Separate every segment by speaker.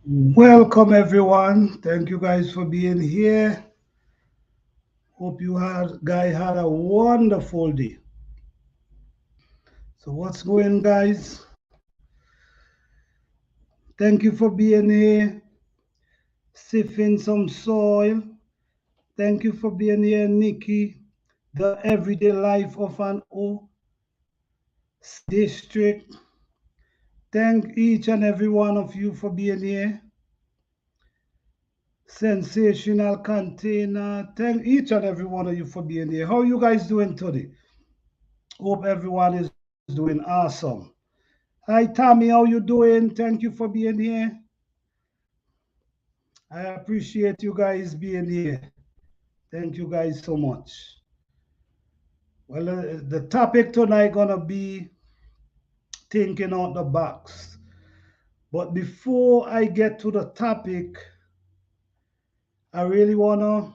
Speaker 1: Welcome everyone. Thank you guys for being here. Hope you guys had a wonderful day. So what's going, guys? Thank you for being here, sifting some soil. Thank you for being here, Nikki. The everyday life of an O district. Thank each and every one of you for being here. Sensational container. Thank each and every one of you for being here. How are you guys doing today? Hope everyone is doing awesome. Hi Tommy, how you doing? Thank you for being here. I appreciate you guys being here. Thank you guys so much. Well, the topic tonight gonna be thinking out the box. But before I get to the topic, I really wanna.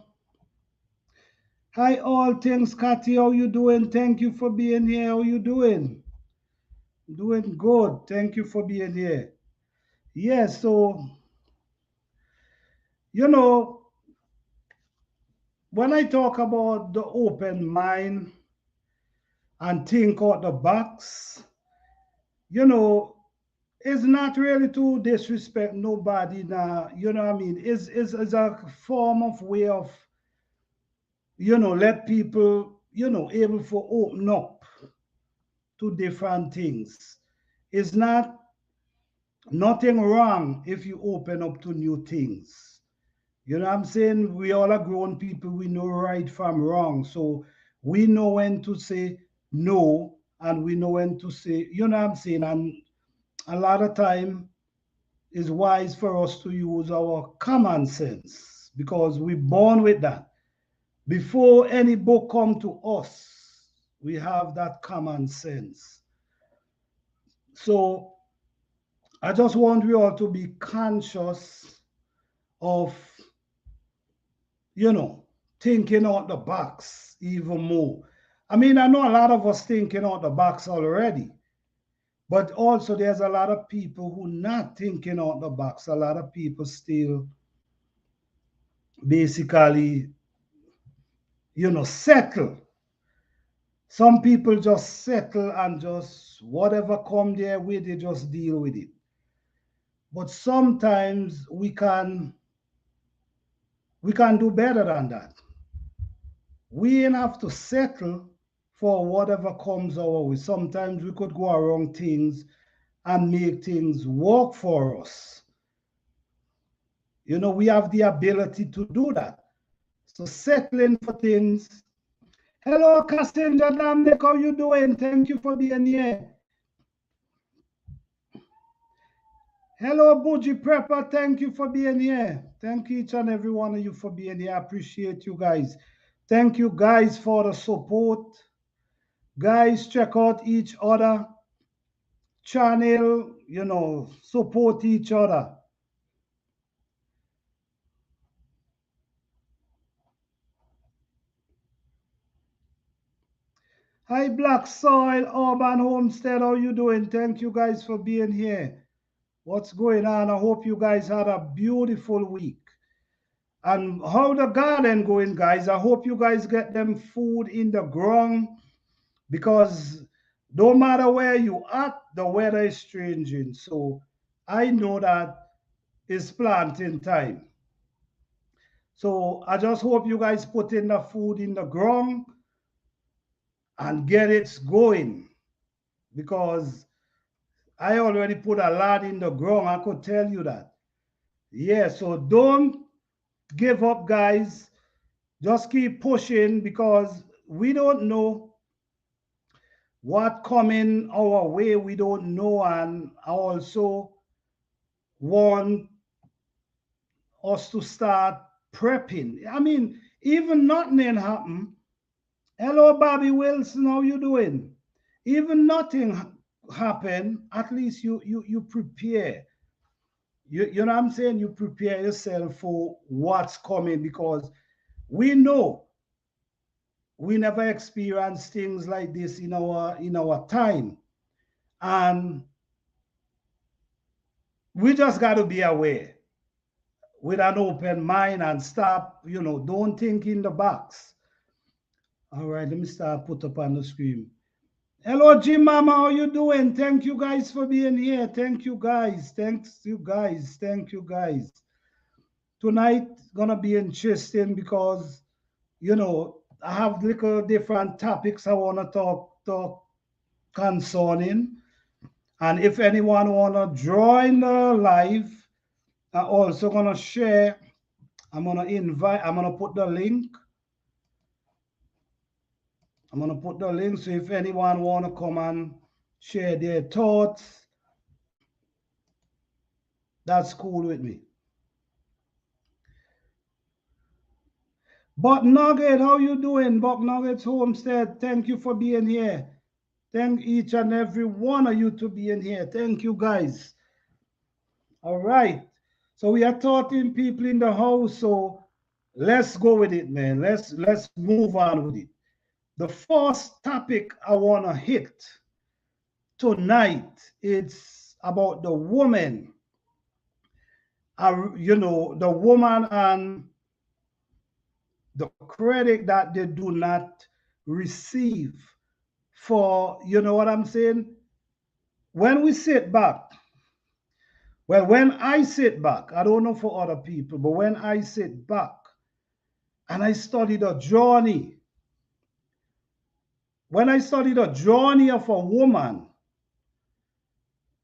Speaker 1: Hi all things, Cathy. How you doing? Thank you for being here. How you doing? Doing good. Thank you for being here. Yeah. So you know, when I talk about the open mind and think out the box, you know, it's not really to disrespect nobody now, you know what I mean? It's a form of way of, let people, able for open up to different things. It's not nothing wrong if you open up to new things. You know what I'm saying? We all are grown people. We know right from wrong. So we know when to say no and we know when to say, you know what I'm saying? And a lot of time it's wise for us to use our common sense because we're born with that. Before any book come to us, we have that common sense. So I just want we all to be conscious of you know, thinking out the box even more. I mean, I know a lot of us thinking out the box already, but also there's a lot of people who not thinking out the box. A lot of people still basically, settle. Some people just settle and just whatever come their way, they just deal with it. But sometimes we can do better than that. We ain't have to settle for whatever comes our way. Sometimes we could go around things and make things work for us. We have the ability to do that. So settling for things. Hello, Cassandra Damnek, how you doing? Thank you for being here. Hello, Buji Prepper, thank you for being here. Thank each and every one of you for being here. I appreciate you guys. Thank you guys for the support. Guys, check out each other channel, support each other. Hi, Black Soil, Urban Homestead, how you doing? Thank you guys for being here. What's going on? I hope you guys had a beautiful week. And how the garden going, guys? I hope you guys get them food in the ground because no matter where you at, the weather is changing. So I know that it's planting time. So I just hope you guys put in the food in the ground and get it going because I already put a lot in the ground. I could tell you that. Yeah, so don't give up, guys. Just keep pushing because we don't know what coming our way. We don't know, and I also want us to start prepping. I mean, even nothing happen. Hello, Bobby Wilson. How you doing? Even nothing happen. At least you prepare. You know what I'm saying? You prepare yourself for what's coming because we know we never experienced things like this in our time, and we just got to be aware. with an open mind and stop, you know, don't think in the box. All right, let me start put up on the screen. Hello, Jim Mama, how you doing? Thank you guys for being here. Thank you guys. Thanks you guys. Thank you guys. Tonight gonna be interesting because you know I have little different topics I wanna talk concerning. And if anyone wanna join the live, I'm also gonna share. I'm gonna invite. I'm gonna put the link. I'm gonna put the link. So if anyone wanna come and share their thoughts, that's cool with me. Buck Nugget, how you doing? Buck Nuggets Homestead, thank you for being here. Thank each and every one of you to being here. Thank you guys. All right. So we are 13 people in the house. So let's go with it, man. Let's move on with it. The first topic I want to hit tonight is about the woman. You know, the woman and the credit that they do not receive for, you know what I'm saying? When we sit back, well, when I sit back, I don't know for other people, but when I sit back and I study the journey, when I study the journey of a woman,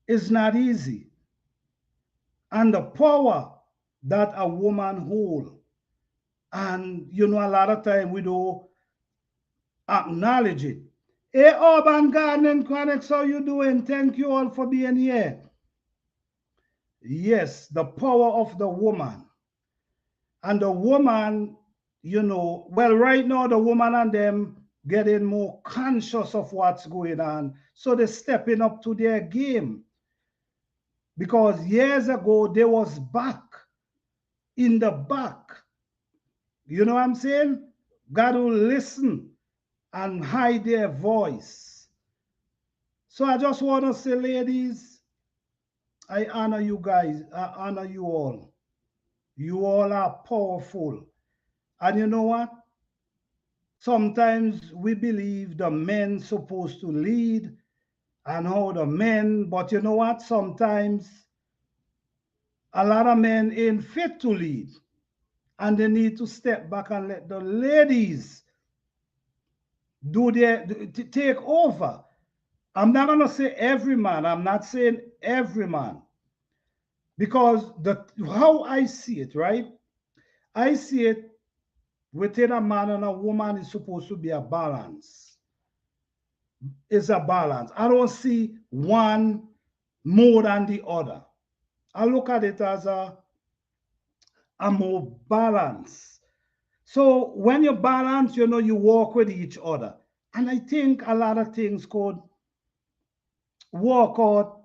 Speaker 1: it's not easy. And the power that a woman holds. And, you know, a lot of time we don't acknowledge it. Hey, Urban Gardening Connects, how you doing? Thank you all for being here. Yes, the power of the woman. And the woman, you know, well, right now the woman and them getting more conscious of what's going on. So they're stepping up to their game. Because years ago, they was back in the back. You know what I'm saying? God will listen and hide their voice. So I just want to say, ladies, I honor you guys. I honor you all. You all are powerful. And you know what? Sometimes we believe the men supposed to lead and how the men, but you know what? Sometimes a lot of men ain't fit to lead. And they need to step back and let the ladies take over. I'm not gonna say every man. I'm not saying every man. Because how I see it, right? I see it within a man and a woman is supposed to be a balance. It's a balance. I don't see one more than the other. I look at it as a more balance. So when you balance, you know, you walk with each other. And I think a lot of things could work out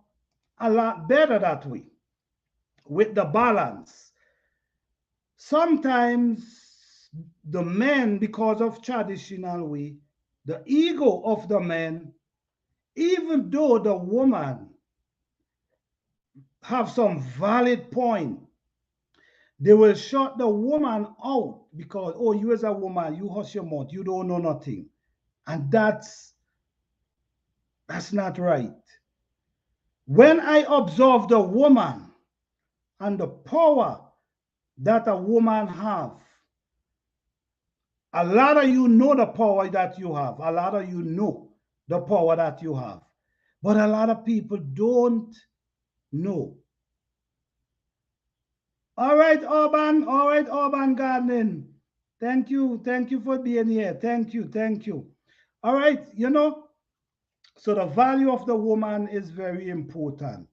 Speaker 1: a lot better that way with the balance. Sometimes the men, because of traditional way, the ego of the men, even though the woman have some valid point, they will shut the woman out because, oh, you as a woman, you hush your mouth, you don't know nothing. And that's not right. When I observe the woman and the power that a woman have, a lot of you know the power that you have. A lot of you know the power that you have. But a lot of people don't know. All right, Urban. All right, Urban Gardening. Thank you. Thank you for being here. Thank you. Thank you. All right, you know, so the value of the woman is very important.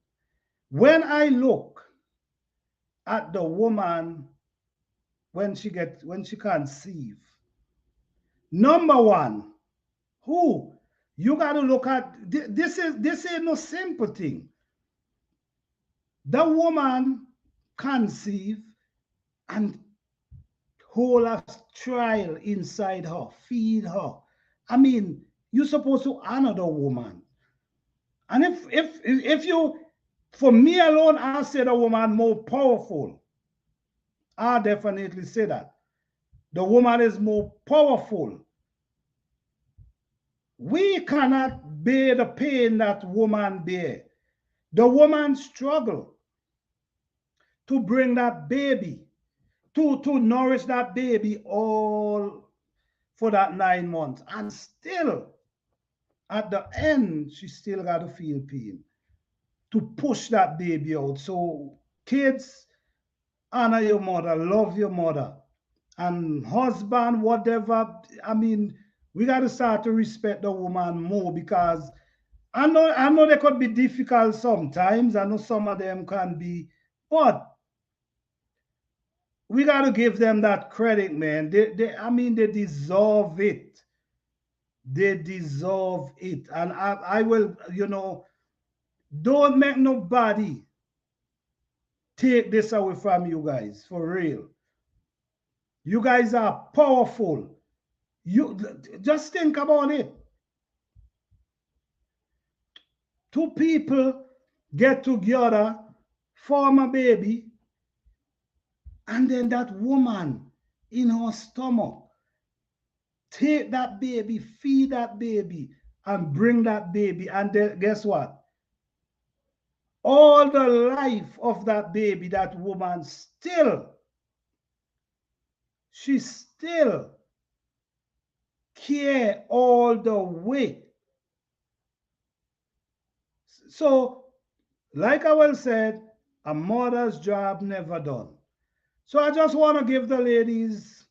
Speaker 1: When I look at the woman when she conceive, number one, who you got to look at this is no simple thing. The woman conceive and hold a child inside her, feed her. I mean, you're supposed to honor the woman. And if you, for me alone, I say the woman more powerful. I definitely say that. The woman is more powerful. We cannot bear the pain that woman bear. The woman struggle to bring that baby, to nourish that baby all for that 9 months. And still, at the end, she still got to feel pain to push that baby out. So, kids, honor your mother, love your mother, and husband, whatever. I mean, we got to start to respect the woman more because I know they could be difficult sometimes. I know some of them can be, but we got to give them that credit, man. I mean, they deserve it. They deserve it, and I will, don't make nobody take this away from you guys, for real. You guys are powerful. You just think about it. Two people get together, form a baby, and then that woman in her stomach take that baby, feed that baby, and bring that baby. And then guess what? All the life of that baby, that woman she still care all the way. So, like I well said, a mother's job never done. So I just want to give the ladies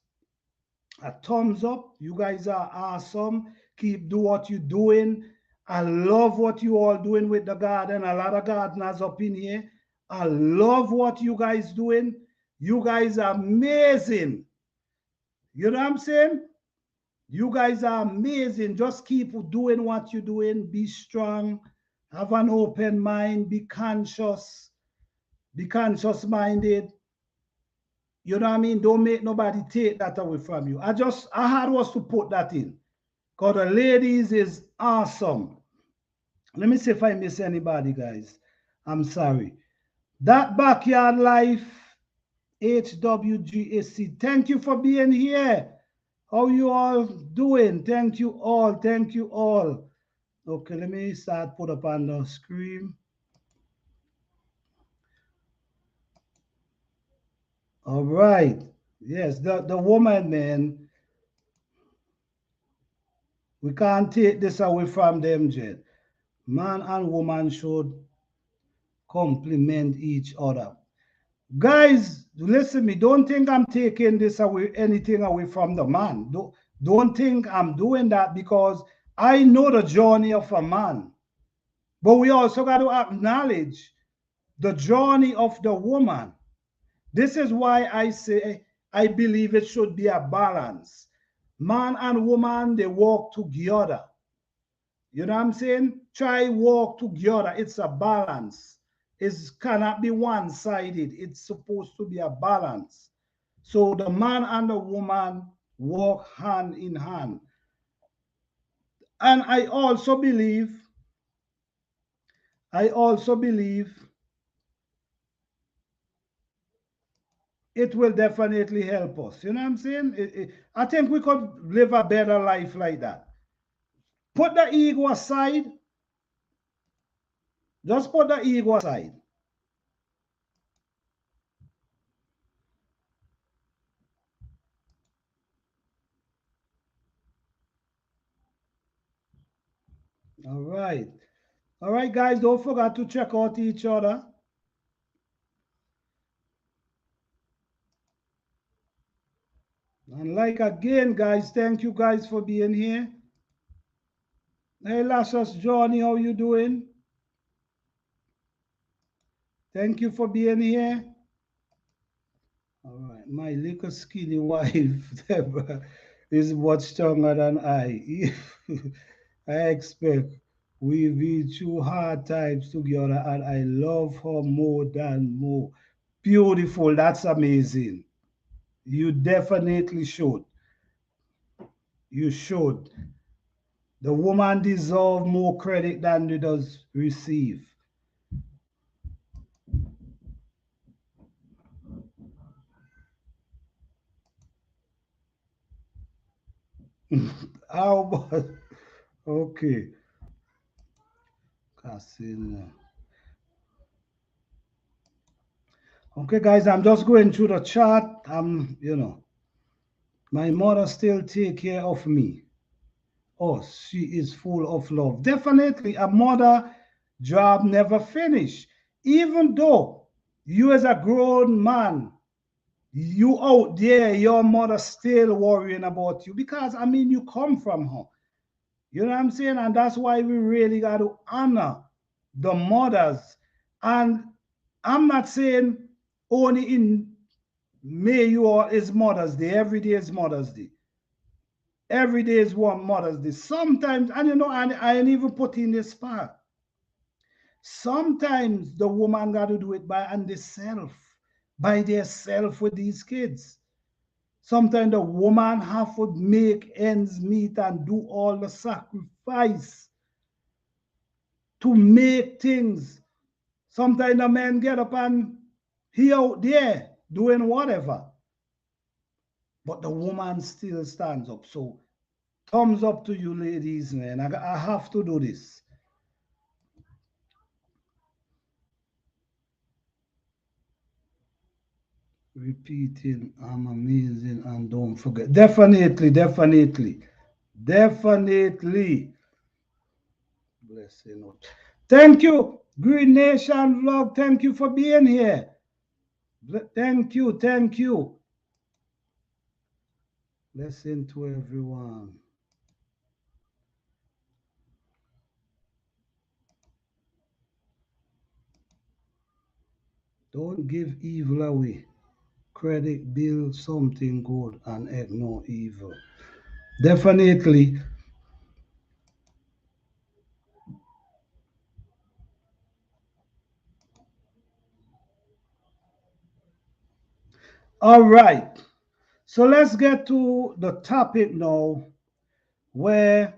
Speaker 1: a thumbs up. You guys are awesome. Keep do what you're doing. I love what you all doing with the garden. A lot of gardeners up in here. I love what you guys doing. You guys are amazing. You know what I'm saying? You guys are amazing. Just keep doing what you're doing. Be strong. Have an open mind. Be conscious. Be conscious minded. You know what I mean? Don't make nobody take that away from you. I had was to put that in. Because the ladies is awesome. Let me see if I miss anybody, guys. I'm sorry. That Backyard Life, HWGAC. Thank you for being here. How you all doing? Thank you all. Thank you all. Okay, let me start put up on the screen. All right. Yes, the woman, man. We can't take this away from them, Jet. Man and woman should complement each other. Guys, listen me. Don't think I'm taking this away, anything away from the man. Don't think I'm doing that because I know the journey of a man. But we also got to acknowledge the journey of the woman. This is why I say I believe it should be a balance. Man and woman, they walk together. You know what I'm saying? Try walk together. It's a balance. It cannot be one-sided. It's supposed to be a balance. So the man and the woman walk hand in hand. And I also believe it will definitely help us. You know what I'm saying? I think we could live a better life like that. Put the ego aside. Just put the ego aside. All right. All right, guys, don't forget to check out each other. And like again, guys, thank you guys for being here. Hey, Lassus Johnny, how you doing? Thank you for being here. All right, my little skinny wife, Deborah, is much stronger than I. I expect we've been through hard times together, and I love her more than more. Beautiful, that's amazing. You definitely should. You should. The woman deserves more credit than she does receive. How about, okay. Casino. Okay, guys, I'm just going through the chart. My mother still take care of me. Oh, she is full of love. Definitely, a mother job never finish. Even though you as a grown man, you out there, your mother still worrying about you because I mean you come from her. You know what I'm saying? And that's why we really got to honor the mothers. And I'm not saying only in May you or is Mother's Day. Every day is Mother's Day. Every day is one Mother's Day. Sometimes, and I ain't even put in this part. Sometimes the woman got to do it by themselves with these kids. Sometimes the woman have to make ends meet and do all the sacrifice to make things. Sometimes the man get up and he out there doing whatever, but the woman still stands up. So thumbs up to you, ladies, man. I have to do this. Repeating, I'm amazing, and don't forget. Definitely, definitely, definitely. Blessing. Thank you, Green Nation Vlog. Thank you for being here. Thank you, thank you. Blessing to everyone. Don't give evil away. Credit, build something good, and ignore evil. Definitely. All right. So let's get to the topic now where,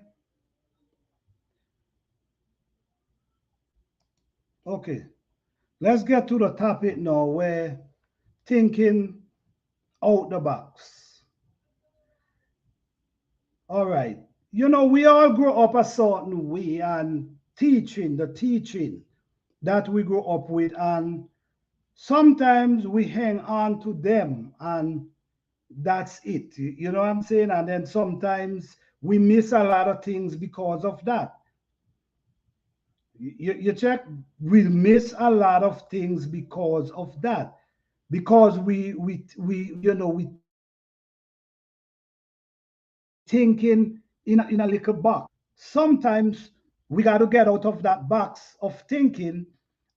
Speaker 1: okay, let's get to the topic now where thinking out the box. All right. We all grow up a certain way and the teaching that we grow up with, and sometimes we hang on to them and that's it. You know what I'm saying? And then sometimes we miss a lot of things because of that. You check, we miss a lot of things because of that. Because we thinking in a little box. Sometimes we got to get out of that box of thinking,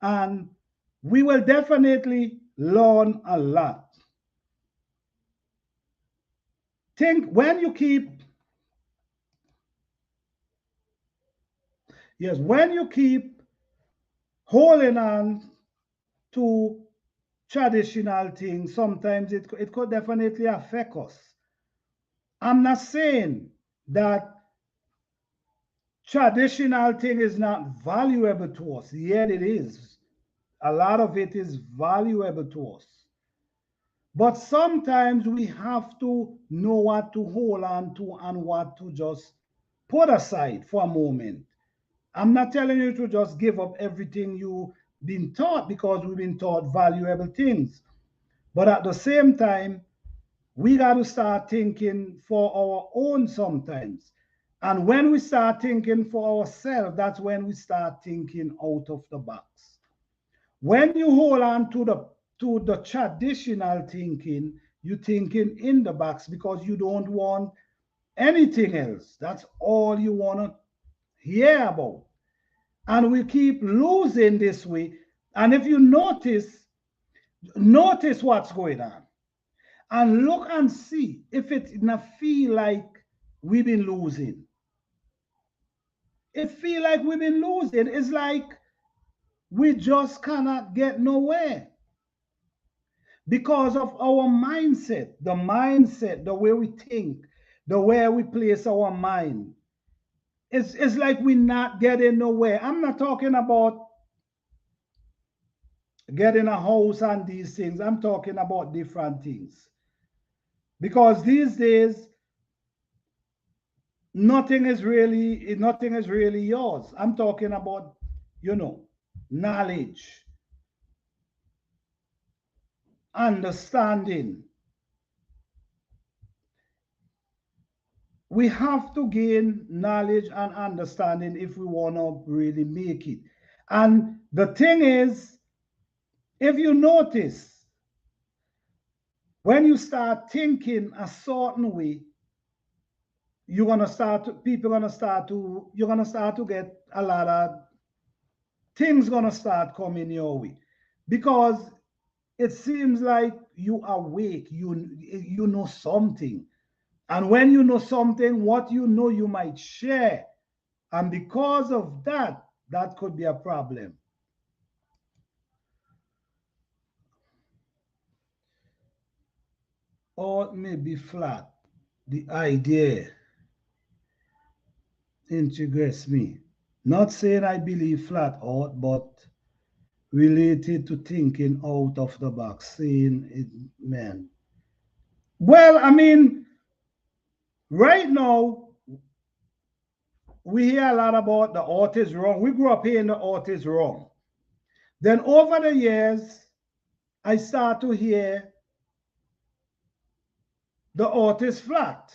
Speaker 1: and we will definitely learn a lot. Think when you keep Yes, when you keep holding on to traditional things, sometimes it could definitely affect us. I'm not saying that traditional thing is not valuable to us. Yet it is. A lot of it is valuable to us. But sometimes we have to know what to hold on to and what to just put aside for a moment. I'm not telling you to just give up everything you've been taught because we've been taught valuable things. But at the same time, we got to start thinking for our own sometimes. And when we start thinking for ourselves, that's when we start thinking out of the box. When you hold on to the traditional thinking, you're thinking in the box because you don't want anything else. That's all you want to hear about. And we keep losing this way. And if you notice what's going on and look and see if it not feel like we've been losing. It feel like we've been losing. It's like we just cannot get nowhere because of our mindset, the way we think, the way we place our mind. It's like we're not getting nowhere. I'm not talking about getting a house and these things. I'm talking about different things. Because these days, nothing is really yours. I'm talking about, knowledge, understanding. We have to gain knowledge and understanding if we want to really make it. And the thing is, if you notice, when you start thinking a certain way, you're gonna start to, people gonna start to you're gonna start to get a lot of things gonna start coming your way, because it seems like you awake, you know something. And when you know something, what you know you might share. And because of that, that could be a problem. Or it may be flat. The idea integrates me. Not saying I believe flat out, but related to thinking out of the box, saying it, man. Well, I mean, right now, we hear a lot about the earth is wrong. We grew up hearing the earth is wrong. Then over the years, I start to hear the earth is flat.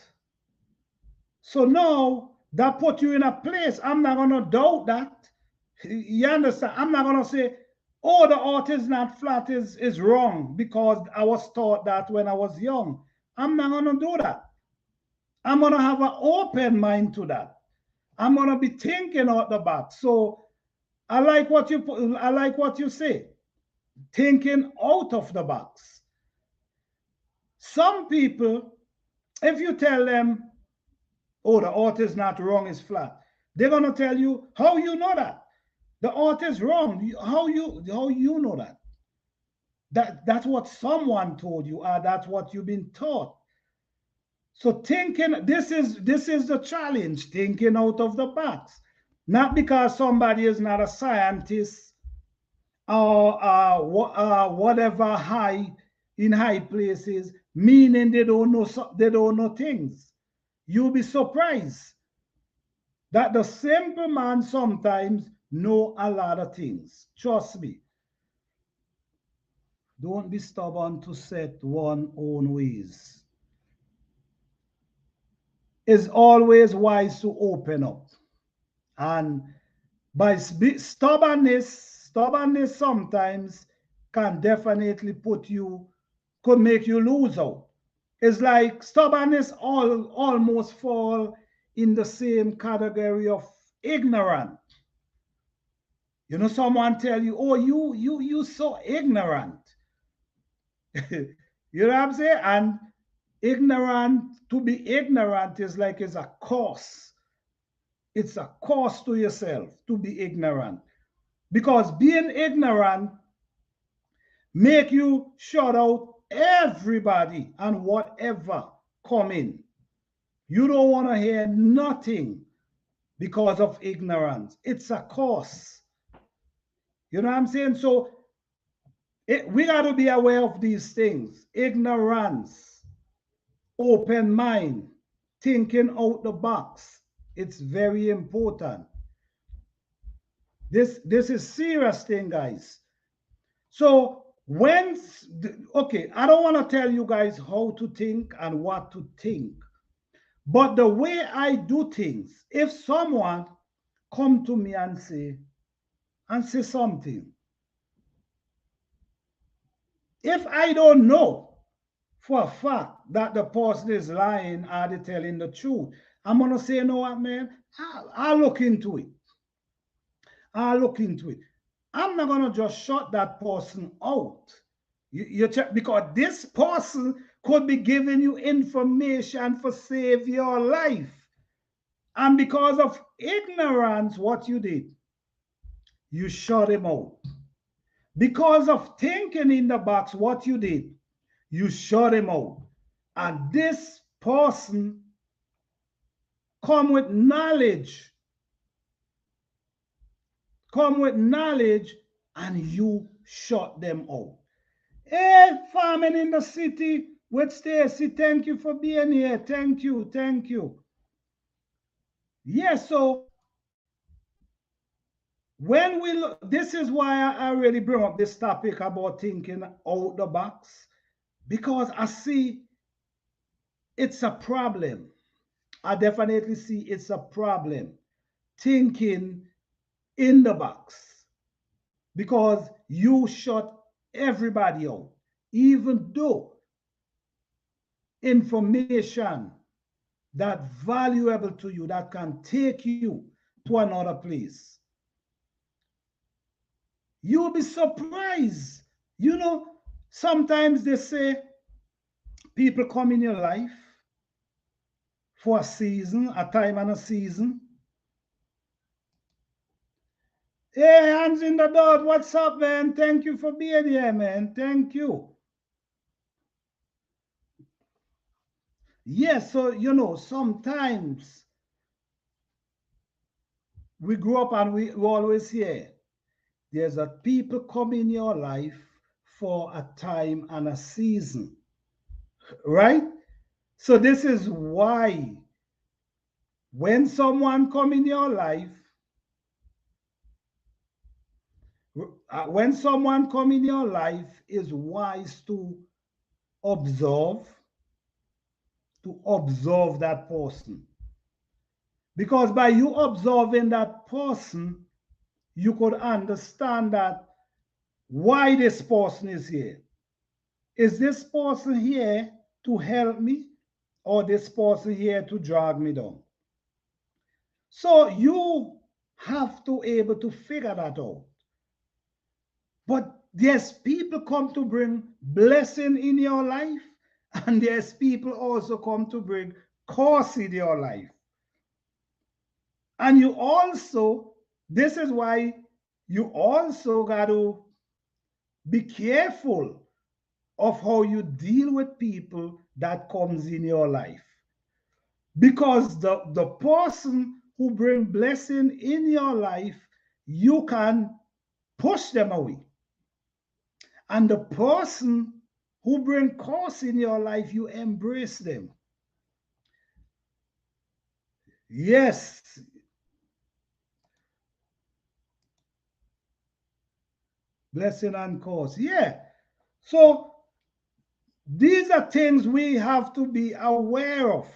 Speaker 1: So now that put you in a place. I'm not going to doubt that. You understand? I'm not going to say, oh, the earth is not flat is wrong because I was taught that when I was young. I'm not going to do that. I'm going to have an open mind to that. I'm going to be thinking out the box. So I like what you put, I like what you say. Thinking out of the box. Some people, if you tell them, oh, the earth is not wrong, it's flat, they're gonna tell you, how you know that? The earth is wrong. How you know that? That's what someone told you, or that's what you've been taught. So thinking, this is the challenge, thinking out of the box. Not because somebody is not a scientist or whatever in high places, meaning they don't know things. You'll be surprised that the simple man sometimes know a lot of things. Trust me. Don't be stubborn to set one own ways. It's always wise to open up. And by stubbornness sometimes can definitely could make you lose out. It's like stubbornness almost fall in the same category of ignorant. Someone tell you, oh, you so ignorant. You know what I'm saying? And to be ignorant is like it's a cost. It's a cost to yourself to be ignorant. Because being ignorant make you shut out everybody and whatever come in. You don't want to hear nothing because of ignorance. It's a cost. You know what I'm saying? So we got to be aware of these things. Ignorance, open mind, thinking out the box. It's very important. This is serious thing, guys. So okay, I don't want to tell you guys how to think and what to think, but the way I do things, if someone come to me and say something, if I don't know for a fact that the person is lying or they telling the truth, I'm gonna say, you know what, man, I'll look into it. I'll look into it. I'm not gonna just shut that person out. You check, because this person could be giving you information for save your life. And because of ignorance, what you did, you shut him out. Because of thinking in the box, what you did, you shut him out. And this person come with knowledge, and you shut them out. Hey, farming in the city with Stacy, thank you for being here. Thank you. Yeah, so when we look, this is why I really bring up this topic about thinking out the box, because I see it's a problem. I definitely see it's a problem thinking in the box, because you shut everybody out, even though information that valuable to you that can take you to another place. You'll be surprised. You know, sometimes they say people come in your life for a season, a time and a season. Hey, hands in the dirt, what's up, man? Thank you for being here, man. Thank you. Yes, so sometimes we grow up and we always hear there's a people come in your life for a time and a season, right? So this is why when someone come in your life, when someone come in your life, is wise observe to observe that person, because by you observing that person, you could understand that why this person is here. Is this person here to help me, or this person here to drag me down? So you have to able to figure that out. But there's people come to bring blessing in your life, and there's people also come to bring curse in your life. And you also, this is why you also got to be careful of how you deal with people that comes in your life. Because the person who bring blessing in your life, you can push them away. And the person who bring curse in your life, you embrace them. Yes. Blessing and curse. Yeah. So these are things we have to be aware of.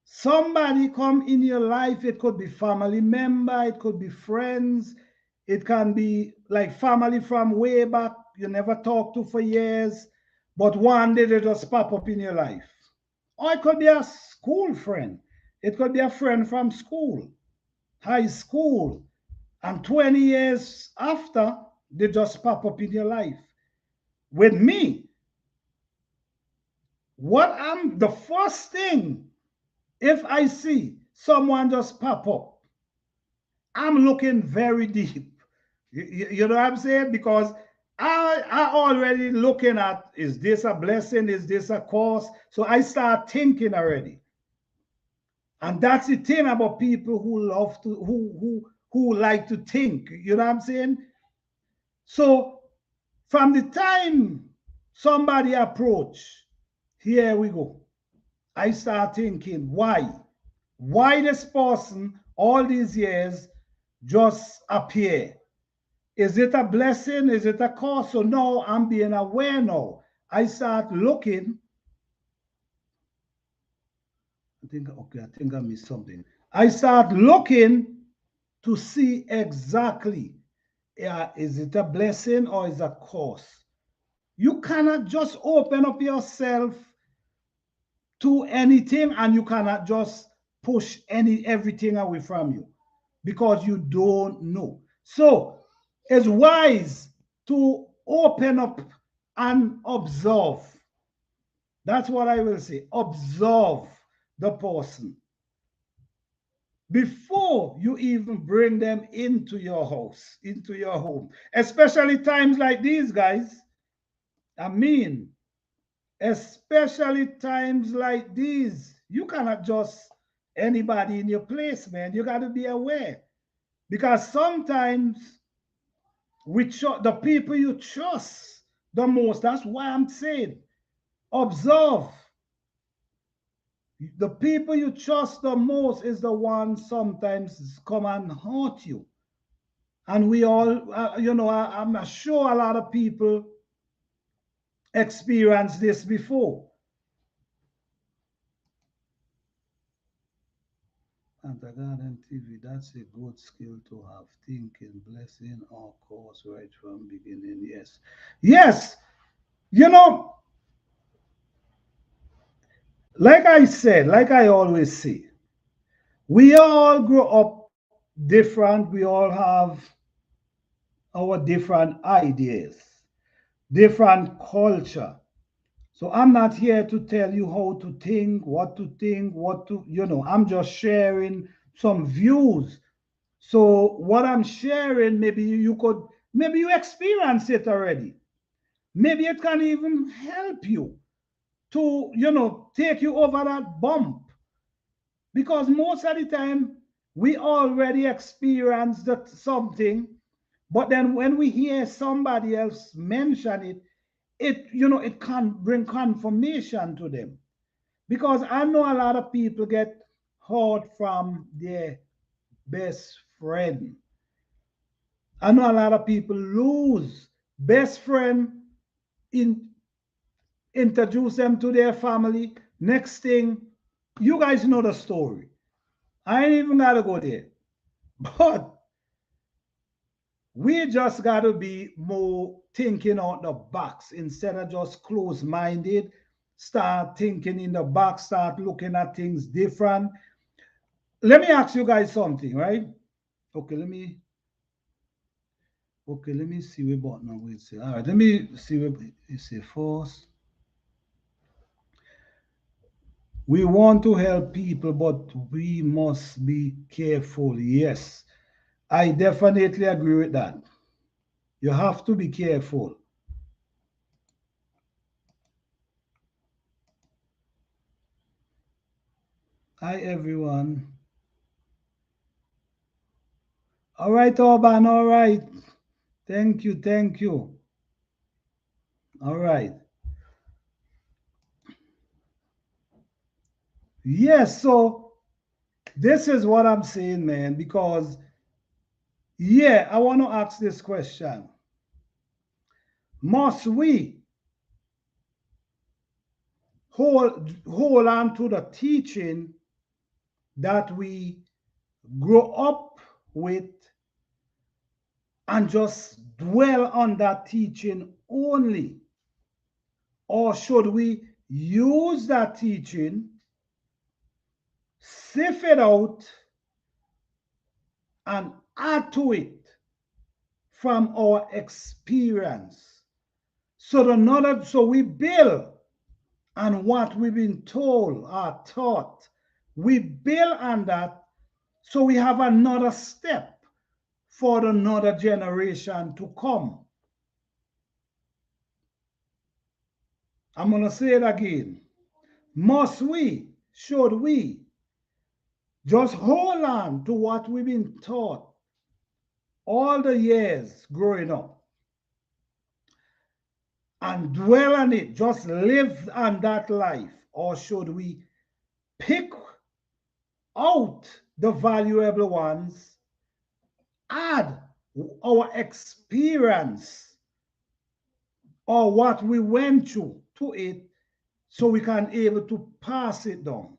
Speaker 1: Somebody come in your life, it could be family member, it could be friends, it can be like family from way back you never talked to for years, but one day they just pop up in your life. Or it could be a school friend. It could be a friend from school, high school, and 20 years after, they just pop up in your life. With me, what I'm the first thing, if I see someone just pop up, I'm looking very deep. You know what I'm saying? Because I already looking at, is this a blessing? Is this a curse? So I start thinking already. And that's the thing about people who love to who like to think. You know what I'm saying? So from the time somebody approach, here we go. I start thinking, why? Why this person all these years just appear? Is it a blessing? Is it a curse? So now I'm being aware now. I start looking. I think I missed something. I start looking to see exactly, is it a blessing or is it a curse? You cannot just open up yourself to anything, and you cannot just push everything away from you, because you don't know. So it's wise to open up and observe. That's what I will say. Observe the person before you even bring them into your house, into your home. Especially times like these, guys. I mean, especially times like these, you cannot just anybody in your place, man. You got to be aware, because sometimes the people you trust the most. That's why I'm saying observe. The people you trust the most is the ones sometimes come and hurt you. And we all, I'm sure a lot of people experienced this before. Antagarden TV, that's a good skill to have. Thinking, blessing our cause right from beginning. Yes. Yes. You know, like I said, like I always say, we all grow up different. We all have our different ideas, different culture. So I'm not here to tell you how to think, what to, I'm just sharing some views. So what I'm sharing, maybe maybe you experience it already. Maybe it can even help you to, take you over that bump. Because most of the time, we already experienced that something, but then when we hear somebody else mention it, it can bring confirmation to them. Because I know a lot of people get hurt from their best friend. I know a lot of people lose best friend, in introduce them to their family. Next thing, you guys know the story. I ain't even gotta go there. But we just gotta be more thinking out the box instead of just close-minded. Start thinking in the box, start looking at things different. Let me ask you guys something, right? Okay, let me see what button we say. All right, let me see what it say first. We want to help people, but we must be careful. Yes, I definitely agree with that. You have to be careful. Hi, everyone. All right, Orban. All right. Thank you. Thank you. All right. Yes. So this is what I'm saying, man, because, yeah, I want to ask this question. Must we hold on to the teaching that we grow up with and just dwell on that teaching only? Or should we use that teaching, sift it out, and add to it from our experience? So we build on what we've been told or taught. We build on that so we have another step for another generation to come. I'm going to say it again. Should we just hold on to what we've been taught all the years growing up and dwell on it, just live on that life? Or should we pick out the valuable ones, add our experience or what we went through to it so we can able to pass it down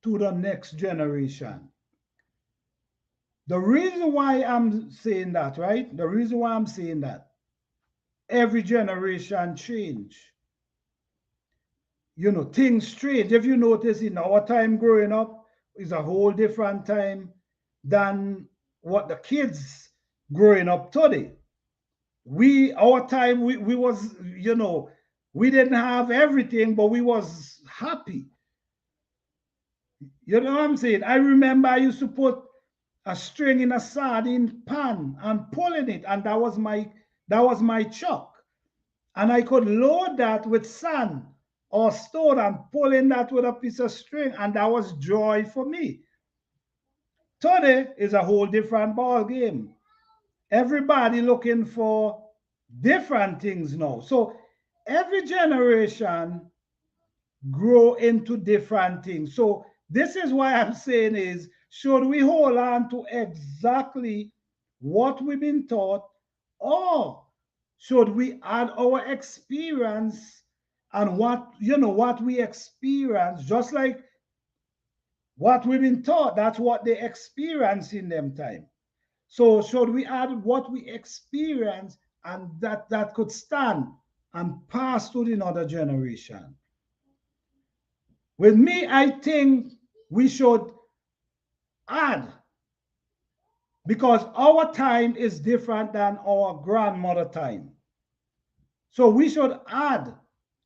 Speaker 1: to the next generation? The reason why I'm saying that, right? The reason why I'm saying that, every generation change. Things change. If you notice, in our time growing up is a whole different time than what the kids growing up today. Our time, we was, we didn't have everything, but we was happy. You know what I'm saying? I remember I used to put a string in a sardine pan and pulling it, and that was my chuck. And I could load that with sand or stone and pulling that with a piece of string, and that was joy for me. Today is a whole different ball game. Everybody looking for different things now. So every generation grow into different things. So this is why I'm saying is, should we hold on to exactly what we've been taught, or should we add our experience and what we experience, just like what we've been taught, that's what they experience in them time. So should we add what we experience and that could stand and pass to the another generation? With me, I think we should add, because our time is different than our grandmother time. So we should add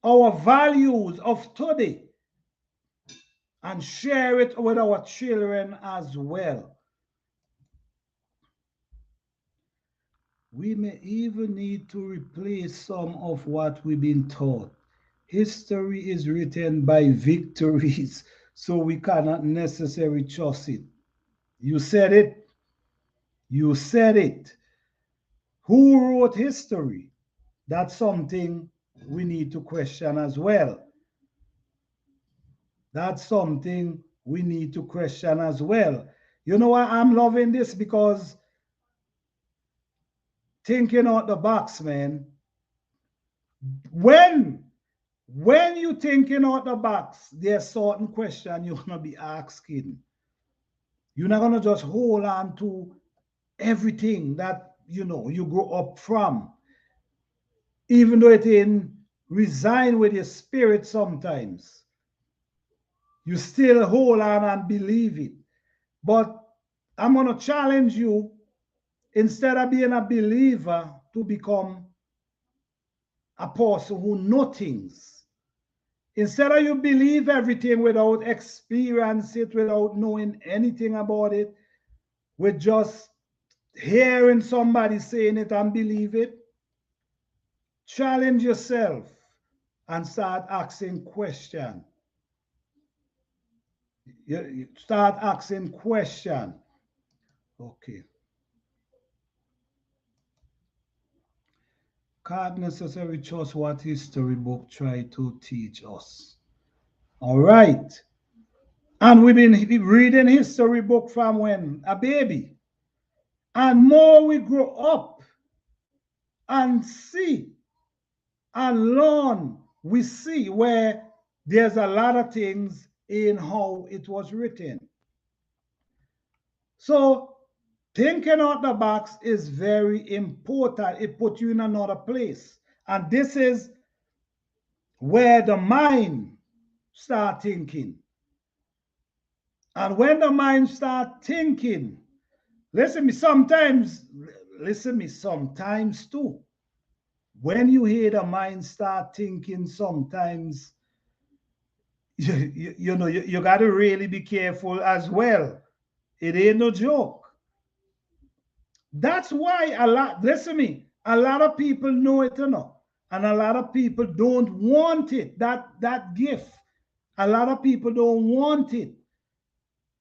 Speaker 1: our values of today and share it with our children as well. We may even need to replace some of what we've been taught. History is written by victories, so we cannot necessarily trust it. You said it. You said it. Who wrote history? That's something we need to question as well. That's something we need to question as well. You know why I'm loving this? Because thinking out the box, man. When you thinking out the box, there's certain question you're gonna be asking. You're not gonna just hold on to everything that you grow up from, even though it ain't resign with your spirit sometimes. You still hold on and believe it. But I'm gonna challenge you, instead of being a believer, to become a person who knows things. Instead of you believe everything without experience it, without knowing anything about it, with just hearing somebody saying it and believe it, challenge yourself and start asking questions. You start asking questions. Okay. Can't necessarily trust what history book try to teach us. All right. And we've been reading history book from when a baby. And more we grow up and see and learn, we see where there's a lot of things in how it was written. So thinking out the box is very important. It puts you in another place. And this is where the mind start thinking. And when the mind start thinking, listen me sometimes too. When you hear the mind start thinking, sometimes you got to really be careful as well. It ain't no joke. That's why a lot of people know it enough, and a lot of people don't want it. That gift, a lot of people don't want it,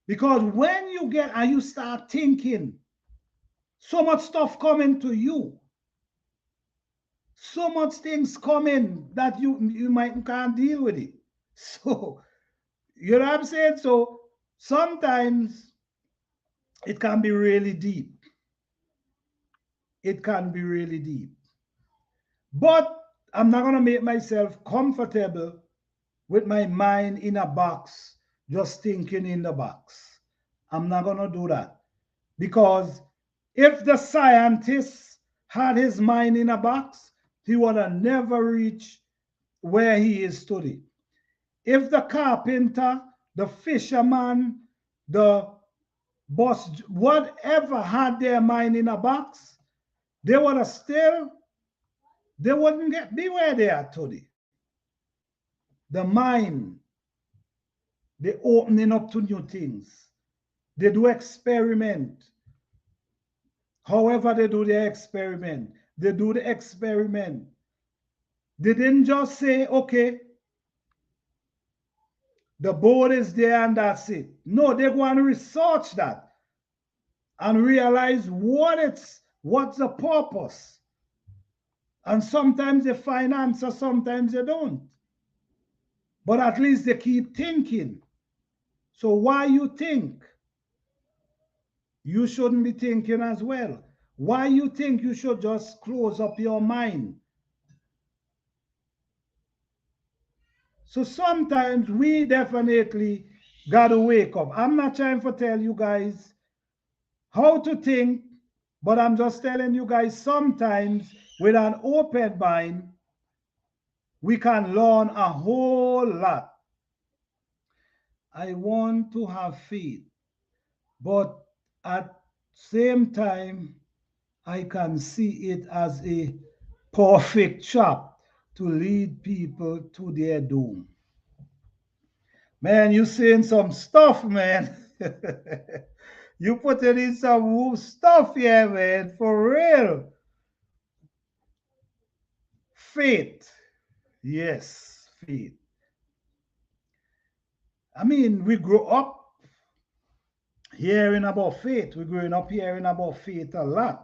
Speaker 1: because when you get and you start thinking, so much stuff coming to you, so much things coming that you might can't deal with it. So you know what I'm saying? So sometimes it can be really deep. It can be really deep. But I'm not going to make myself comfortable with my mind in a box, just thinking in the box. I'm not going to do that. Because if the scientist had his mind in a box, he would have never reached where he is today. If the carpenter, the fisherman, the boss, whatever had their mind in a box, they would have still, they wouldn't be where they are today. The mind, they opening up to new things. They do experiment. However they do their experiment, they do the experiment. They didn't just say, okay, the board is there and that's it. No, they go and research that and realize what's the purpose. And sometimes they find answer, sometimes they don't. But at least they keep thinking. So why you think? You shouldn't be thinking as well. Why you think you should just close up your mind? So sometimes we definitely got to wake up. I'm not trying to tell you guys how to think, but I'm just telling you guys sometimes with an open mind, we can learn a whole lot. I want to have faith, but at same time, I can see it as a perfect trap to lead people to their doom. Man, you saying some stuff, man. You putting in some stuff here, man, for real. Faith. Yes, faith. I mean, we grew up hearing about faith. We're growing up hearing about faith a lot.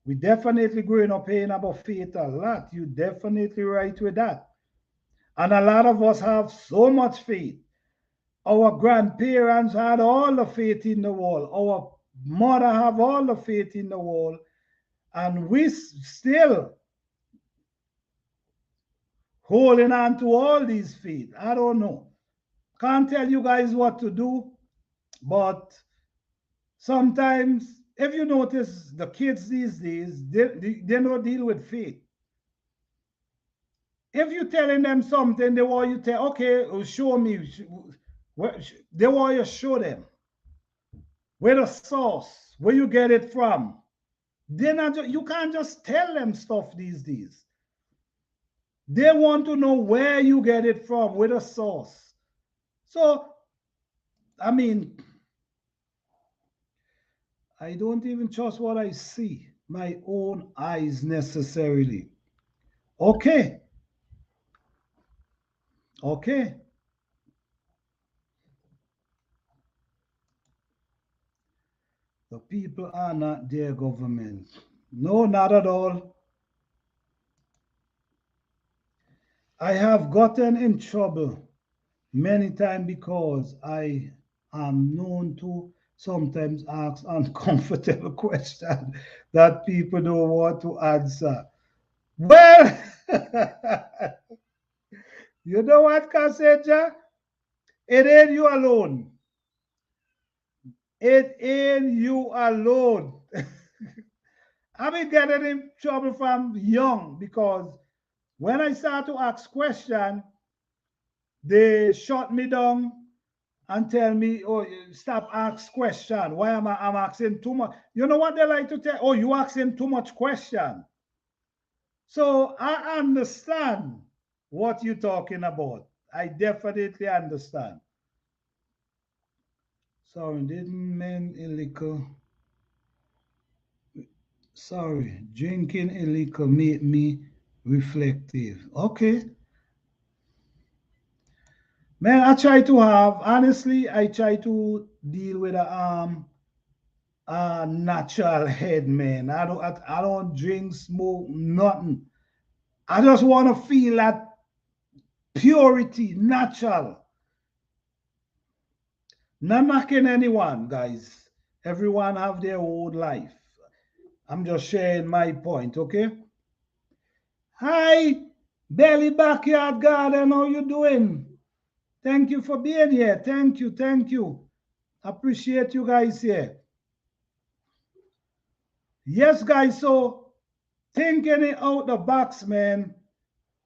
Speaker 1: We definitely growing up hearing about faith a lot. You definitely right with that. And a lot of us have so much faith. Our grandparents had all the faith in the world. Our mother have all the faith in the world. And we still holding on to all these faith. I don't know. Can't tell you guys what to do, but sometimes, if you notice, the kids these days, they don't deal with faith. If you're telling them something, they want you to tell, okay, show me. They want you to show them where the source, where you get it from. They're not, you can't just tell them stuff these days. They want to know where you get it from, where the source. So, I mean, I don't even trust what I see, my own eyes necessarily. Okay. Okay. The people are not their government. No, not at all. I have gotten in trouble many times because I am known to sometimes ask uncomfortable questions that people don't want to answer. Well, you know what, Kasseja? It ain't you alone. It ain't you alone. I've been getting in trouble from young because when I start to ask questions, they shut me down and tell me, oh, stop ask question. Why am I'm asking too much? You know what they like to tell? Oh, you asking too much question. So I understand what you're talking about. I definitely understand. Sorry, didn't mean illegal. Sorry, drinking illegal made me reflective. Okay. Man, I try to have, honestly, I try to deal with a natural head, man. I don't drink, smoke, nothing. I just want to feel that purity, natural. Not knocking anyone, guys. Everyone have their own life. I'm just sharing my point, okay? Hi, Belly Backyard Garden, how you doing? Thank you for being here. Thank you, thank you. Appreciate you guys here. Yes, guys, so thinking it out the box, man,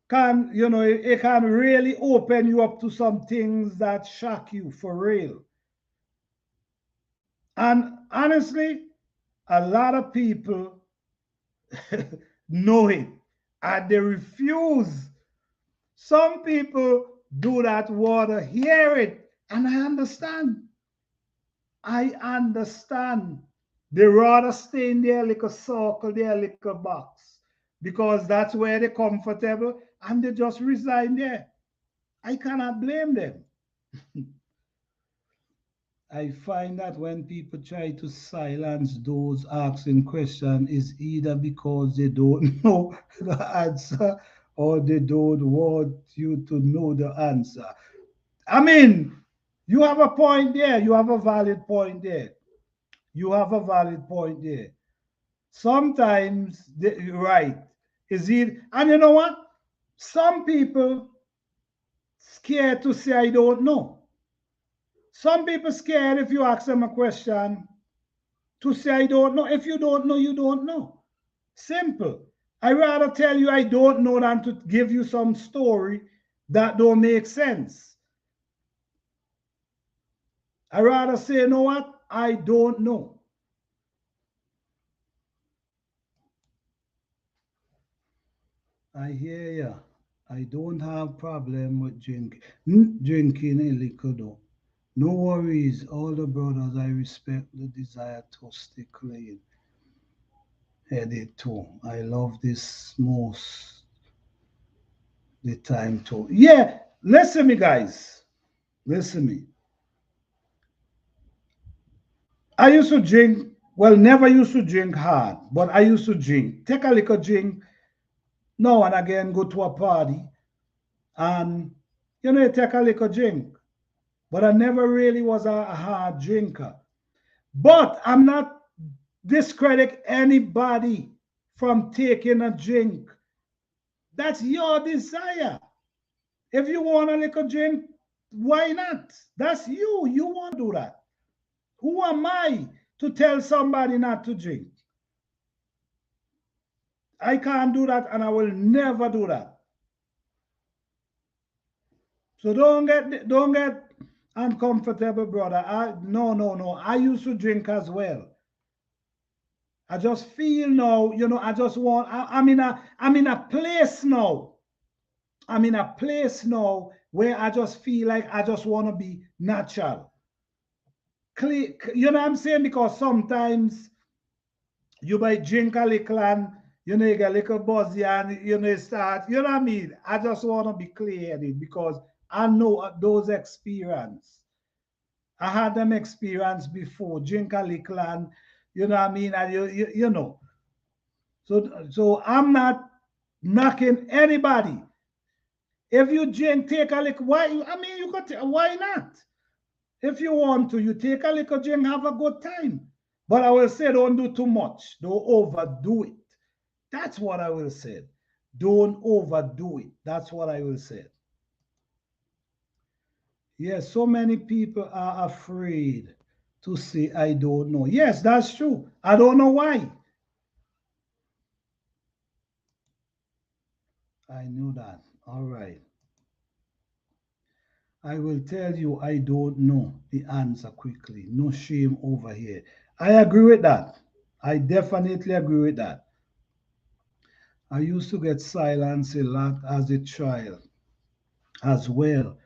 Speaker 1: can, you know, it can really open you up to some things that shock you for real. And honestly, a lot of people know it and they refuse. Some people do that want to hear it, and I understand. I understand. They rather stay in their little circle, their little box, because that's where they're comfortable and they just resign there. I cannot blame them. I find that when people try to silence those asking questions is either because they don't know the answer or they don't want you to know the answer. I mean, you have a point there. You have a valid point there. You have a valid point there. Sometimes, right, is it? And you know what? Some people scared to say, I don't know. Some people scared if you ask them a question to say, I don't know. If you don't know, you don't know. Simple. I rather tell you I don't know than to give you some story that don't make sense. I rather say, you know what? I don't know. I hear ya. I don't have problem with drinking a liquor though. No worries, all the brothers. I respect the desire to stay clean. Headed too. I love this most the time too. Yeah, listen me, guys. Listen me. I used to drink. Well, never used to drink hard, but I used to drink. Take a little drink now and again. Go to a party, and you take a little drink. But I never really was a hard drinker. But I'm not discredit anybody from taking a drink. That's your desire. If you want a little drink, why not? That's you. You want to do that. Who am I to tell somebody not to drink? I can't do that and I will never do that. So don't get uncomfortable, brother. No. I used to drink as well. I just feel now, I just want I'm in a place now. I'm in a place now where I just feel like I just want to be natural. You know what I'm saying? Because sometimes you might drink a little and you get a little buzzy and you start, you know what I mean? I just want to be clear-headed because I know those experience. I had them experience before, drink a little and you know what I mean? And you know. So I'm not knocking anybody. If you drink, take a little. Why? I mean, you could. Why not? If you want to, you take a little drink, have a good time. But I will say, don't do too much. Don't overdo it. That's what I will say. Don't overdo it. That's what I will say. Yes, so many people are afraid to say, I don't know. Yes, that's true. I don't know why. I knew that. All right. I will tell you I don't know the answer quickly. No shame over here. I agree with that. I definitely agree with that. I used to get silenced a lot as a child as well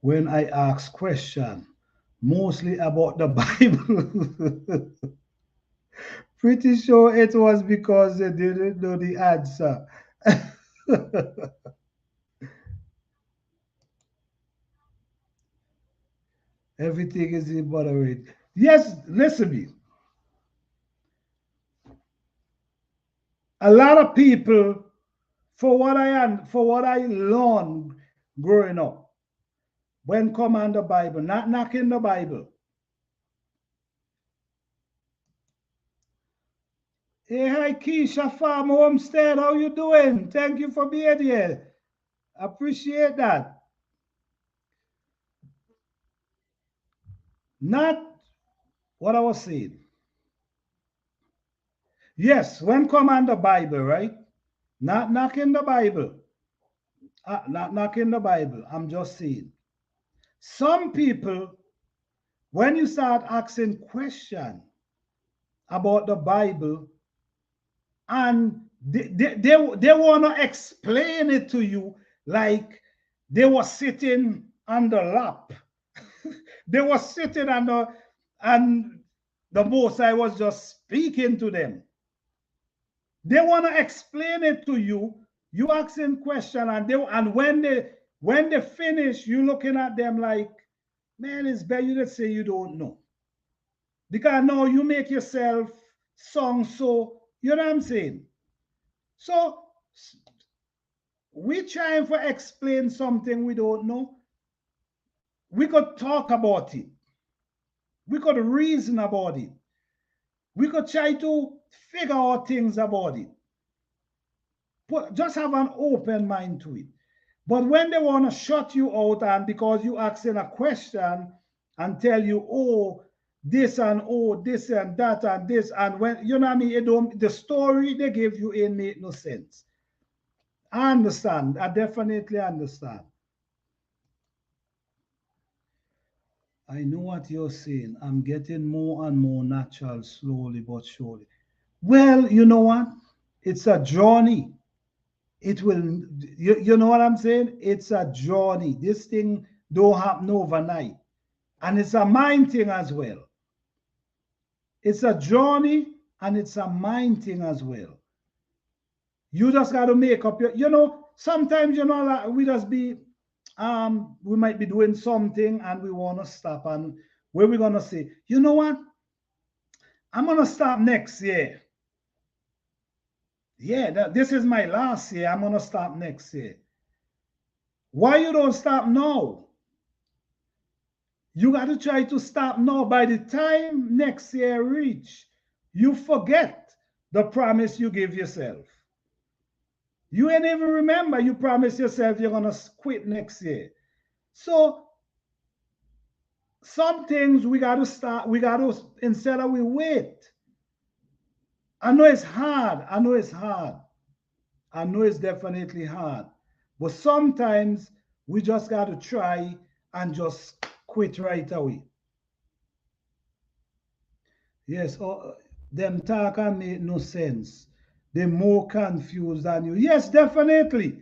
Speaker 1: when I asked questions, mostly about the Bible. Pretty sure it was because they didn't know the answer. Everything is in moderate. Yes, listen me. A lot of people, for what I learned growing up, when come on the Bible, not knocking the Bible. Hey, hi Keisha Farm Homestead, how you doing? Thank you for being here. Appreciate that. Not what I was saying. Yes, when come on the Bible, right? Not knocking the Bible. Not knocking the Bible. I'm just saying. Some people, when you start asking questions about the Bible, and they want to explain it to you like they were sitting on the lap. They were sitting on and the Most I was just speaking to them. They want to explain it to you. You asking question and when they finish, you looking at them like, man, it's better you just say you don't know. Because now you make yourself song so, you know what I'm saying? So we trying to explain something we don't know. We could talk about it. We could reason about it. We could try to figure out things about it. But just have an open mind to it. But when they want to shut you out and because you asking a question and tell you, oh, this and oh, this and that and this, and when you know what I mean, it don't, the story they give you ain't make no sense. I understand. I definitely understand. I know what you're saying. I'm getting more and more natural slowly but surely. Well, you know what? It's a journey. It will, you know what I'm saying? It's a journey. This thing don't happen overnight. And it's a mind thing as well. It's a journey and it's a mind thing as well. You just got to make up your, sometimes, like we just be, we might be doing something and we want to stop. And where we're going to say, you know what? I'm going to stop next year. Yeah, this is my last year. I'm going to stop next year. Why you don't stop now? You got to try to stop now. By the time next year reach, you forget the promise you give yourself. You ain't even remember you promised yourself you're going to quit next year. So some things we got to start, we got to, instead of we wait. I know it's hard. I know it's hard. I know it's definitely hard. But sometimes we just got to try and just quit right away. Yes, them talk and make no sense. They're more confused than you. Yes, definitely.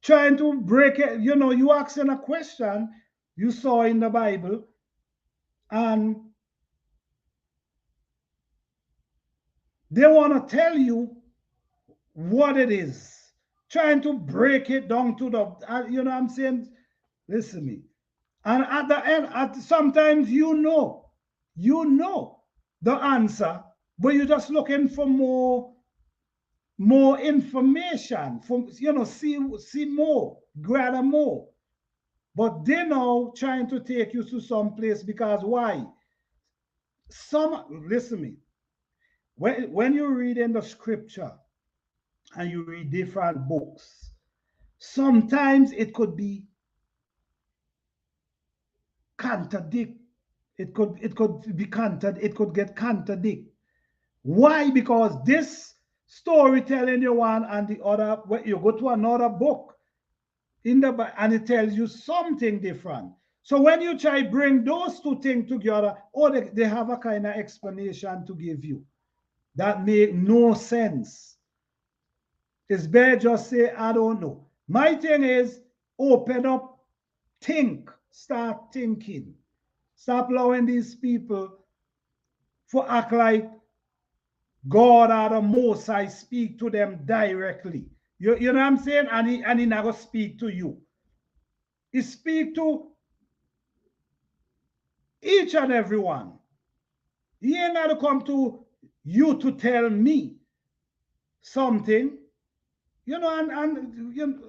Speaker 1: Trying to break it, you asking a question you saw in the Bible, and they want to tell you what it is. Trying to break it down to the, you know what I'm saying? Listen to me. And at the end, sometimes you know the answer, but you're just looking for more information from see more, gather more. But they now trying to take you to some place because why? Listen to me. When you read in the scripture and you read different books, sometimes it could be contradict. It could be it could get contradict. Why? Because this story telling you one and the other, when you go to another book in the and it tells you something different. So when you try bring those two things together, or they have a kind of explanation to give you that make no sense. It's better just say, I don't know. My thing is open up, think, start thinking. Stop allowing these people for act like God or the Most High speak to them directly. You know what I'm saying? And he never speak to you. He speak to each and every one. He ain't got to come to you to tell me something. And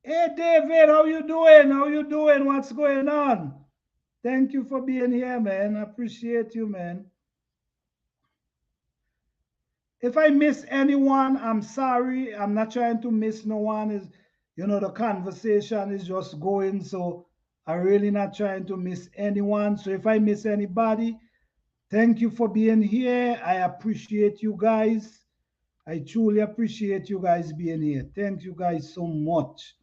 Speaker 1: hey David, how you doing? How you doing? What's going on? Thank you for being here, man. I appreciate you, man. If I miss anyone, I'm sorry. I'm not trying to miss no one. Is the conversation is just going, so I'm really not trying to miss anyone. So if I miss anybody, thank you for being here. I appreciate you guys. I truly appreciate you guys being here. Thank you guys so much.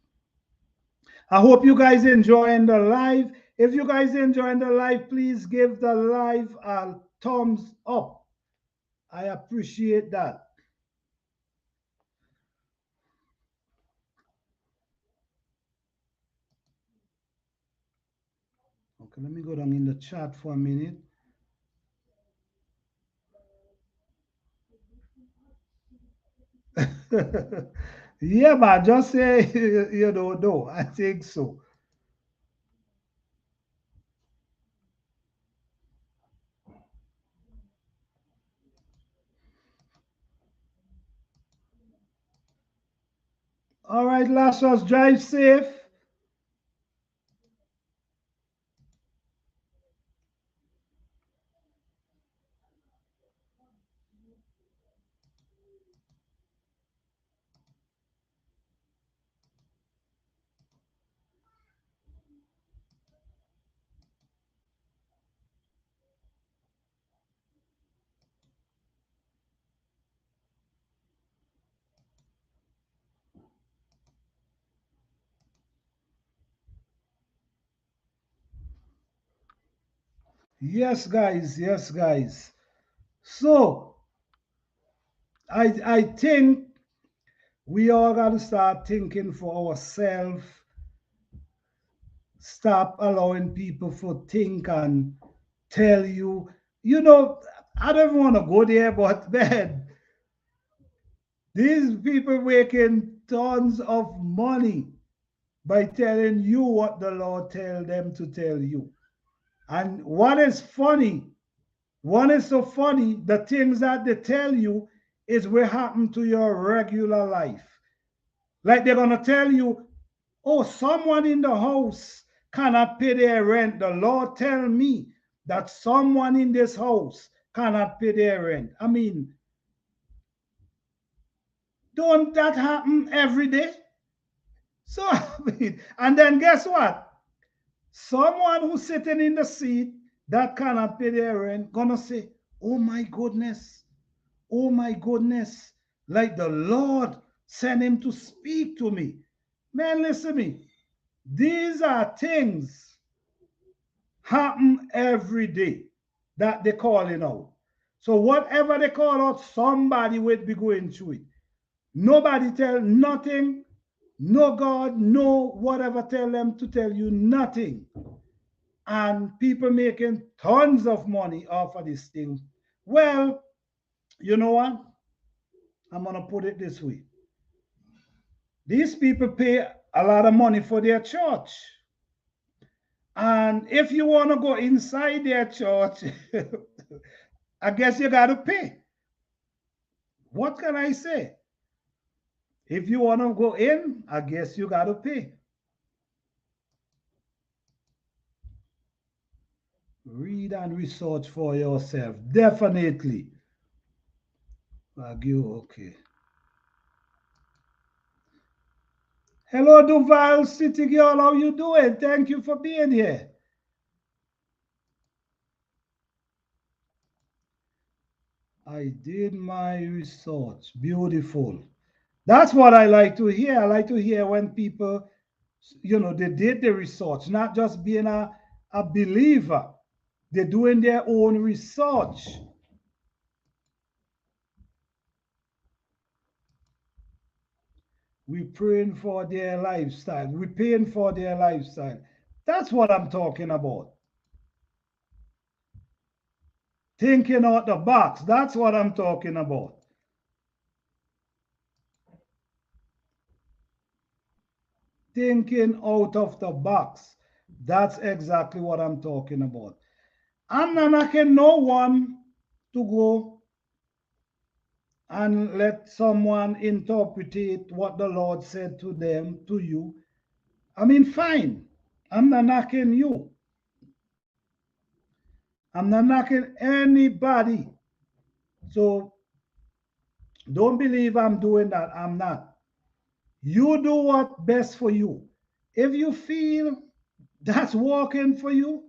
Speaker 1: I hope you guys enjoying the live. If you guys enjoying the live, please give the live a thumbs up. I appreciate that. Okay, let me go down in the chat for a minute. Yeah, but just say you don't know. I think so. All right, Lazarus, drive safe. Yes, guys. Yes, guys. So I think we all got to start thinking for ourselves. Stop allowing people to think and tell you. You know, I don't want to go there, but man, these people making tons of money by telling you what the Lord tell them to tell you. And what is funny, one is so funny, the things that they tell you is what happen to your regular life. Like they're gonna tell you, oh, someone in the house cannot pay their rent. The Lord tell me that someone in this house cannot pay their rent. I mean, don't that happen every day? So, I mean, and then guess what? Someone who's sitting in the seat that cannot pay their rent gonna say, oh my goodness, oh my goodness, like the Lord sent him to speak to me. Man, listen to me. These are things happen every day that they calling out. So whatever they call out, somebody will be going through it. Nobody tell nothing, no God, no whatever tell them to tell you nothing. And people making tons of money off of this thing. Well, you know what? I'm gonna put it this way. These people pay a lot of money for their church. And if you want to go inside their church, I guess you got to pay. What can I say? If you want to go in, I guess you got to pay. Read and research for yourself. Definitely. Wagyu, okay. Hello, Duval City Girl. How you doing? Thank you for being here. I did my research. Beautiful. That's what I like to hear. I like to hear when people, they did the research, not just being a believer. They're doing their own research. We're praying for their lifestyle. We're paying for their lifestyle. That's what I'm talking about. Thinking out the box. That's what I'm talking about. Thinking out of the box. That's exactly what I'm talking about. I'm not asking no one to go and let someone interpret what the Lord said to them, to you. I mean, fine. I'm not knocking you. I'm not knocking anybody. So don't believe I'm doing that. I'm not. You do what best for you. If you feel that's working for you,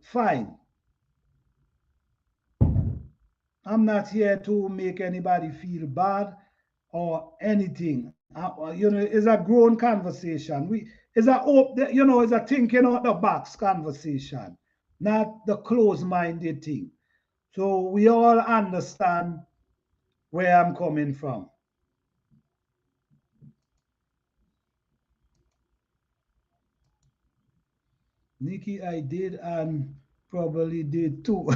Speaker 1: fine. I'm not here to make anybody feel bad or anything. It's a grown conversation. It's a thinking out the box conversation, not the closed-minded thing. So we all understand where I'm coming from. Nikki, I did and probably did too.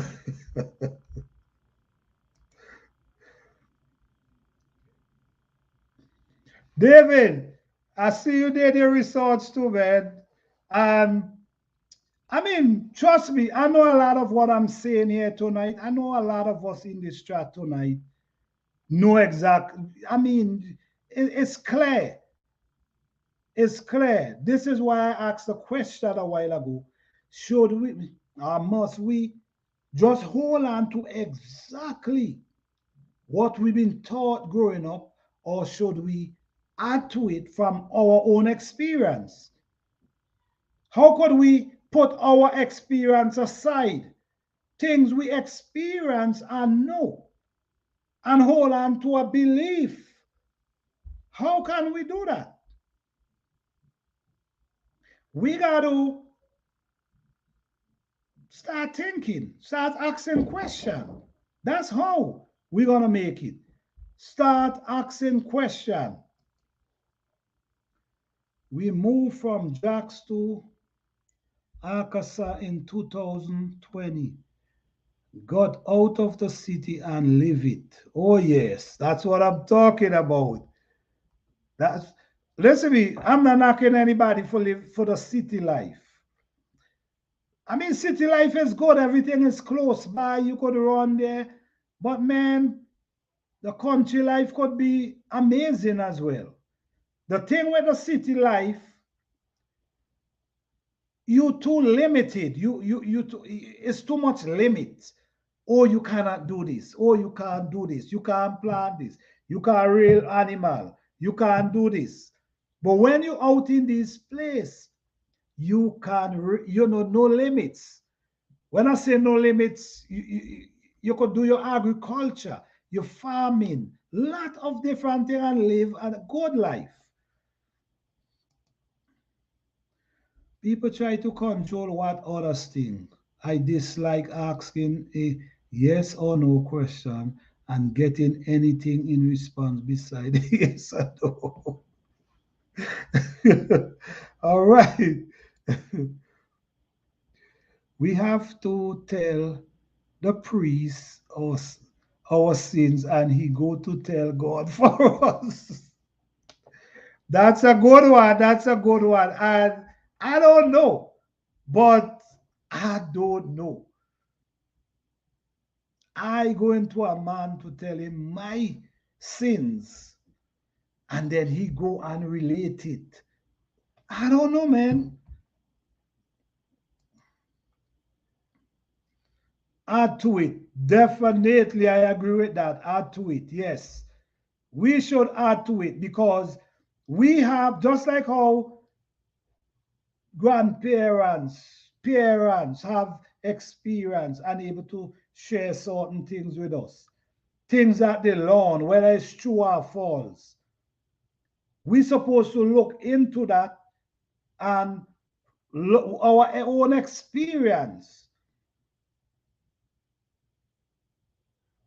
Speaker 1: David, I see you did your research too, man. And I mean, trust me, I know a lot of what I'm saying here tonight. I know a lot of us in this chat tonight know exactly. I mean, it's clear. It's clear. This is why I asked the question a while ago. Should we or must we just hold on to exactly what we've been taught growing up, or should we add to it from our own experience? How could we put our experience aside, things we experience and know, and hold on to a belief? How can we do that? We got to start thinking, start asking questions. That's how we're going to make it. Start asking questions. We moved from Jax to Arkansas in 2020. Got out of the city and live it. Oh, yes, that's what I'm talking about. That's Listen to me. I'm not knocking anybody for the city life. I mean, city life is good. Everything is close by. You could run there. But man, the country life could be amazing as well. The thing with the city life, you too limited. It's too much limits. Oh, you cannot do this. Oh, you can't do this. You can't plant this. You can't rear animal. You can't do this. But when you're out in this place, you can, no limits. When I say no limits, you could do your agriculture, your farming, lot of different things and live a good life. People try to control what others think. I dislike asking a yes or no question and getting anything in response beside yes or no. All right. We have to tell the priest our sins and he go to tell God for us. That's a good one. That's a good one. And I don't know, but I don't know. I go into a man to tell him my sins, and then he go and relate it. I don't know, man. Add to it. Definitely, I agree with that. Add to it. Yes. We should add to it because we have, just like how grandparents, parents have experience and able to share certain things with us. Things that they learn, whether it's true or false. We're supposed to look into that and look our own experience.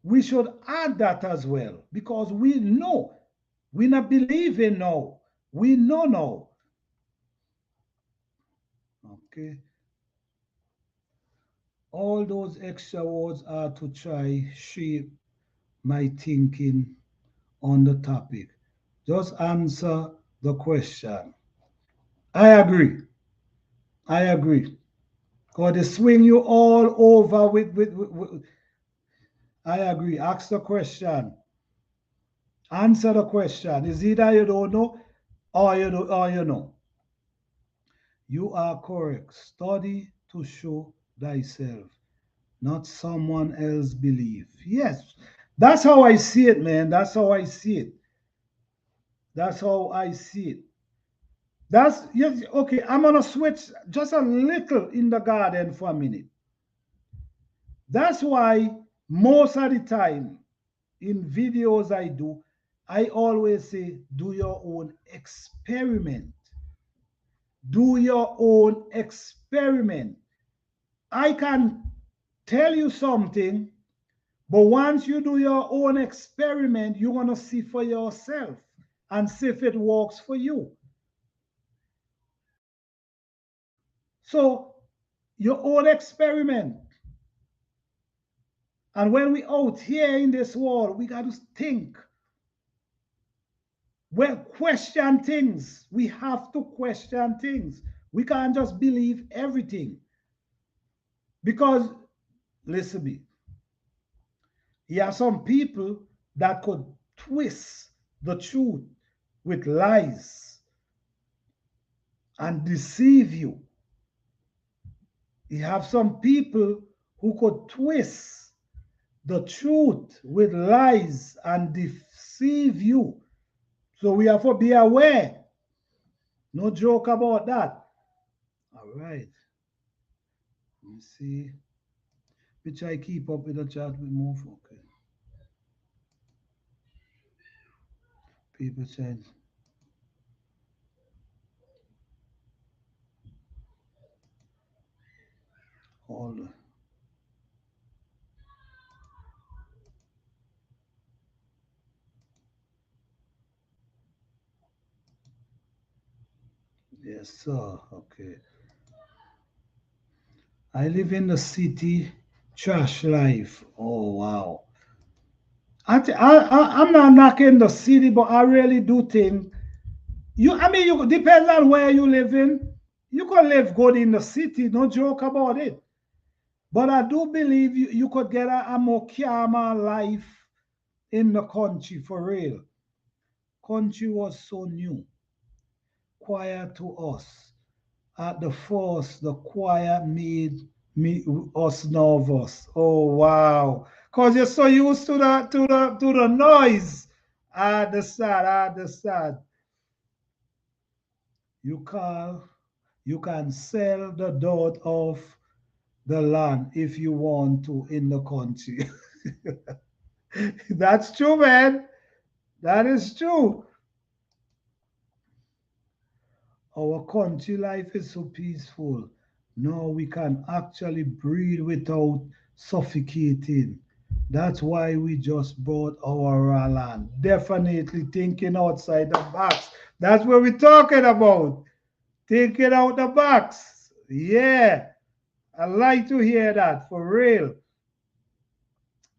Speaker 1: We should add that as well because we know. We not believing now. We know now. Okay. All those extra words are to try shape my thinking on the topic. Just answer the question. I agree. I agree. Because they swing you all over with. I agree. Ask the question. Answer the question. Is either you don't know or you know or you know. You are correct. Study to show thyself, not someone else belief. Yes. That's how I see it, man. That's how I see it. That's how I see it. That's yes, okay. I'm gonna switch just a little in the garden for a minute. That's why most of the time in videos I do, I always say, do your own experiment. Do your own experiment. I can tell you something, but once you do your own experiment, you're gonna see for yourself and see if it works for you. So your own experiment. And when we out here in this world, we got to think. Well, question things. We have to question things. We can't just believe everything. Because, listen to me, there are some people that could twist the truth with lies and deceive you. You have some people who could twist the truth with lies and deceive you. So we have to be aware. No joke about that. All right. Let me see. Which I keep up with the chat we move. Okay. People change. All the yes, sir. Okay. I live in the city, trash life. Oh wow. I'm not knocking the city, but I really do think you. I mean, you depends on where you live in. You can live good in the city, no joke about it. But I do believe you could get a more calmer life in the country for real. Country was so new, quiet to us. At the first, the choir made me us nervous. Oh wow! Cause you're so used to the noise. I understand. I understand. You call. You can sell the dirt of the land if you want to in the country. That's true, man. That is true. Our country life is so peaceful. Now we can actually breathe without suffocating. That's why we just bought our land. Definitely thinking outside the box. That's what we're talking about. Thinking out the box. Yeah. I like to hear that for real.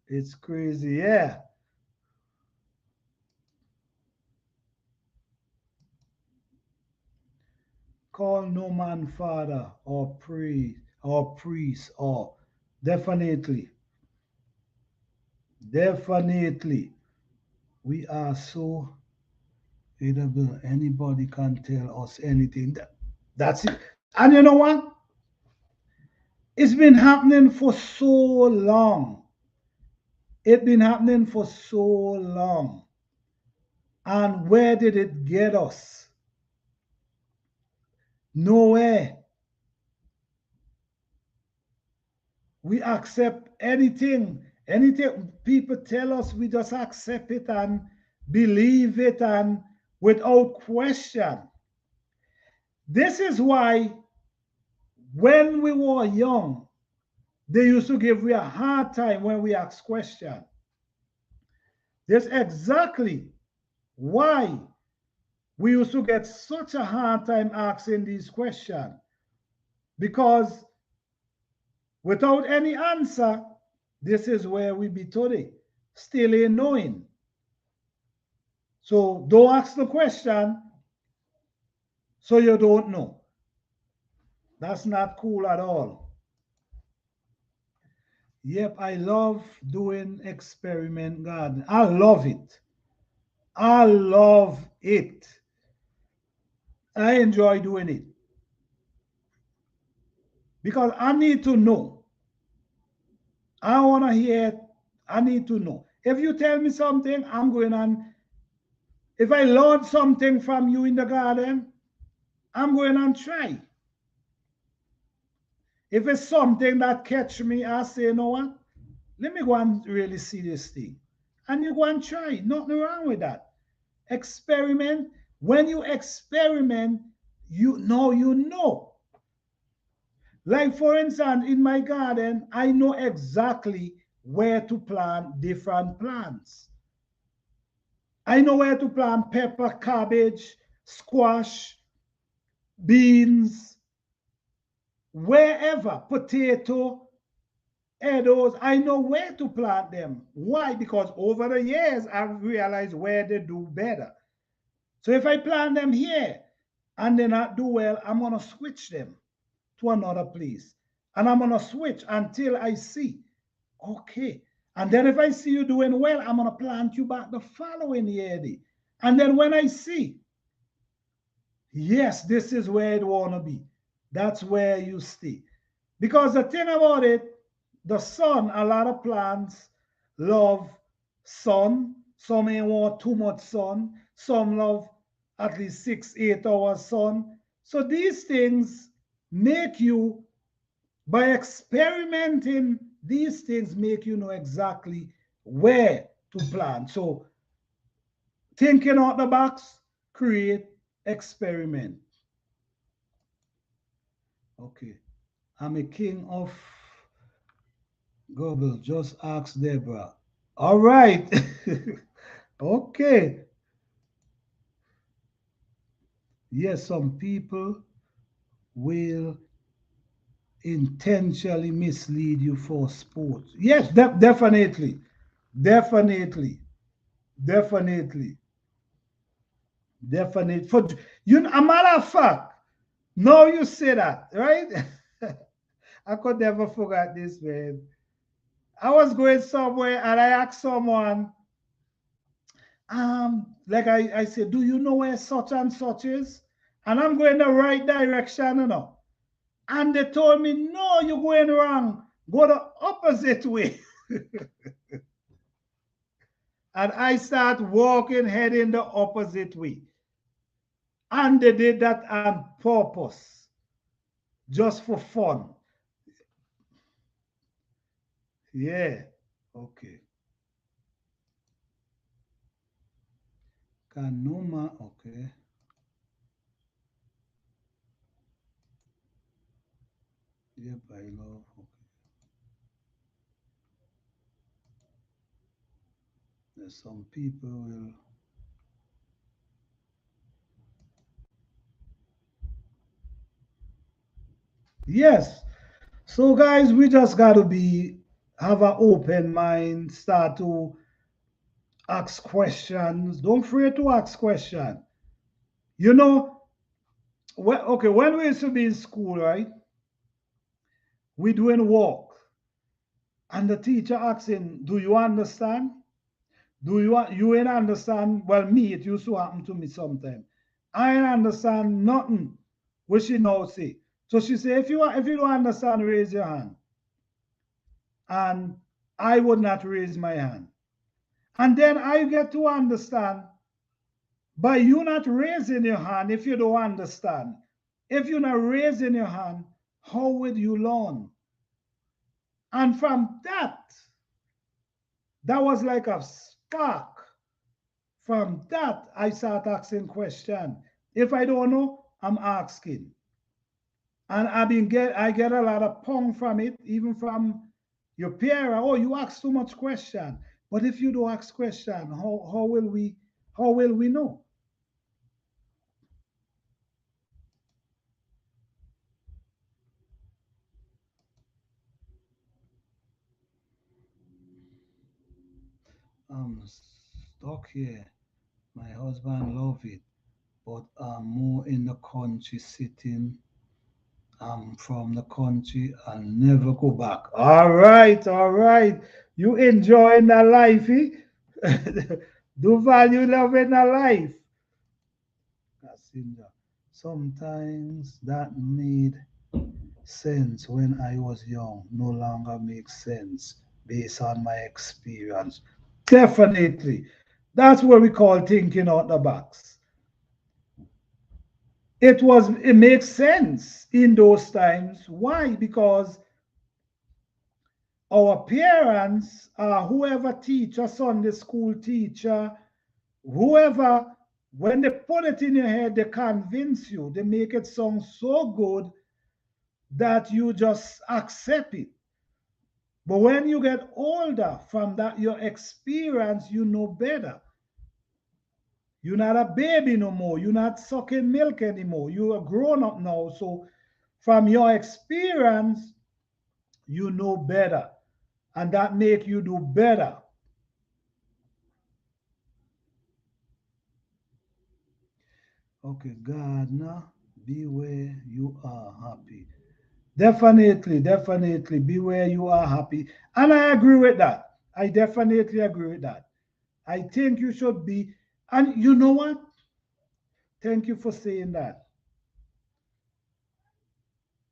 Speaker 1: It's crazy. Yeah. Call no man father or priest or definitely. Definitely. We are so available. Anybody can tell us anything. That's it. And you know what? It's been happening for so long. It's been happening for so long. And where did it get us? Nowhere. We accept anything. Anything people tell us, we just accept it and believe it and without question. This is why when we were young, they used to give me a hard time when we ask questions. That's exactly why we used to get such a hard time asking these questions. Because without any answer, this is where we be today, still ain't knowing. So don't ask the question so you don't know. That's not cool at all. Yep, I love doing experiment garden. I love it. I love it. I enjoy doing it because I need to know. I want to hear. I need to know. If you tell me something, I'm going on. If I learn something from you in the garden, I'm going and try. If it's something that catch me, I say, you know what? Let me go and really see this thing. And you go and try. Nothing wrong with that. Experiment. When you experiment, you know. Like for instance, in my garden, I know exactly where to plant different plants. I know where to plant pepper, cabbage, squash, beans, wherever, potato, those, I know where to plant them. Why? Because over the years, I've realized where they do better. So if I plant them here and they not do well, I'm going to switch them to another place. And I'm going to switch until I see, okay. And then if I see you doing well, I'm going to plant you back the following year. And then when I see, yes, this is where it want to be, that's where you stay. Because the thing about it, the sun, a lot of plants love sun. Some ain't want too much sun. Some love at least 6, 8 hours sun. So these things make you, by experimenting, these things make you know exactly where to plant. So thinking out the box, create, experiment. Okay. I'm a king of Google. Just ask Deborah. All right. Okay. Yes, some people will intentionally mislead you for sports. Yes, definitely. Definitely. Definitely. Definitely. For you, a matter of fact, now you say that, right? I could never forget this, man. I was going somewhere and I asked someone, like I said, do you know where such and such is? And I'm going the right direction, you know. And they told me, no, you're going wrong. Go the opposite way. And I start walking, heading the opposite way. And they did that on purpose, just for fun. Yeah. Okay. Kanuma, okay. Yep, I love. Okay. There's some people will. Yes. So guys, we just gotta be have an open mind, start to ask questions. Don't afraid to ask questions. You know, okay, when we used to be in school, right? We doing work, and the teacher asking, "Do you understand? Do you ain't understand?" Well, me, it used to happen to me sometime. I ain't understand nothing. What she now say? So she say, if you don't understand, raise your hand. And I would not raise my hand. And then I get to understand by you not raising your hand if you don't understand. If you're not raising your hand, how would you learn? And from that was like a spark. From that, I start asking questions. If I don't know, I'm asking. And I get a lot of pong from it, even from your parent. Oh, you ask too much question. But if you don't ask question, how will we know? I'm stuck here. My husband love it, but I'm more in the country sitting. I'm from the country. I'll never go back. All right, all right. You enjoying the life, eh? Do value loving the life. Kasinda. Sometimes that made sense when I was young, no longer makes sense based on my experience. Definitely. That's what we call thinking out the box. It makes sense in those times. Why? Because our parents, whoever teacher, Sunday school teacher, whoever, when they put it in your head, they convince you, they make it sound so good that you just accept it. But when you get older, from that your experience, you know better. You're not a baby no more. You're not sucking milk anymore. You are grown up now. So from your experience, you know better. And that make you do better. Okay, Gardner, be where you are happy. Definitely, definitely be where you are happy. And I agree with that. I definitely agree with that. I think you should be. And you know what? Thank you for saying that.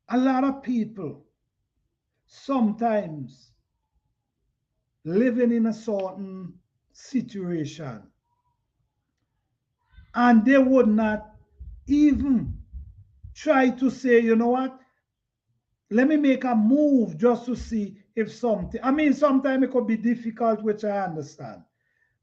Speaker 1: A lot of people sometimes living in a certain situation and they would not even try to say, you know what, let me make a move just to see if something. I mean, sometimes it could be difficult, which I understand.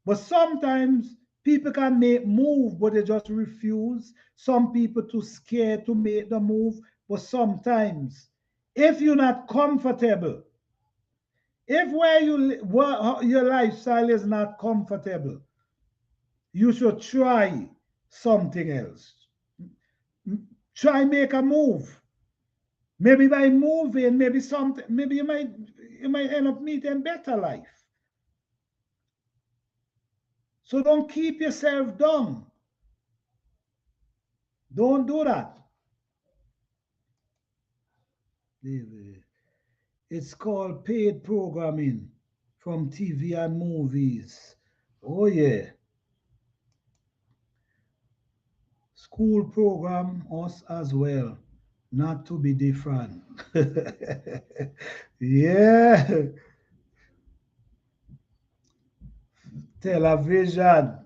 Speaker 1: But sometimes people can make move, but they just refuse. Some people too scared to make the move. But sometimes, if you're not comfortable, if where your lifestyle is not comfortable, you should try something else. Try make a move. Maybe by moving, maybe something, maybe you might end up meeting better life. So don't keep yourself down. Don't do that. It's called paid programming from TV and movies. Oh yeah. School program us as well. Not to be different. Yeah. Television.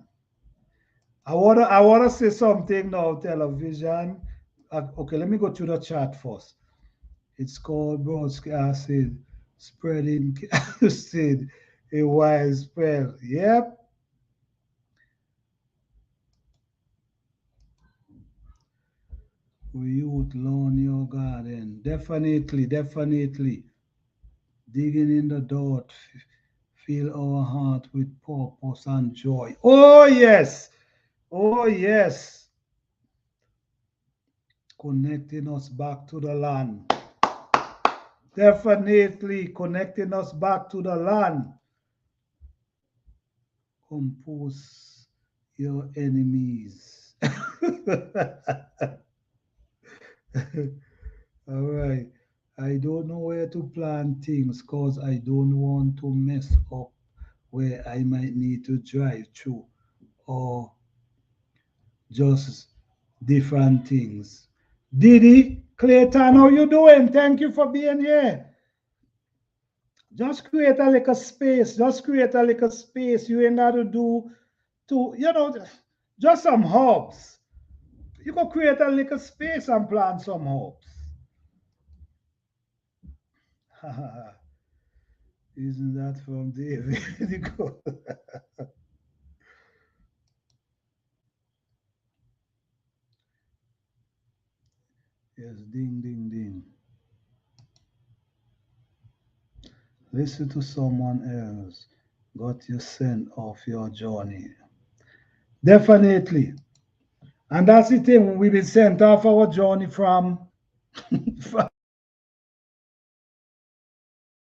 Speaker 1: I wanna say something now, television. Okay, let me go to the chat first. It's called broadcasting, spreading acid, a widespread. Yep. We youth lawn your garden. Definitely, definitely. Digging in the dirt, fill our heart with purpose and joy. Oh yes. Oh yes. Connecting us back to the land. Definitely connecting us back to the land. Compose your enemies. All right. I don't know where to plant things because I don't want to mess up where I might need to drive through or just different things. Diddy, Clayton, how you doing? Thank you for being here. Just create a little space. Just create a little space. You ain't got to do just some herbs. You can create a little space and plant some herbs. Isn't that from David? Yes, ding, ding, ding. Listen to someone else. Got you sent off your journey. Definitely. And that's the thing. We've been sent off our journey from, from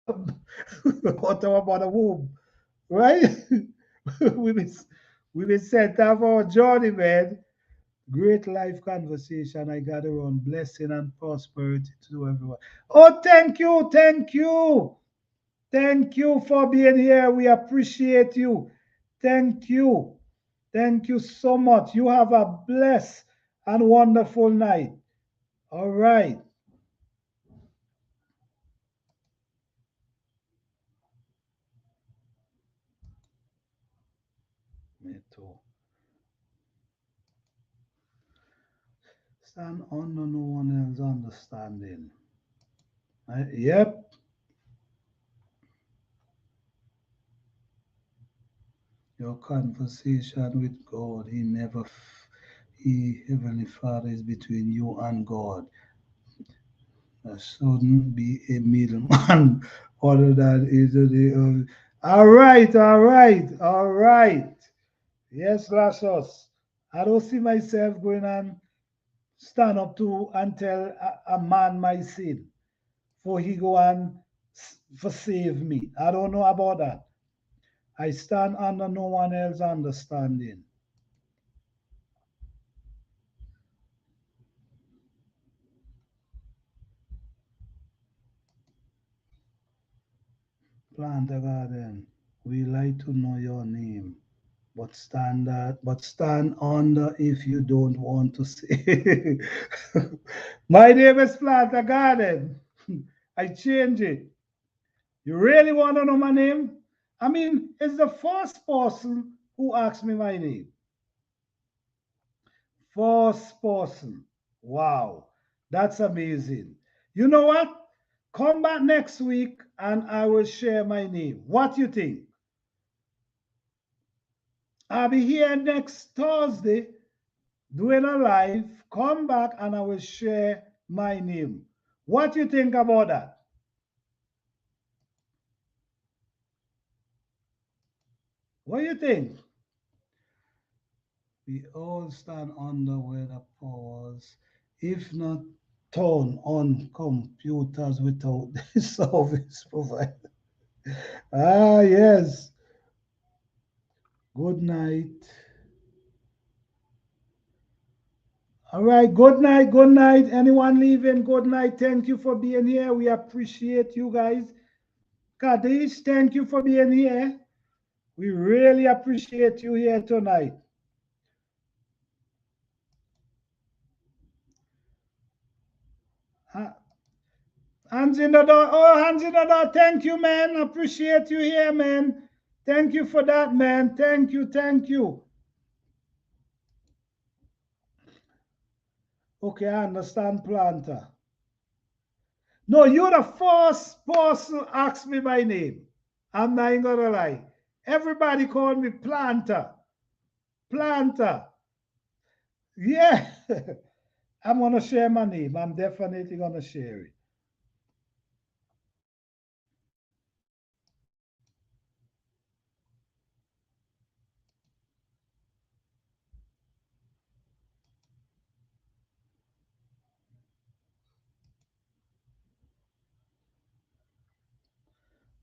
Speaker 1: out our mother womb, right? we've, been, we've been sent off our journey, man. Great life conversation. I got around blessing and prosperity to everyone. Oh, thank you. Thank you. Thank you for being here. We appreciate you. Thank you. Thank you so much. You have a blessed and wonderful night. All right. Me too. Stand under no one else understanding. Yep. Your conversation with God, He, Heavenly Father, is between you and God. There shouldn't be a middleman other than is the. All right, all right, all right. Yes, Lassos. I don't see myself going and stand up to and tell a man my sin for he go and for save me. I don't know about that. I stand under no one else understanding. Plant a garden. We like to know your name. But stand under if you don't want to say. My name is Planter Garden. I change it. You really want to know my name? I mean, it's the first person who asked me my name. First person. Wow. That's amazing. You know what? Come back next week and I will share my name. What you think? I'll be here next Thursday doing a live. Come back and I will share my name. What you think about that? What do you think? We all stand under weather powers. If not, turn on computers without the service provider. Ah, yes. Good night. All right. Good night. Good night. Anyone leaving? Good night. Thank you for being here. We appreciate you guys. Kadish, thank you for being here. We really appreciate you here tonight. Hands in the door. Oh, hands in the door. Thank you, man. Appreciate you here, man. Thank you for that, man. Thank you. Thank you. Okay, I understand, planter. No, you're the first person asked me my name. I'm not even gonna lie. Everybody called me planter. Planter. Yeah. I'm gonna share my name. I'm definitely gonna share it.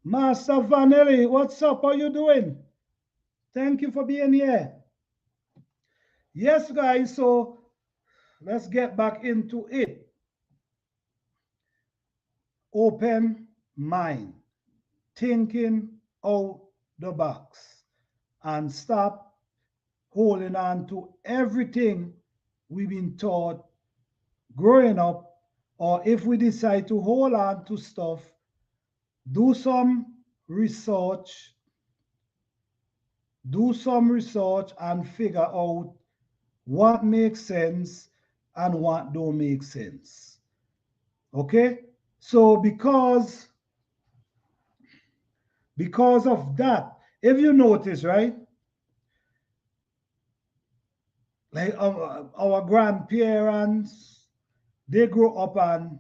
Speaker 1: Master Vanelli, what's up? How you doing? Thank you for being here. Yes, guys, so let's get back into it. Open mind, thinking out the box, and stop holding on to everything we've been taught growing up. Or if we decide to hold on to stuff, do some research, and figure out what makes sense and what don't make sense. Okay? So because of that, if you notice, right? Like our grandparents, they grew up and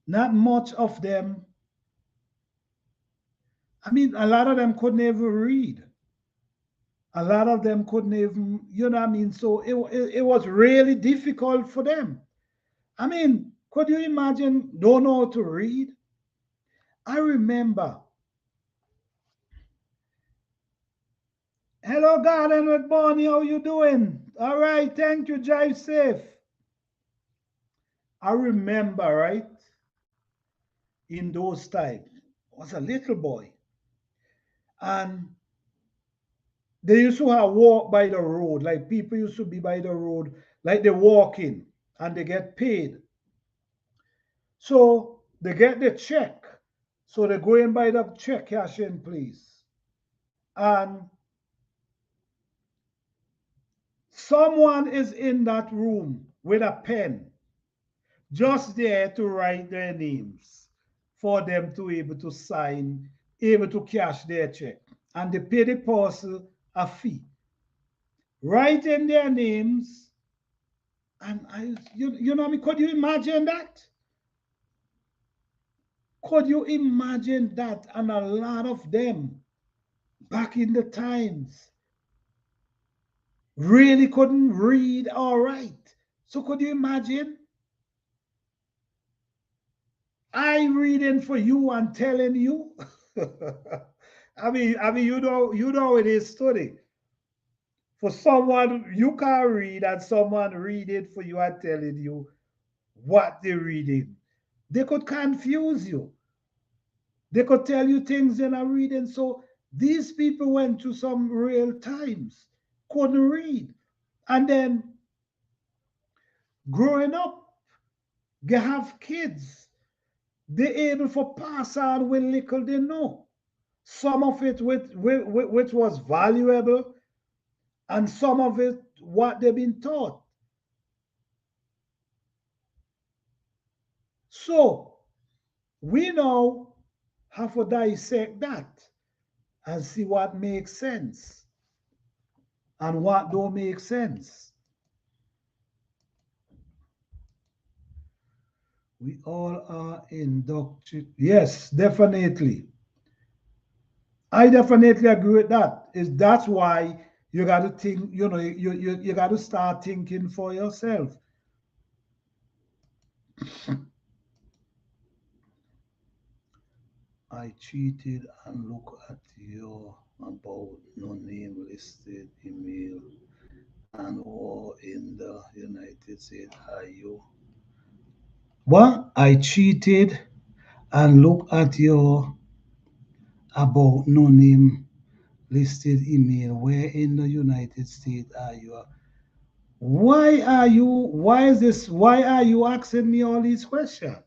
Speaker 1: not much of them, I mean, a lot of them couldn't even read. A lot of them couldn't even, you know what I mean? So it was really difficult for them. I mean, could you imagine don't know how to read? I remember, hello, Garden with Bonnie, how you doing? All right, thank you, drive safe. I remember, right, in those times, I was a little boy, and they used to have walk by the road, like people used to be by the road, like they walk in and they get paid. So they get the check. So they go in by the check cashing place. And someone is in that room with a pen, just there to write their names for them to be able to sign, able to cash their check. And they pay the person a fee. Writing their names. And you know what I mean? Could you imagine that? Could you imagine that? And a lot of them back in the times really couldn't read or write. So could you imagine? I reading for you and telling you. I mean, you know it is study. For someone you can't read and someone read it for you and telling you what they're reading. They could confuse you. They could tell you things they're not reading. So These people went through some real times, couldn't read. And then growing up, they have kids. They're able to pass on with little they know. Some of it which was valuable, and some of it what they've been taught. So we now have to dissect that and see what makes sense and what don't make sense. We all are indoctrinated. Yes, definitely. I definitely agree with that. Is that's why you got to think, you got to start thinking for yourself. I cheated and look at your about no name listed email and war in the United States. Are you? What? I cheated and look at your about no name listed email. Where in the United States are you? Why are you asking me all these questions?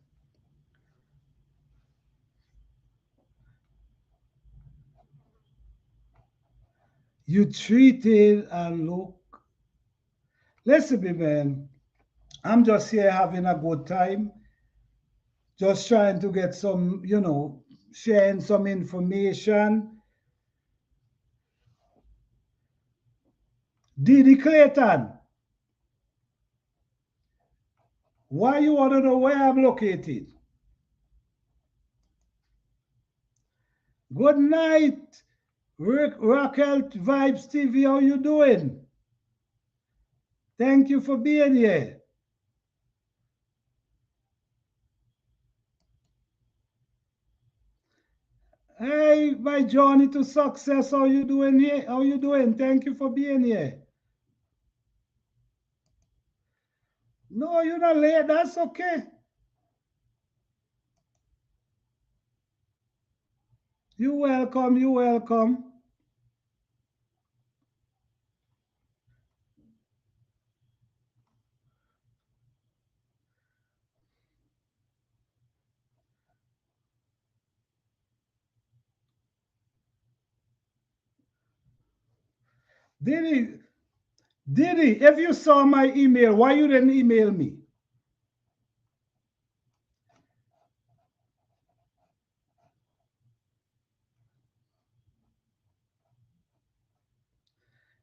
Speaker 1: You treated and look. Listen, me, man. I'm just here having a good time, just trying to get some, sharing some information. Didi Clayton, why you want to know where I'm located? Good night, Raquel Vibes TV. How you doing? Thank you for being here. Hey, my journey to success. How you doing here? How you doing? Thank you for being here. No, you're not late. That's okay. You welcome. You welcome. Diddy, Diddy, if you saw my email, why you didn't email me?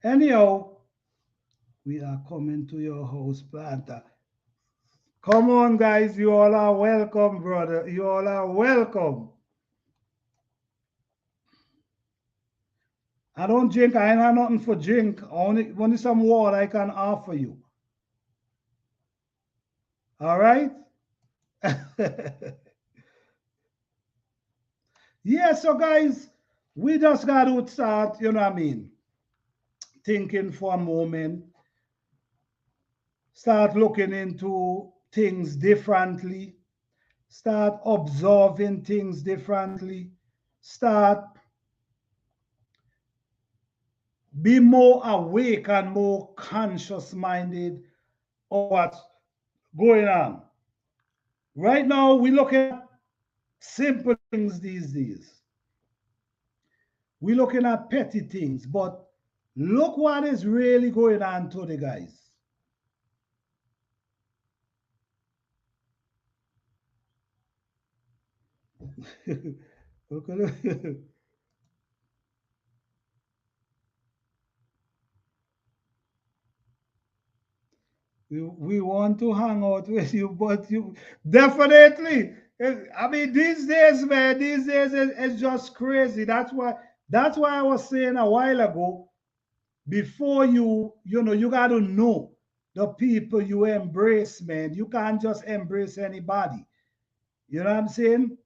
Speaker 1: Anyhow, we are coming to your house, planter. Come on, guys. You all are welcome, brother. You all are welcome. I don't drink. I ain't have nothing for drink. Only some water I can offer you. All right? Yeah, so guys, we just got to start, thinking for a moment, start looking into things differently, start observing things differently, start be more awake and more conscious minded of what's going on. Right now, we look at simple things these days. We're looking at petty things, but look what is really going on today, guys. Okay. We want to hang out with you, but you definitely. I mean, these days, man, these days it's just crazy. That's why I was saying a while ago, before you got to know the people you embrace, man. You can't just embrace anybody. You know what I'm saying?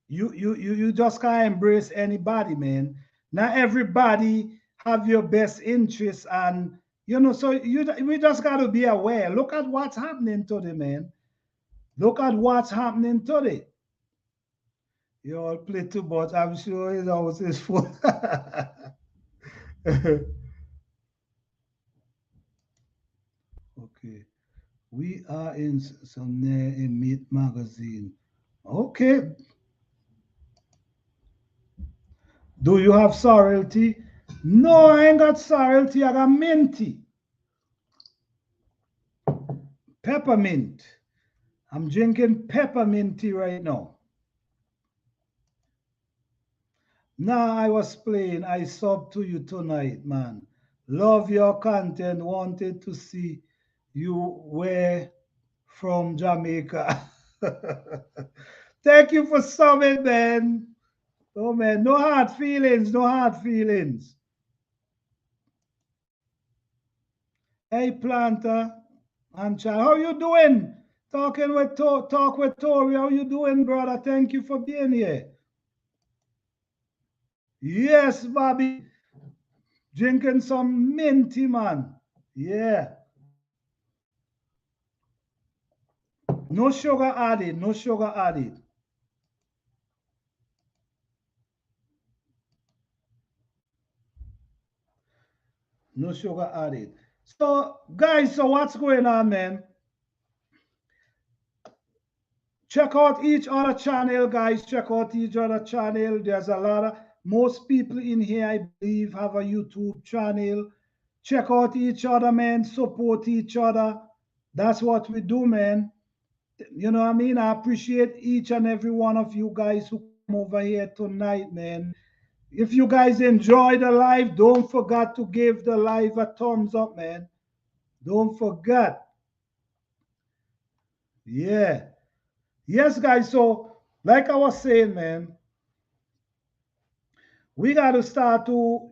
Speaker 1: You just can't embrace anybody, man. Not everybody have your best interests, and so we just got to be aware. Look at what's happening today, man. Look at what's happening today. You all play too much. I'm sure his house is full. Okay. We are in somewhere in Meat Magazine. Okay. Do you have sorrel tea? No, I ain't got sorrel tea. I got mint tea. Peppermint. I'm drinking peppermint tea right now. Nah, I was playing. I sub to you tonight, man. Love your content. Wanted to see you were from Jamaica. Thank you for subbing, man. Oh, man. No hard feelings. No hard feelings. Hey, Planter and Chad, how you doing? Talk with Tori. How you doing, brother? Thank you for being here. Yes, Bobby. Drinking some minty, man. Yeah. No sugar added. No sugar added. No sugar added. So, guys, so what's going on, man? Check out each other channel, guys. Check out each other channel. There's a lot of most people in here, I believe, have a YouTube channel. Check out each other, man. Support each other. That's what we do, man. You know what I mean? I appreciate each and every one of you guys who come over here tonight, man. If you guys enjoy the live, don't forget to give the live a thumbs up, man. Don't forget. Yeah. Yes, guys. So, like I was saying, man, we got to start to,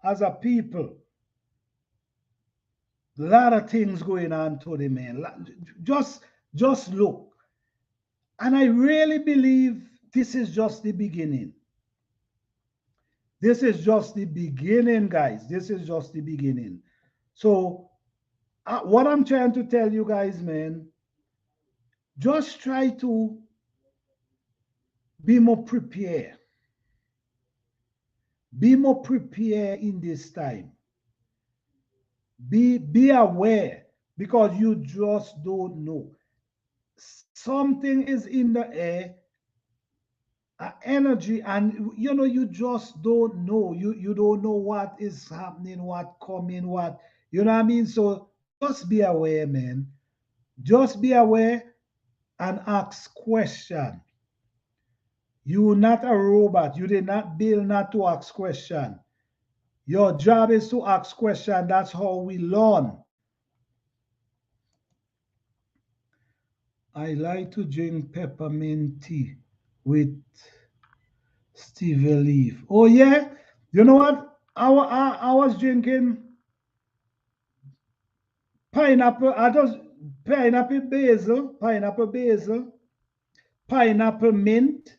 Speaker 1: as a people, a lot of things going on today, man. Just look. And I really believe this is just the beginning. This is just the beginning, guys. This is just the beginning. So, what I'm trying to tell you guys, man, just try to be more prepared. Be more prepared in this time. Be aware because you just don't know. Something is in the air, energy, and you just don't know. You don't know what is happening, what coming, what you know what I mean. So just be aware, man. Just be aware and ask question. You're not a robot. You did not build not to ask question. Your job is to ask question. That's how we learn. I like to drink peppermint tea with stevia leaf. Oh yeah, you know what? I was drinking pineapple. I just pineapple basil, pineapple mint,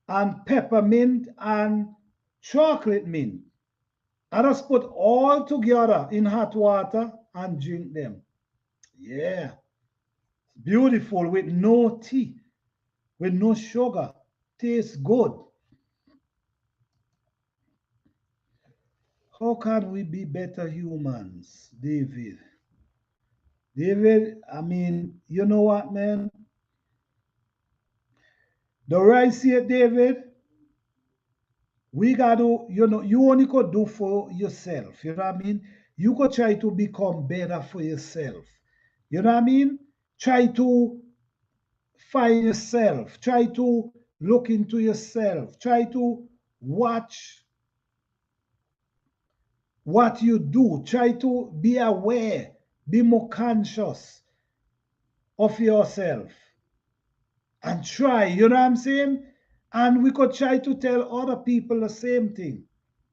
Speaker 1: and peppermint and chocolate mint. I just put all together in hot water and drink them. Yeah, beautiful with no tea, with no sugar. Tastes good. How can we be better humans, David? David, I mean, you know what, man? The right see it, David, we got to, you only could do for yourself. You know what I mean? You could try to become better for yourself. You know what I mean? Try to find yourself. Try to look into yourself. Try to watch what you do. Try to be aware, be more conscious of yourself and try, you know what I'm saying? And we could try to tell other people the same thing.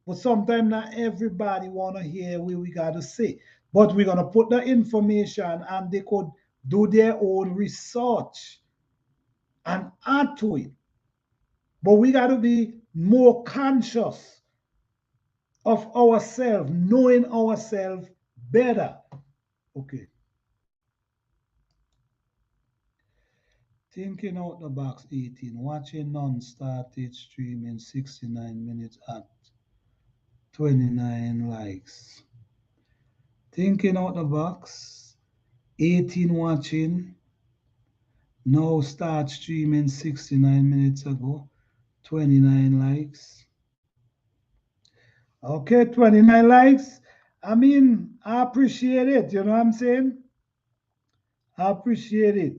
Speaker 1: But sometimes not everybody want to hear what we got to say. But we're going to put the information and they could do their own research and add to it. But we got to be more conscious of ourselves, knowing ourselves better. Okay. Thinking out the box 18. Watching non-started stream in 69 minutes at 29 likes. Thinking out the box 18 watching. Now start streaming 69 minutes ago. 29 likes. Okay, 29 likes. I mean, I appreciate it. You know what I'm saying? I appreciate it.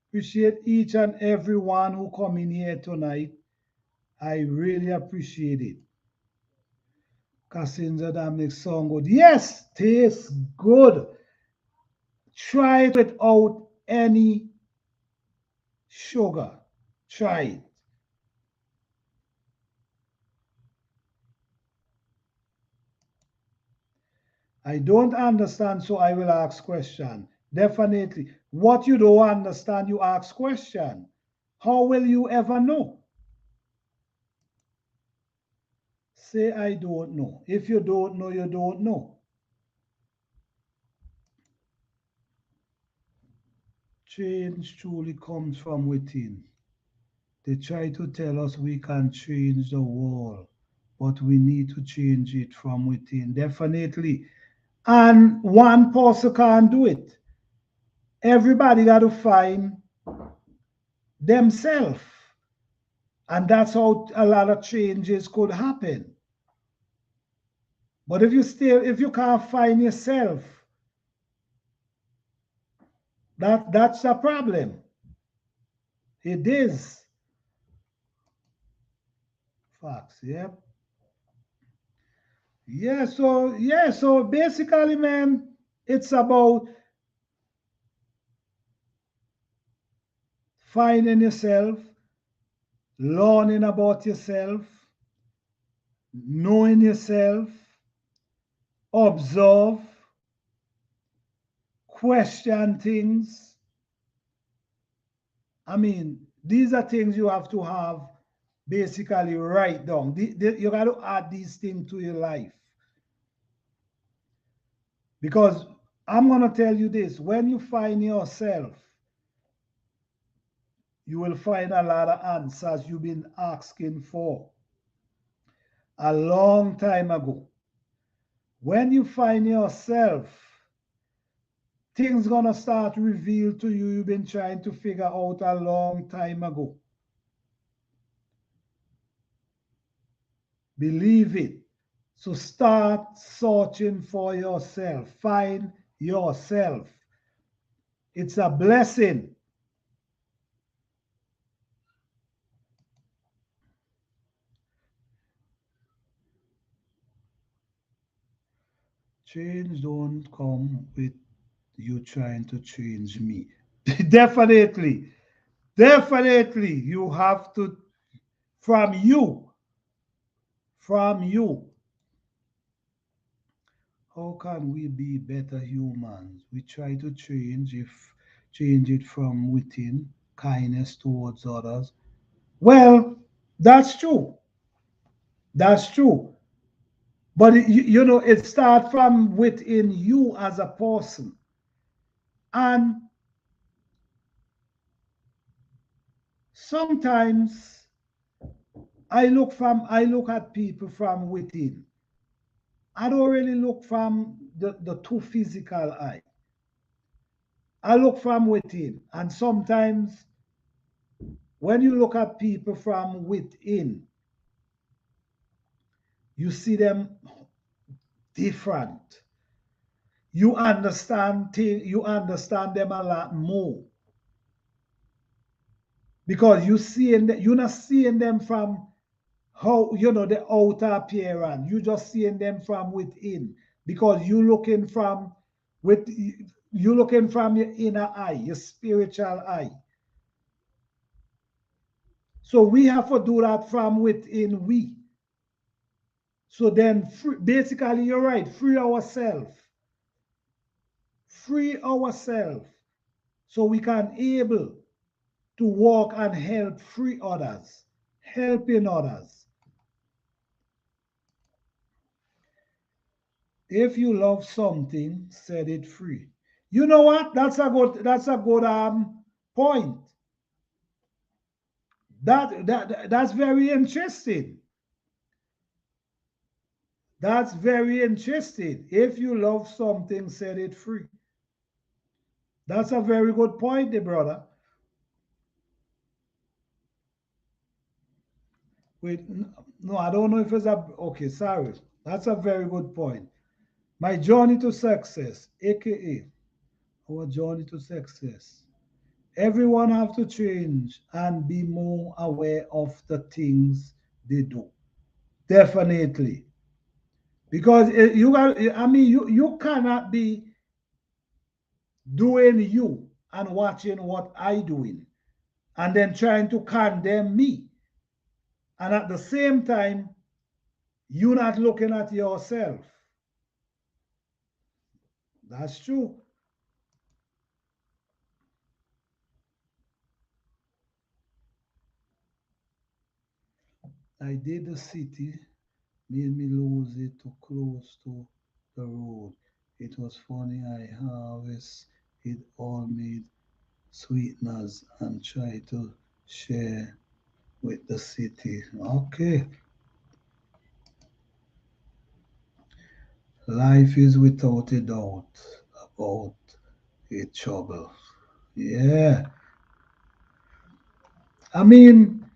Speaker 1: Appreciate each and every one who come in here tonight. I really appreciate it. Cassandra, that makes song good. Yes, tastes good. Try it without any sugar. Try it. I don't understand, so I will ask question. Definitely. What you don't understand, you ask question. How will you ever know? Say, I don't know. If you don't know, you don't know. Change truly comes from within. They try to tell us we can change the world, but we need to change it from within. Definitely. And one person can't do it. Everybody got to find themselves. And that's how a lot of changes could happen. But if you can't find yourself, that's a problem. It is. Facts, yeah. So basically, man, it's about finding yourself, learning about yourself, knowing yourself, observe, question things. I mean, these are things you have to have basically write down. You got to add these things to your life. Because I'm going to tell you this, when you find yourself, you will find a lot of answers you've been asking for a long time ago. When you find yourself, things gonna start revealed to you you've been trying to figure out a long time ago. Believe it. So start searching for yourself. Find yourself. It's a blessing. Change don't come with you trying to change me. Definitely. Definitely. You have to, from you, from you. How can we be better humans? We try to change it from within, kindness towards others. Well, that's true. That's true. But it starts from within you as a person. And sometimes I look at people from within. I don't really look from the too physical eye. I look from within. And sometimes when you look at people from within, you see them different. You understand them a lot more because you're not seeing them from how the outer appearance. You just seeing them from within because with you looking from your inner eye, your spiritual eye. So we have to do that from within we. So then basically you're right, free ourselves. Free ourselves so we can able to walk and help free others, helping others. If you love something, set it free. You know what? That's a good point. That's very interesting. That's very interesting. If you love something, set it free. That's a very good point, there, brother. Wait, no, I don't know if it's a okay. Sorry, that's a very good point. My journey to success, aka our journey to success. Everyone have to change and be more aware of the things they do. Definitely, because you got. I mean, you cannot be doing you and watching what I doing, and then trying to condemn me, and at the same time, you not looking at yourself. That's true. I did the city, made me lose it too close to the road. It was funny, I harvest it all made sweeteners and try to share with the city. Okay. Life is without a doubt about a trouble. Yeah. I mean,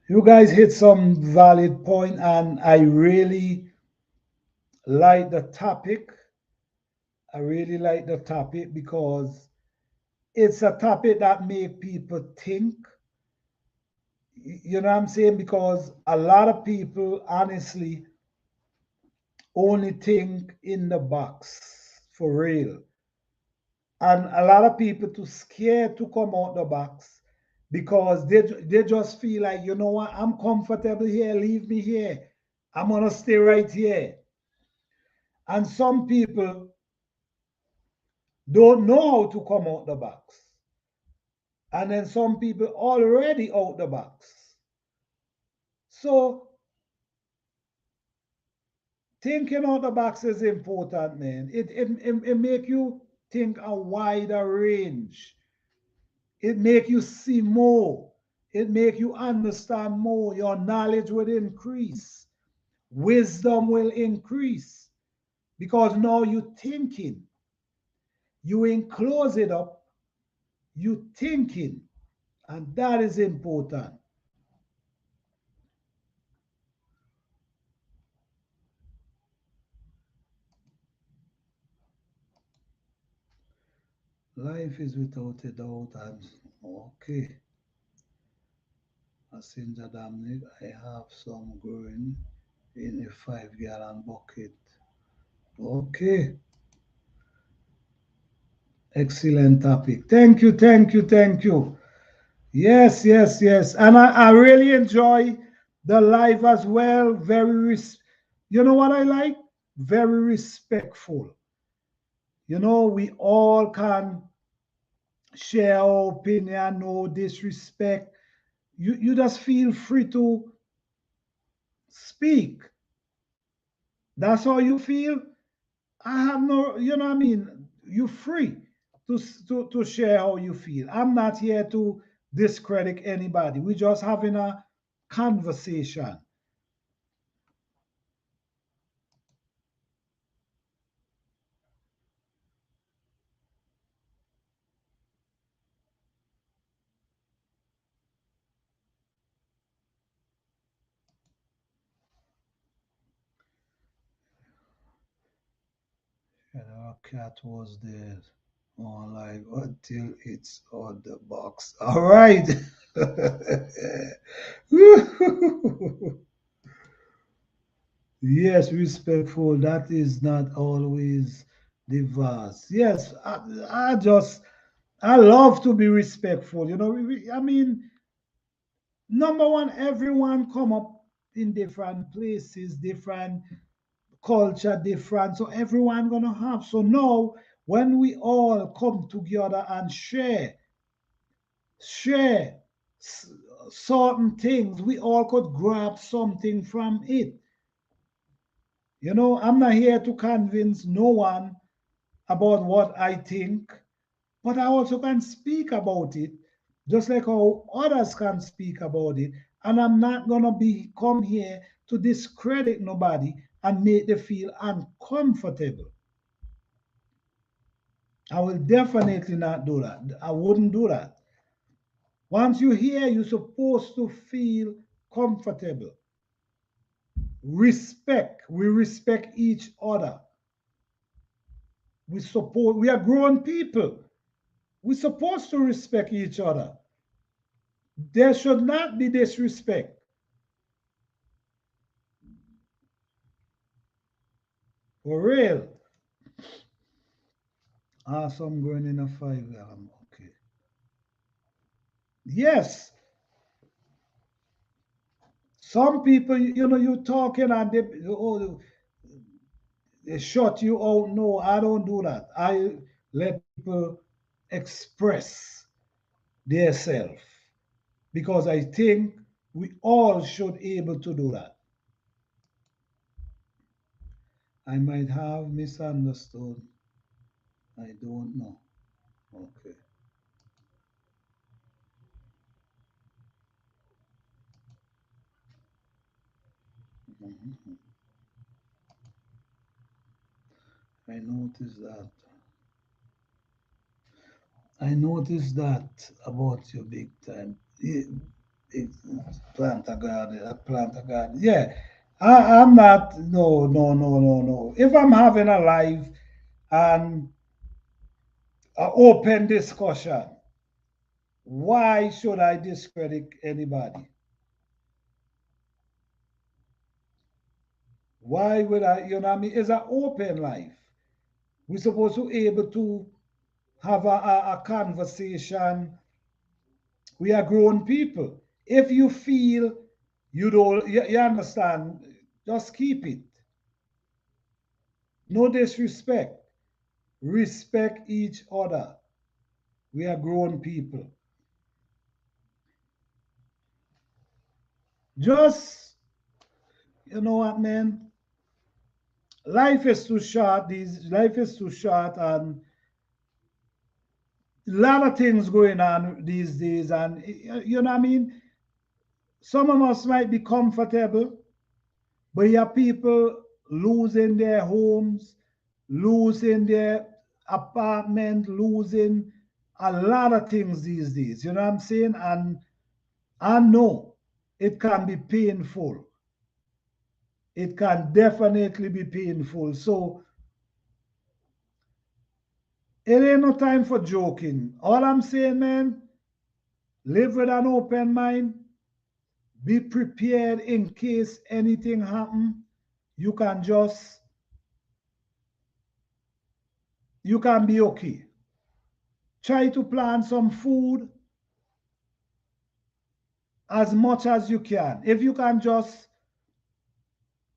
Speaker 1: you guys hit some valid point, and I really like the topic. I really like the topic because it's a topic that make people think. You know what I'm saying? Because a lot of people honestly only think in the box for real. And a lot of people too scared to come out the box because they just feel like, you know what, I'm comfortable here, leave me here. I'm gonna stay right here. And some people don't know how to come out the box. And then some people already out the box. So thinking out the box is important, man. It make you think a wider range. It make you see more. It make you understand more. Your knowledge will increase. Wisdom will increase. Because now you're thinking. You ain't close it up. You thinking. And that is important. Life is without a doubt. And okay. Passenger Dominic, I have some growing in a 5 gallon bucket. Okay. Excellent topic. Thank you, thank you, thank you. Yes, yes, yes. And I really enjoy the live as well. You know what I like? Very respectful. You know, we all can share our opinion, no disrespect. You just feel free to speak. That's how you feel. I have no, you know what I mean? You're free to share how you feel. I'm not here to discredit anybody. We're just having a conversation. And our cat was there on live until it's on the box. All right. Yes, respectful. That is not always the verse. Yes, I love to be respectful. You know, I mean, number one, everyone come up in different places, different culture, different. So everyone gonna have. So now, when we all come together and share s- certain things, we all could grab something from it. You know, I'm not here to convince no one about what I think, but I also can speak about it, just like how others can speak about it. And I'm not gonna be come here to discredit nobody and make them feel uncomfortable. I will definitely not do that. I wouldn't do that. Once you're here, you're supposed to feel comfortable. Respect. We respect each other. We support. We are grown people. We're supposed to respect each other. There should not be disrespect. For real. Some going in a 5 okay. Yes. Some people, you talking and they shut you out. No, I don't do that. I let people express themselves because I think we all should able to do that. I might have misunderstood. I don't know. Okay. Mhm. I noticed that. I noticed that about you big time. It, plant a garden, plant a garden. Yeah, I'm not. No, no, no, no, no. If I'm having a live and a open discussion, why should I discredit anybody? Why would I? You know what I mean? It's an open life. We're supposed to be able to have a conversation. We are grown people. If you feel you don't, you understand, just keep it. No disrespect. Respect each other. We are grown people. Just, you know what, man? Life is too short. Life is too short, and a lot of things going on these days. And you know what I mean? Some of us might be comfortable, but you have people losing their homes, losing their apartment, losing a lot of things these days. You know what I'm saying? And I know it can be painful. It can definitely be painful. So it ain't no time for joking. All I'm saying, man, live with an open mind. Be prepared in case anything happen. You can just, you can be okay. Try to plan some food as much as you can. If you can just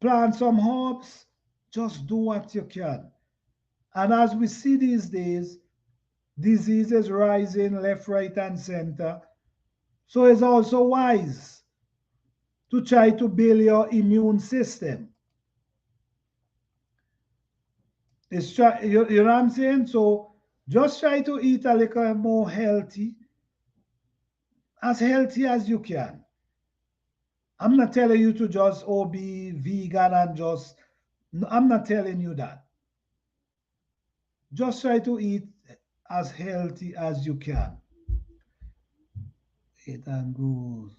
Speaker 1: plant some herbs, just do what you can. And as we see these days, diseases rising left, right, and center. So it's also wise to try to build your immune system. You know what I'm saying? So just try to eat a little more healthy as you can. I'm not telling you to just be vegan and just, I'm not telling you that. Just try to eat as healthy as you can. Eat and goes.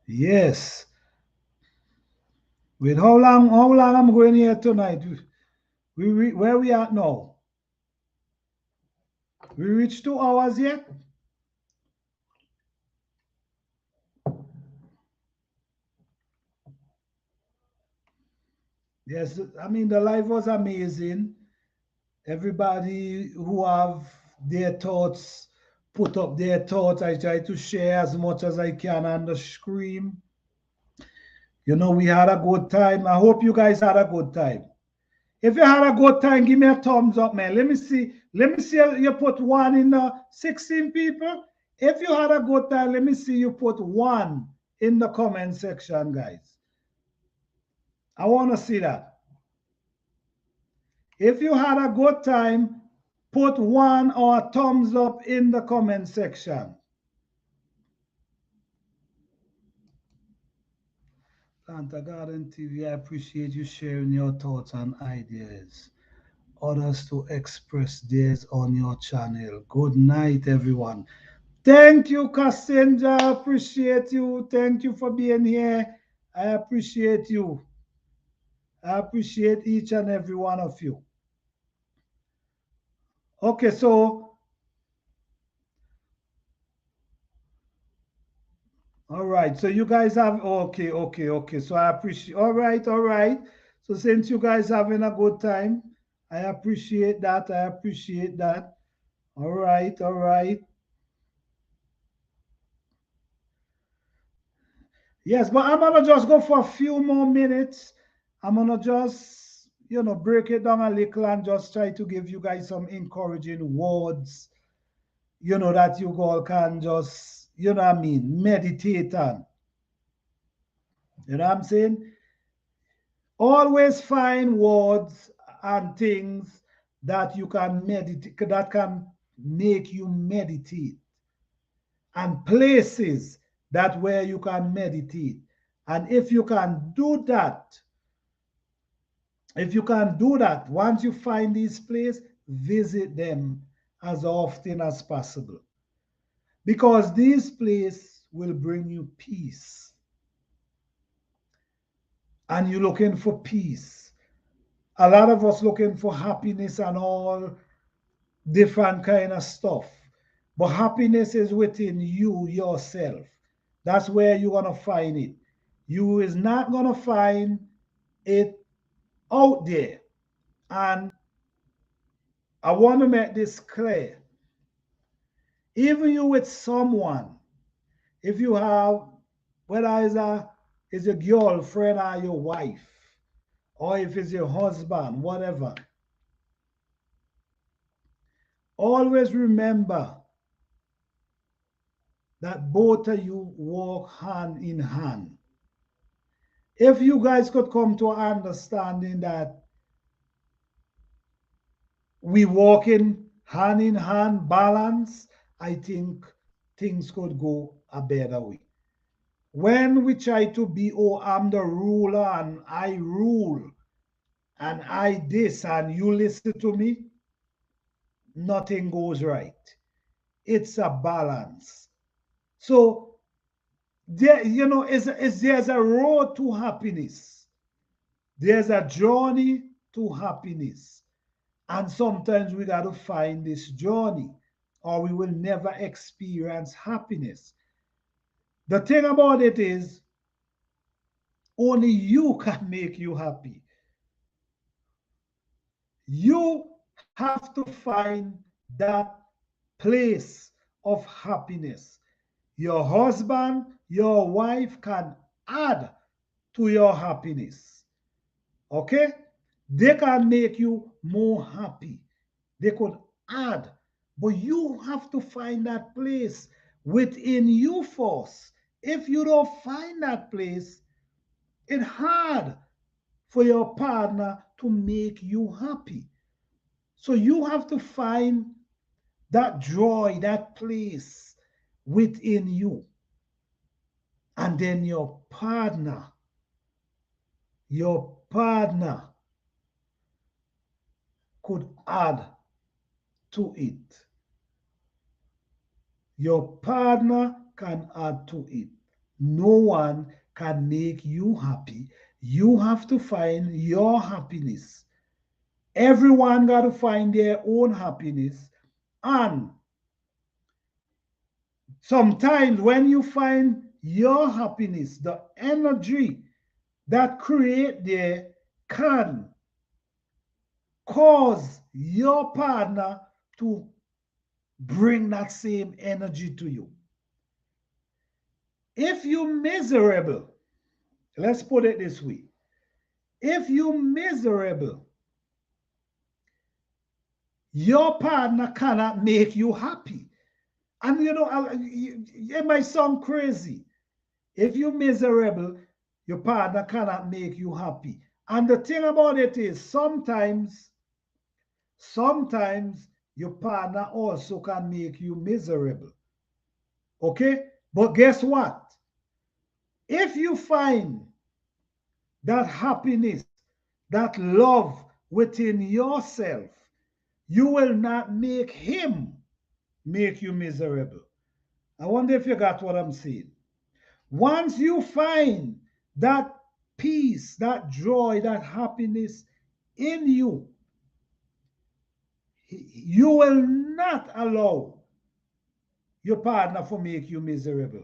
Speaker 1: Yes. Wait, how long I'm going here tonight? Where we at now? We reached 2 hours yet? Yes, I mean the life was amazing. Everybody who have their thoughts put up their thoughts. I try to share as much as I can on the screen. You know, we had a good time. I hope you guys had a good time. If you had a good time, give me a thumbs up, man. Let me see. Let me see you put one in the 16 people. If you had a good time, let me see you put one in the comment section, guys. I want to see that. If you had a good time, put one or a thumbs up in the comment section. Planta Garden TV, I appreciate you sharing your thoughts and ideas. Others to express theirs on your channel. Good night, everyone. Thank you, Cassandra. Appreciate you. Thank you for being here. I appreciate you. I appreciate each and every one of you. Okay, so, all right. So you guys have, okay. So I appreciate, all right. So since you guys having a good time, I appreciate that. I appreciate that. All right. Yes, but I'm gonna just go for a few more minutes. I'm gonna just, break it down a little and just try to give you guys some encouraging words, that you all can just, meditate on. You know what I'm saying? Always find words and things that you can meditate, that can make you meditate, and places that where you can meditate. And if you can do that, once you find these places, visit them as often as possible. Because these places will bring you peace. And you're looking for peace. A lot of us looking for happiness and all different kind of stuff. But happiness is within you, yourself. That's where you're going to find it. You is not going to find it out there. And I want to make this clear. Even you with someone, if you have, whether it's a girlfriend or your wife, or if it's your husband, whatever, always remember that both of you walk hand in hand. If you guys could come to an understanding that we walk in hand, balance, I think things could go a better way. When we try to be, oh, I'm the ruler and I rule and I this and you listen to me, nothing goes right. It's a balance. So there, there's a road to happiness. There's a journey to happiness. And sometimes we got to find this journey or we will never experience happiness. The thing about it is, only you can make you happy. You have to find that place of happiness. Your husband, your wife can add to your happiness. Okay? They can make you more happy. They could add, but you have to find that place within you first. If you don't find that place, it's hard for your partner to make you happy. So you have to find that joy, that place within you. And then your partner could add to it. Your partner can add to it. No one can make you happy. You have to find your happiness. Everyone got to find their own happiness. And sometimes when you find your happiness, the energy that create there can cause your partner to bring that same energy to you. If you're miserable, let's put it this way. If you're miserable, your partner cannot make you happy. And it might sound crazy, If you're miserable, your partner cannot make you happy. And the thing about it is, sometimes your partner also can make you miserable. Okay? But guess what? If you find that happiness, that love within yourself, you will not make him make you miserable. I wonder if you got what I'm saying. Once you find that peace, that joy, that happiness in you, you will not allow your partner to make you miserable.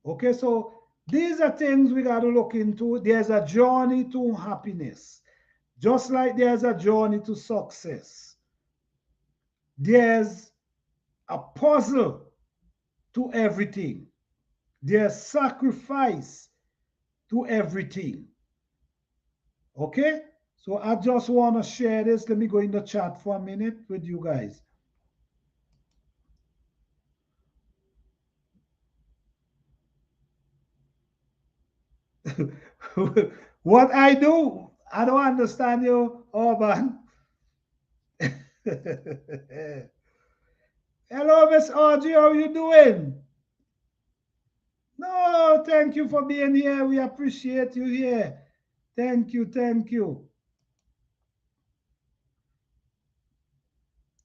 Speaker 1: Okay, so these are things we got to look into. There's a journey to happiness, just like there's a journey to success. There's a puzzle to everything. There's sacrifice to everything. Okay? So I just want to share this. Let me go in the chat for a minute with you guys. What I do, I don't understand you, Orban. Hello, Miss Audrey, how are you doing? No, thank you for being here. We appreciate you here. Thank you, thank you.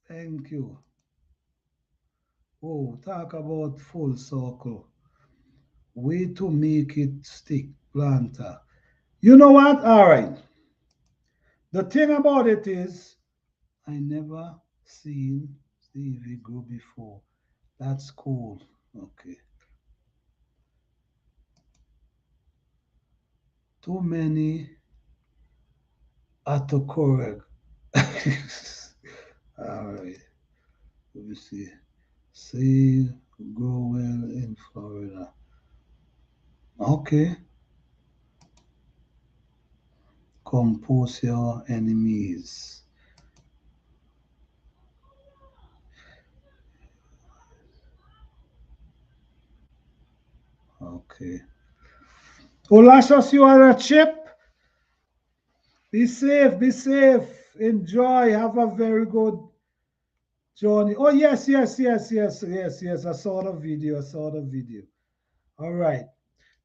Speaker 1: Thank you. Oh, talk about full circle. Way to make it stick, planter. You know what? All right. The thing about it is, I never seen Stevie go before. That's cool. Okay. Too many autocorrect. All right. Let me see. See, go well in Florida. Okay. Compose your enemies. Okay. Olashos, you are a chip. Be safe, be safe. Enjoy. Have a very good journey. Oh, yes, yes, yes, yes, yes, yes. I saw the video. I saw the video. All right.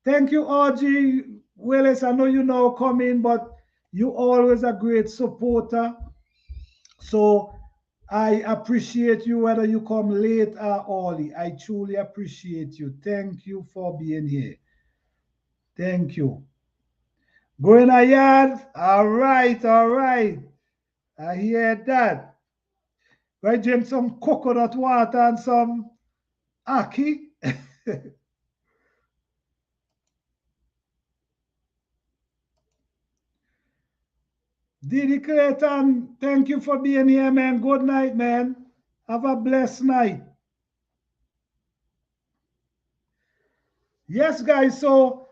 Speaker 1: Thank you, Audrey Willis. I know you now come in, but you always a great supporter. So I appreciate you whether you come late or early. I truly appreciate you. Thank you for being here. Thank you. Going a yard? All right, all right. I hear that. Right, drink some coconut water and some ackee. Didi Clayton, thank you for being here, man. Good night, man. Have a blessed night. Yes, guys. So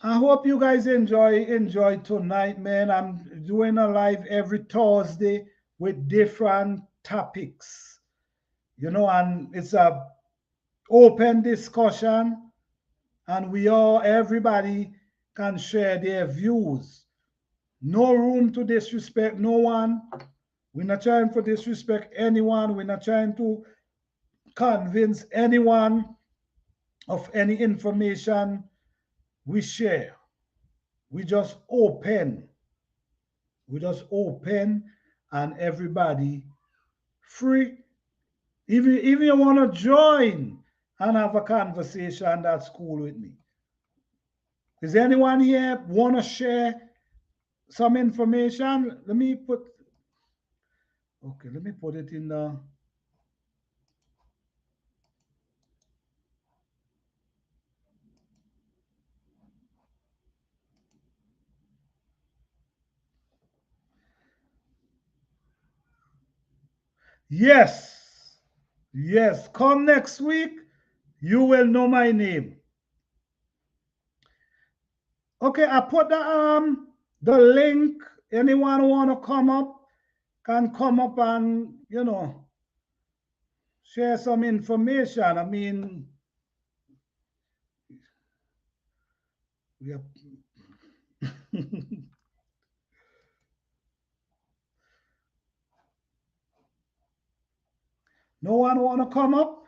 Speaker 1: I hope you guys enjoy tonight, man. I'm doing a live every Thursday with different topics, and it's a open discussion, and everybody can share their views. No room to disrespect no one. We're not trying to disrespect anyone. We're not trying to convince anyone of any information we share. We just open. We just open and everybody free. Even you want to join and have a conversation, that's cool with me. Is anyone here want to share some information? Let me put it in the yes. Yes. Come next week, you will know my name. Okay, I put the link. Anyone want to come up can come up and share some information. I mean, Yep. No one want to come up?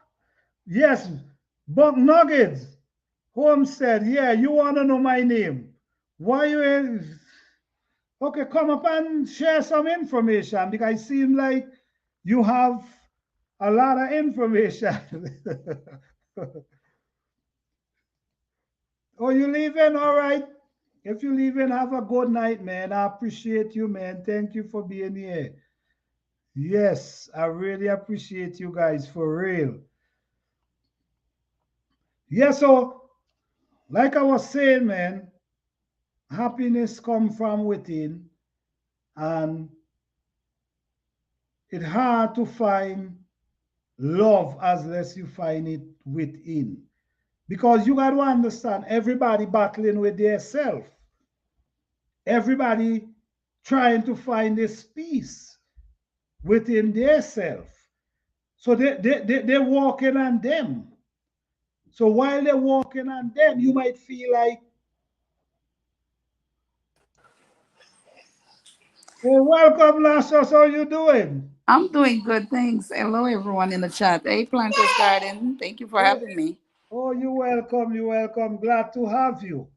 Speaker 1: Yes, Buck Nuggets. Homestead, yeah, you want to know my name. Why you okay, come up and share some information because it seems like you have a lot of information. Oh, you leaving? All right. If you leaving, have a good night, man. I appreciate you, man. Thank you for being here. Yes, I really appreciate you guys for real. Yeah, so like I was saying, man, happiness come from within, and it's hard to find love unless you find it within. Because you got to understand, everybody battling with their self. Everybody trying to find this peace within their self. So they're walking on them. So while they're walking on them, you might feel like, hey, welcome, Lassos. How you doing?
Speaker 2: I'm doing good, thanks. Hello, everyone in the chat. Hey, Planters Garden. Thank you for
Speaker 1: Oh,
Speaker 2: having me.
Speaker 1: oh, you're welcome. You're welcome. Glad to have you.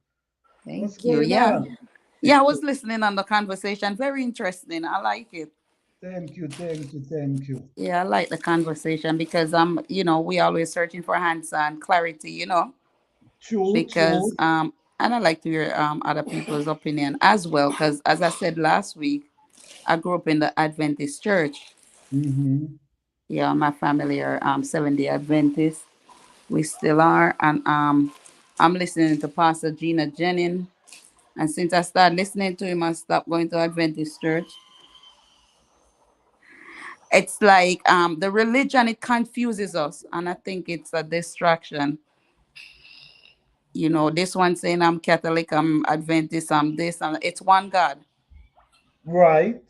Speaker 1: What's
Speaker 2: Thank you.
Speaker 1: going
Speaker 2: Yeah.
Speaker 1: on?
Speaker 2: Yeah, I was listening on the conversation. Very interesting. I like it.
Speaker 1: Thank you. Thank you. Thank you.
Speaker 2: Yeah, I like the conversation because we always searching for hands-on clarity,
Speaker 1: True,
Speaker 2: because
Speaker 1: true.
Speaker 2: and I like to hear other people's opinion as well. Because as I said last week, I grew up in the Adventist church.
Speaker 1: Mm-hmm.
Speaker 2: Yeah, my family are Seventh-day Adventists. We still are, and I'm listening to Pastor Gina Jennings. And since I started listening to him, I stopped going to Adventist church. It's like the religion, it confuses us, and I think it's a distraction. This one saying I'm Catholic, I'm Adventist, I'm this, and it's one God.
Speaker 1: Right.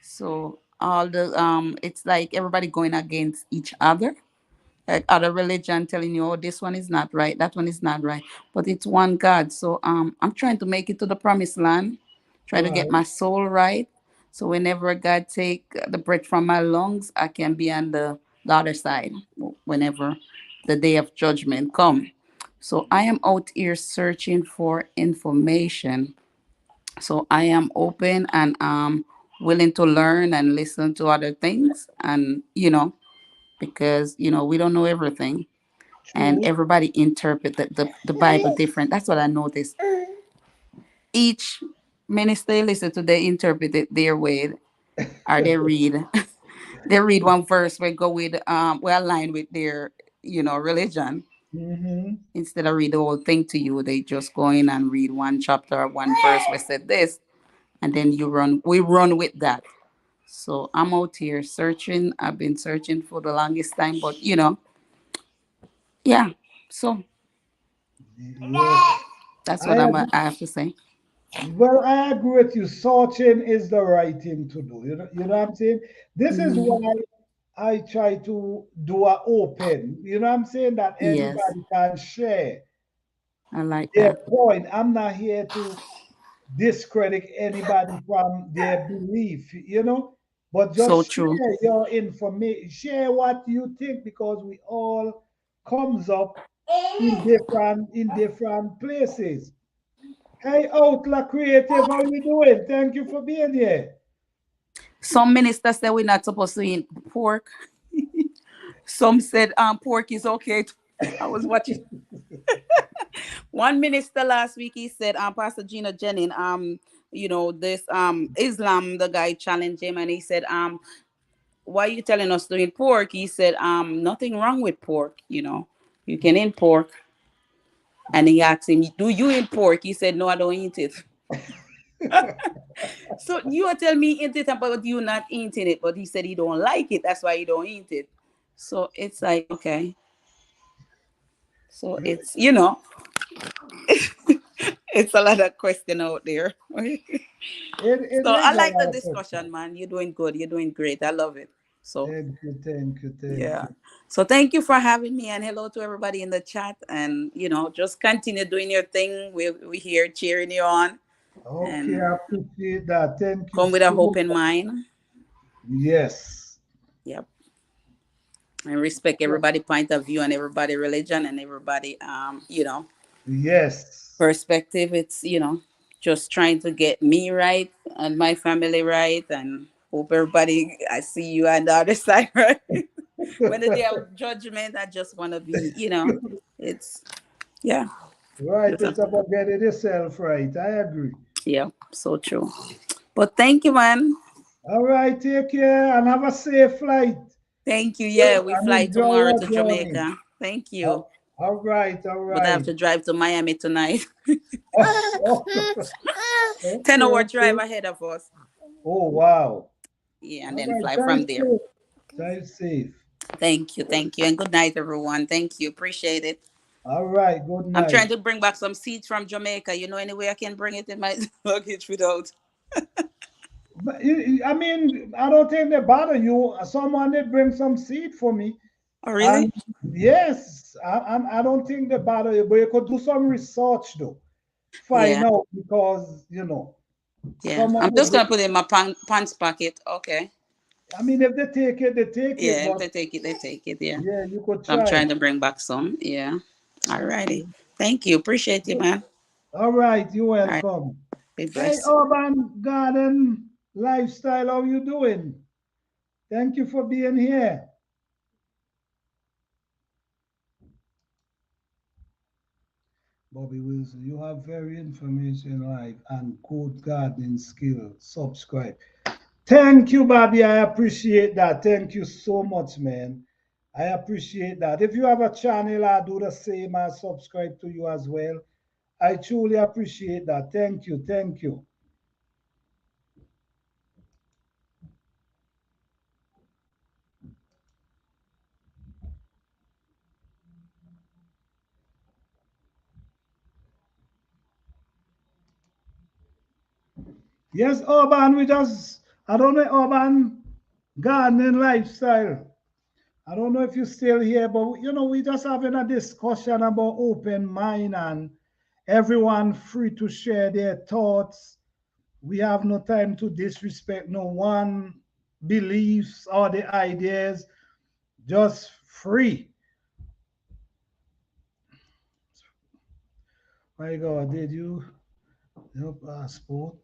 Speaker 2: So all the it's like everybody going against each other. Like other religion telling you, oh, this one is not right, that one is not right, but it's one God. So I'm trying to make it to the promised land, try to get
Speaker 1: Right.
Speaker 2: my soul right. So whenever God take the breath from my lungs, I can be on the other side whenever the day of judgment come. So I am out here searching for information. So I am open and willing to learn and listen to other things, and because we don't know everything, and
Speaker 1: True.
Speaker 2: everybody interpret the Bible different. That's what I noticed. Each minister listen to, they interpret it their way, or they read they read one verse we go with we align with their religion.
Speaker 1: Mm-hmm.
Speaker 2: Instead of read the whole thing to you, they just go in and read one chapter or one verse we said this, and then we run with that. So I'm out here searching. I've been searching for the longest time, but yeah. So
Speaker 1: Yes.
Speaker 2: that's
Speaker 1: I
Speaker 2: what
Speaker 1: agree.
Speaker 2: I have to say.
Speaker 1: Well, I agree with you. Searching is the right thing to do. You know what I'm saying? This is
Speaker 2: Mhm.
Speaker 1: why I try to do a open. You know what I'm saying? That
Speaker 2: Yes,
Speaker 1: anybody can share
Speaker 2: I like
Speaker 1: their
Speaker 2: that.
Speaker 1: point. I'm not here to discredit anybody from their belief, but just
Speaker 2: So true.
Speaker 1: share your information, share what you think, because we all comes up in different places. Hey, Outlaw Creative, how you doing? Thank you for being here.
Speaker 2: Some ministers say we're not supposed to eat pork. Some said pork is okay. I was watching one minister last week. He said Pastor Gina Jennings this Islam, the guy challenged him, and he said why are you telling us to eat pork? He said nothing wrong with pork. You can eat pork. And he asked him, do you eat pork? He said, no, I don't eat it. So you are telling me eat it, but you not eating it. But he said he don't like it. That's why he don't eat it. So it's like, okay. So it's, it's a lot of question out there.
Speaker 1: It
Speaker 2: So I
Speaker 1: is a
Speaker 2: like the
Speaker 1: lot of
Speaker 2: discussion,
Speaker 1: question.
Speaker 2: man. You're doing good. You're doing great. I love it. So
Speaker 1: Thank you, thank you, thank
Speaker 2: yeah.
Speaker 1: you.
Speaker 2: So thank you for having me, and hello to everybody in the chat. And just continue doing your thing. We here cheering you on,
Speaker 1: Okay,
Speaker 2: and
Speaker 1: I appreciate that. Thank you
Speaker 2: come with a
Speaker 1: so
Speaker 2: hope
Speaker 1: much.
Speaker 2: in mind.
Speaker 1: Yes.
Speaker 2: Yep. And respect everybody' point of view and everybody' religion and everybody
Speaker 1: Yes.
Speaker 2: perspective. It's just trying to get me right and my family right, and hope everybody. I see you on the other side, right? When the day of judgment, I just want to be, it's yeah,
Speaker 1: Right,
Speaker 2: just have
Speaker 1: it's
Speaker 2: to,
Speaker 1: about getting yourself right. I agree.
Speaker 2: yeah, so true. But thank you, man.
Speaker 1: All right, take care and have a safe flight.
Speaker 2: Thank you. Yeah, we
Speaker 1: And
Speaker 2: fly
Speaker 1: enjoy
Speaker 2: tomorrow
Speaker 1: your
Speaker 2: to
Speaker 1: journey.
Speaker 2: Jamaica. Thank you.
Speaker 1: All right, all
Speaker 2: But I have
Speaker 1: right.
Speaker 2: to drive to Miami tonight.
Speaker 1: Okay,
Speaker 2: 10-hour drive
Speaker 1: okay.
Speaker 2: ahead of us.
Speaker 1: Oh, wow.
Speaker 2: Yeah, and
Speaker 1: All
Speaker 2: then
Speaker 1: right,
Speaker 2: fly
Speaker 1: drive
Speaker 2: from there.
Speaker 1: safe. Drive safe.
Speaker 2: Thank you. Thank you. And good night, everyone. Thank you. Appreciate it.
Speaker 1: All right, good
Speaker 2: I'm
Speaker 1: night.
Speaker 2: trying to bring back some seeds from Jamaica. You know any way I can bring it in my luggage without?
Speaker 1: But I mean, I don't think they bother you. Someone did bring some seed for me,
Speaker 2: Oh, really?
Speaker 1: and yes, I don't think they bother you. But you could do some research though, find
Speaker 2: Yeah.
Speaker 1: out because
Speaker 2: Yeah.
Speaker 1: someone
Speaker 2: I'm
Speaker 1: did
Speaker 2: just
Speaker 1: bring.
Speaker 2: going to put it in my pants pocket. Okay.
Speaker 1: I mean, if they take it, they take it.
Speaker 2: Yeah. If
Speaker 1: But
Speaker 2: they take it, they take it. Yeah.
Speaker 1: yeah, you could
Speaker 2: So I'm
Speaker 1: try.
Speaker 2: trying to bring back some. Yeah. All righty. Thank you. Appreciate you, man.
Speaker 1: All right, you're
Speaker 2: All right.
Speaker 1: welcome.
Speaker 2: Be
Speaker 1: Hey,
Speaker 2: blessed.
Speaker 1: Urban Garden Lifestyle, how you doing? Thank you for being here. Bobby Wilson, you have very information live and good gardening skill. Subscribe. Thank you, Bobby. I appreciate that. Thank you so much, man. I appreciate that. If you have a channel, I do the same. I subscribe to you as well. I truly appreciate that. Thank you. Thank you. Yes, Urban, I don't know, Urban Gardening Lifestyle. I don't know if you're still here, but we just having a discussion about open mind and everyone free to share their thoughts. We have no time to disrespect no one beliefs or the ideas, just free. My God, did you your passport?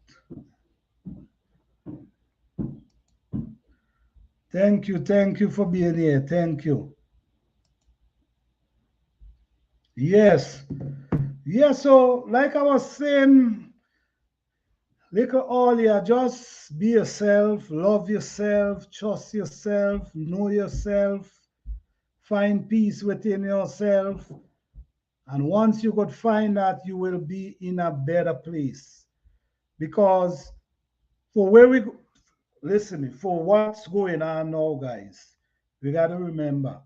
Speaker 1: Thank you for being here. Thank you. Yes. Yes, so like I was saying, little earlier, just be yourself, love yourself, trust yourself, know yourself, find peace within yourself. And once you could find that, you will be in a better place. Because for where we go, listen, for what's going on now, guys, we got to remember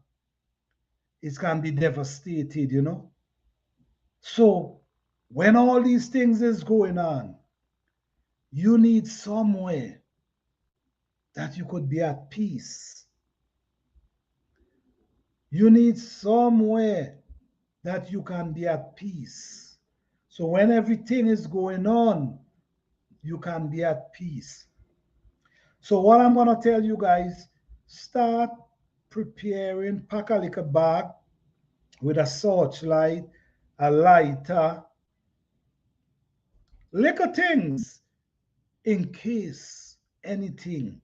Speaker 1: it can be devastated. So when all these things is going on, you need somewhere that you could be at peace. You need somewhere that you can be at peace. So when everything is going on, you can be at peace. So what I'm going to tell you guys, start preparing, pack a little bag with a searchlight, a lighter, little things in case anything,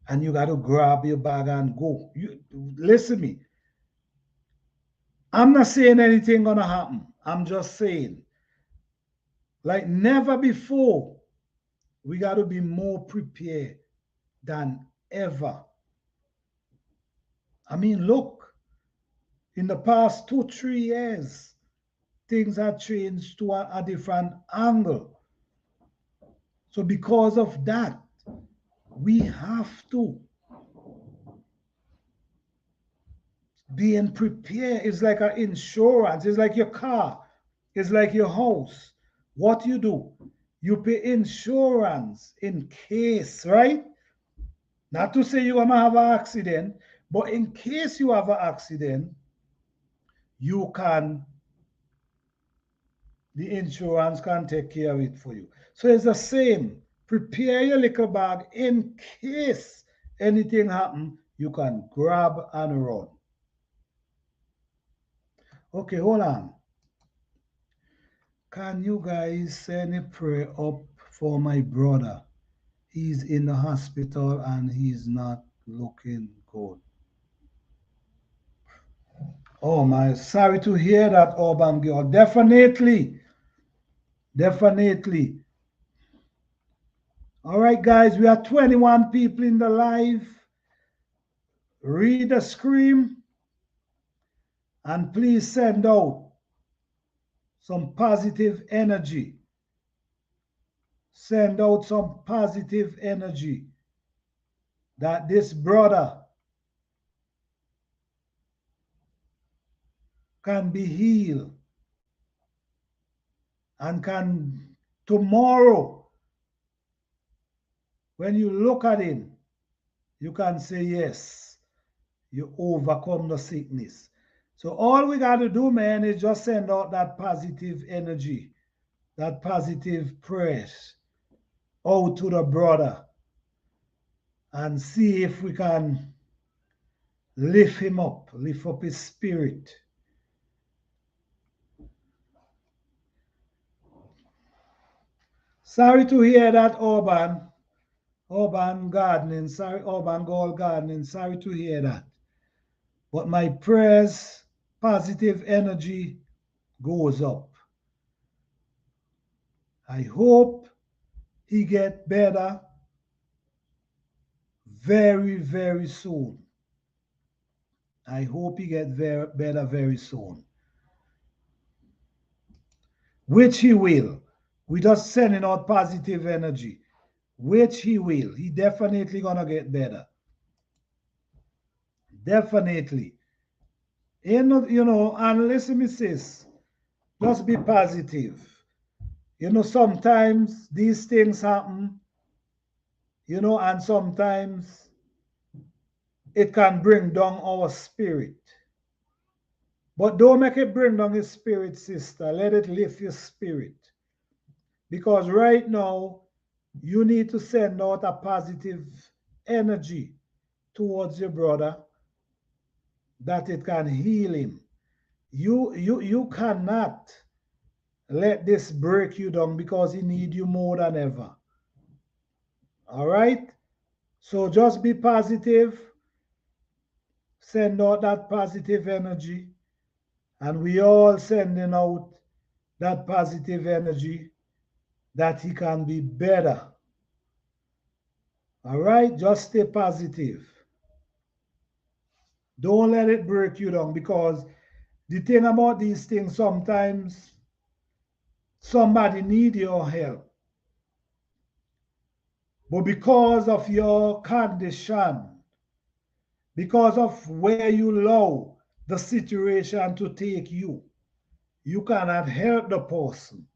Speaker 1: and you got to grab your bag and go. You listen to me. I'm not saying anything gonna happen. I'm just saying, like never before, we got to be more prepared than ever. I mean, look, in the past 2, 3 years, things have changed to a different angle. So because of that, we have to being prepared. It's like an insurance. It's like your car. It's like your house. What you do, you pay insurance in case, right? Not to say you're going to have an accident, but in case you have an accident, you can, the insurance can take care of it for you. So it's the same. Prepare your little bag in case anything happens, you can grab and run. Okay, hold on. Can you guys send a prayer up for my brother? He's in the hospital and he's not looking good. Oh my, sorry to hear that, Urban Girl. Definitely. Definitely. All right, guys, we are 21 people in the live. Read the scream and please send out some positive energy. Send out some positive energy that this brother can be healed and can tomorrow, when you look at him, you can say, yes, you overcome the sickness. So all we got to do, man, is just send out that positive energy, that positive prayers out to the brother and see if we can lift him up, lift up his spirit. Sorry to hear that, Urban Gardening, sorry, Urban Gold Gardening, sorry to hear that. But my prayers, positive energy goes up. I hope he get better very, very soon. I hope he get better very soon. Which he will. We just sending out positive energy. Which he will. He definitely gonna get better. Definitely. And listen me sis, just be positive. Sometimes these things happen, and sometimes it can bring down our spirit. But don't make it bring down your spirit, sister. Let it lift your spirit. Because right now, you need to send out a positive energy towards your brother that it can heal him. You cannot let this break you down because he needs you more than ever. All right? So just be positive. Send out that positive energy. And we all sending out that positive energy that he can be better. All right? Just stay positive. Don't let it break you down, because the thing about these things, sometimes somebody need your help. But because of your condition, because of where you allow the situation to take you, you cannot help the person.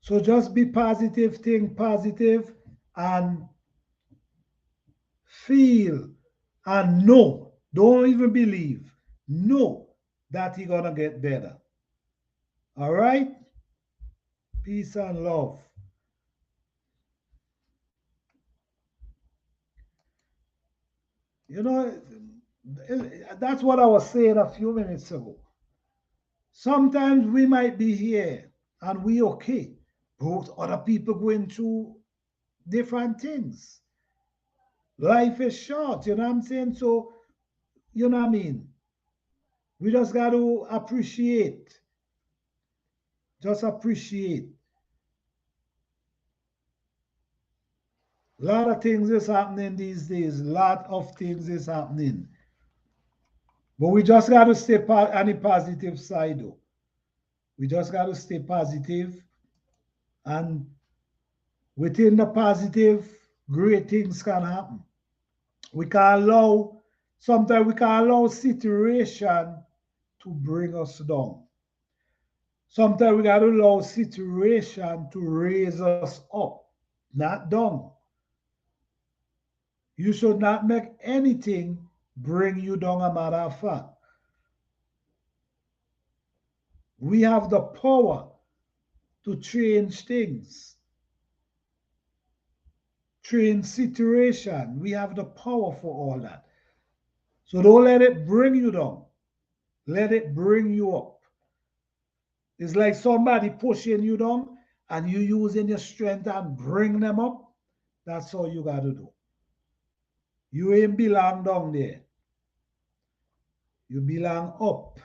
Speaker 1: So just be positive, think positive, and feel and know, don't even believe, know that you're gonna get better. All right? Peace and love. That's what I was saying a few minutes ago. Sometimes we might be here and we okay, but other people going through different things. Life is short, you know what I'm saying? So, you know what I mean? We just got to appreciate. Just appreciate. A lot of things is happening these days. A lot of things is happening. But we just got to stay on the positive side, though. We just got to stay positive, and within the positive, great things can happen. We can allow, sometimes we can allow situation to bring us down. Sometimes we got to allow situation to raise us up, not down. You should not make anything bring you down, a matter of fact. We have the power to change things, change situation. We have the power for all that. So don't let it bring you down. Let it bring you up. It's like somebody pushing you down and you using your strength and bring them up. That's all you got to do. You ain't belong down there. You belong up.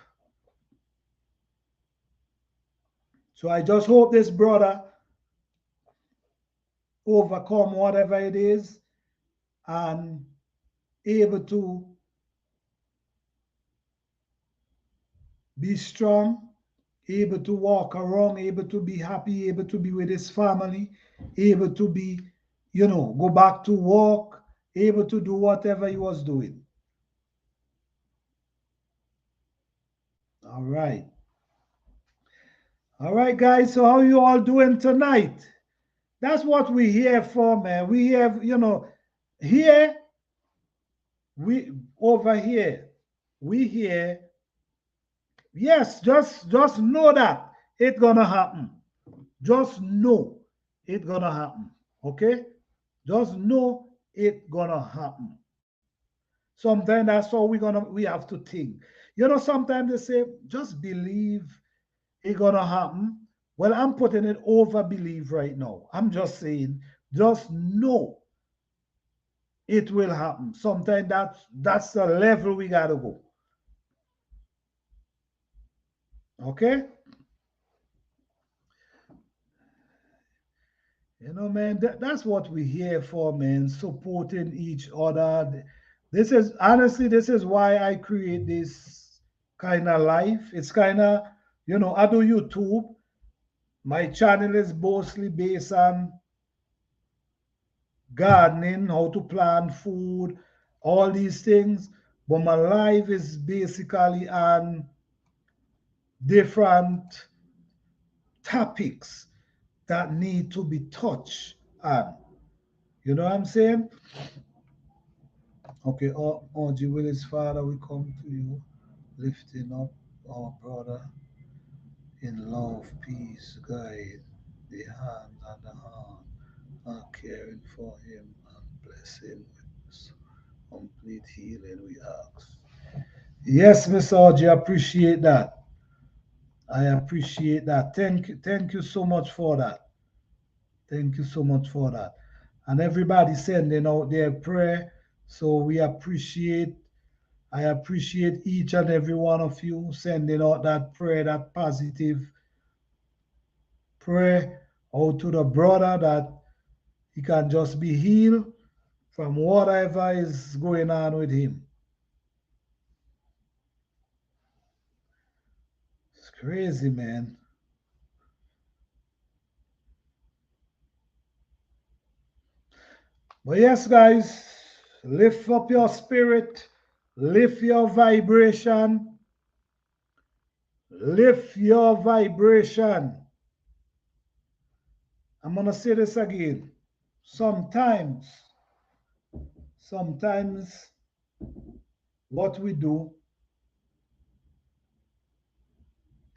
Speaker 1: So I just hope this brother overcome whatever it is and able to be strong, able to walk around, able to be happy, able to be with his family, able to be, go back to work, able to do whatever he was doing. All right. All right, guys. So how you all doing tonight? That's what we're here for, man. We have, here, we over here, we here. Yes, just know that it's gonna happen. Just know it's gonna happen. Okay? Just know it's gonna happen. Sometimes that's all we have to think. Sometimes they say, just believe it's gonna happen. Well, I'm putting it over believe right now. I'm just saying, just know it will happen. Sometimes that's the level we gotta go. Okay? Man, that's what we're here for, man. Supporting each other. This is why I create this kind of life. It's kind of, I do YouTube. My channel is mostly based on gardening, how to plant food, all these things. But my life is basically on different topics that need to be touched on. You know what I'm saying? Okay, OG Willis, Father, we come to you, lifting up our brother in love, peace, guide the hand and the heart, and caring for him and bless him with complete healing, we ask. Yes, Mr. OG, I appreciate that. I appreciate that. Thank you so much for that. Thank you so much for that. And everybody sending out their prayer. So I appreciate each and every one of you sending out that prayer, that positive prayer out to the brother that he can just be healed from whatever is going on with him. It's crazy, man. But yes, guys, lift up your spirit, lift your vibration, lift your vibration. I'm going to say this again. Sometimes what we do,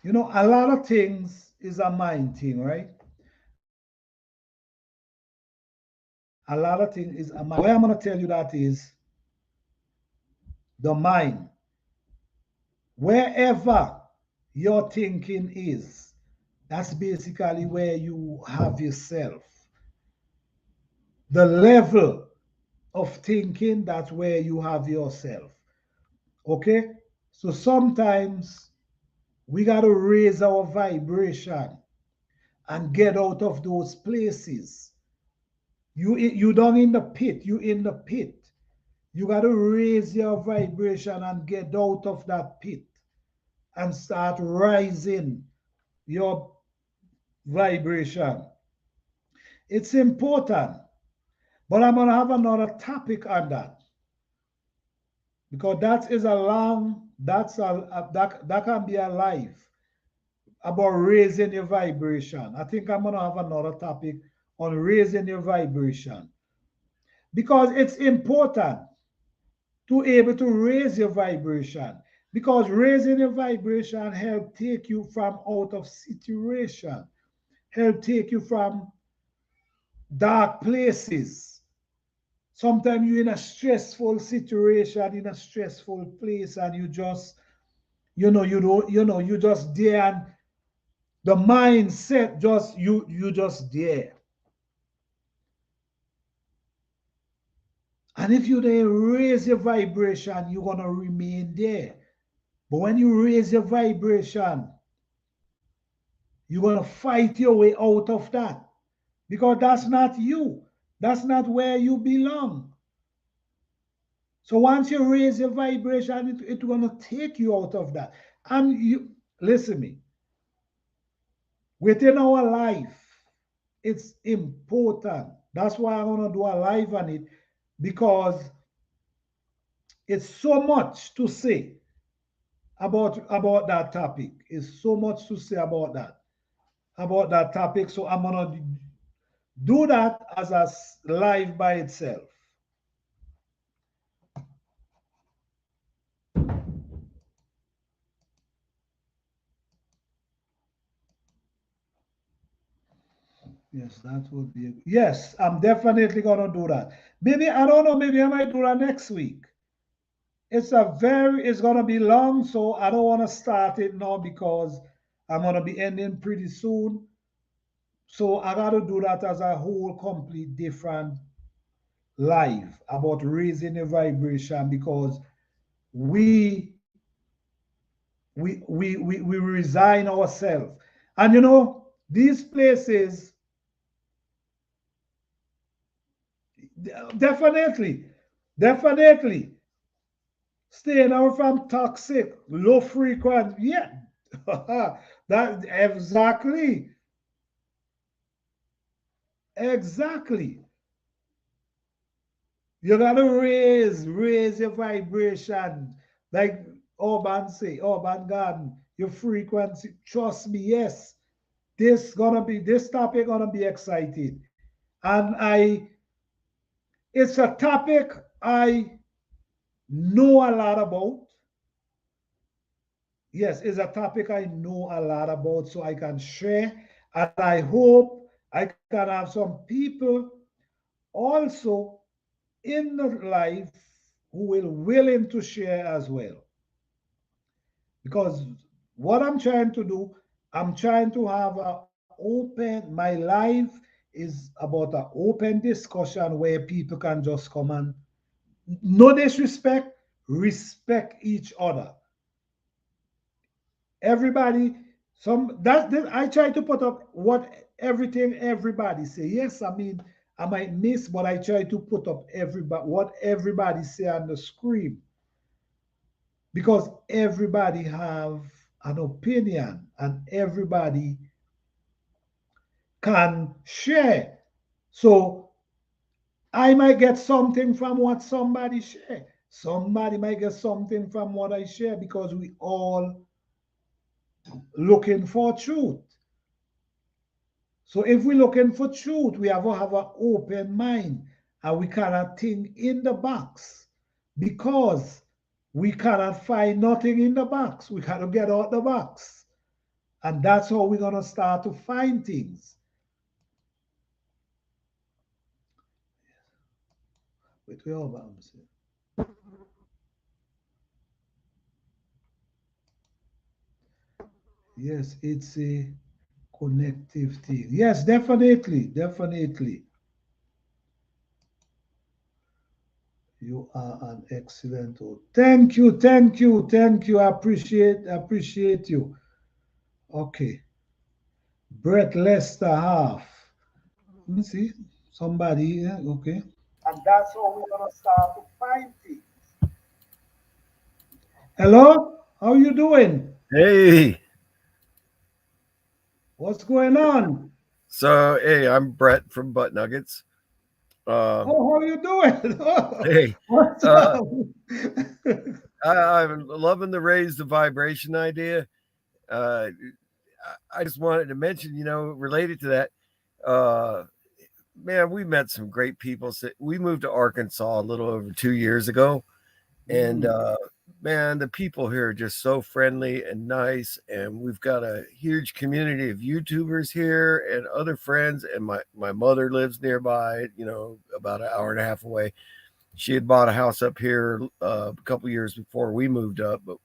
Speaker 1: a lot of things is a mind thing, right? A lot of things is a mind. What I'm going to tell you that is the mind. Wherever your thinking is, that's basically where you have yourself. The level of thinking, that's where you have yourself. Okay? So sometimes we got to raise our vibration and get out of those places. You down in the pit, you in the pit. You got to raise your vibration and get out of that pit and start rising your vibration. It's important. But I'm going to have another topic on that. Because that is a long, that can be a life about raising your vibration. I think I'm going to have another topic on raising your vibration. because it's important to able to raise your vibration, because raising your vibration help take you from out of situation, help take you from dark places. Sometimes you're in a stressful situation, in a stressful place, and you just, you don't, you just there, and the mindset just you just there. And if you then raise your vibration, you're gonna remain there. But when you raise your vibration, you're gonna fight your way out of that, because that's not you. That's not where you belong. So once you raise your vibration, it's gonna take you out of that. And you listen me, within our life, it's important. That's why I'm gonna do a live on it, because it's so much to say about that topic. It's so much to say about that topic. So I'm gonna do that as a live by itself. Yes, that would be. Yes, I'm definitely gonna do that. Maybe I don't know. Maybe I might do that next week. It's gonna be long, so I don't want to start it now because I'm gonna be ending pretty soon. So I gotta do that as a whole complete different live about raising the vibration, because we we resign ourselves. And these places, definitely, definitely staying away from toxic, low frequency. Yeah, that exactly, exactly. You gotta raise your vibration. Like Urban Garden, your frequency. Trust me, yes. This topic gonna be exciting. And it's a topic I know a lot about. Yes, it's a topic I know a lot about, so I can share. And I hope I can have some people also in the life who will willing to share as well. Because what I'm trying to do, I'm trying to have my life is about an open discussion where people can just come and no disrespect, respect each other. Everybody, that I try to put up what everything everybody say. Yes, I mean I might miss, but I try to put up everybody what everybody say on the screen, because everybody have an opinion and everybody can share. So I might get something from what somebody share. Somebody might get something from what I share, because we all looking for truth. So if we're looking for truth, we have to have an open mind, and we cannot think in the box, because we cannot find nothing in the box. We cannot get out the box. And that's how we're going to start to find things. Wait, we all yes, it's a connective thing. Yes, definitely, definitely. You are an excellent host. Thank you, thank you, thank you. I appreciate you. Okay. Brett Lester half. Let me see. Somebody, yeah, okay. And that's how we're gonna start to find things. Hello? How you doing?
Speaker 3: Hey,
Speaker 1: What's going on?
Speaker 3: so hey, I'm Brett from Butt Nuggets. Um,
Speaker 1: Oh, how you doing?
Speaker 3: hey,
Speaker 1: What's
Speaker 3: uh,
Speaker 1: up?
Speaker 3: I'm loving the raise the vibration idea. Uh, I just wanted to mention, related to that, uh, man, we met some great people. We moved to Arkansas a little over 2 years ago, and man, the people here are just so friendly and nice. And we've got a huge community of YouTubers here and other friends. And my mother lives nearby, about an hour and a half away. She had bought a house up here a couple years before we moved up, but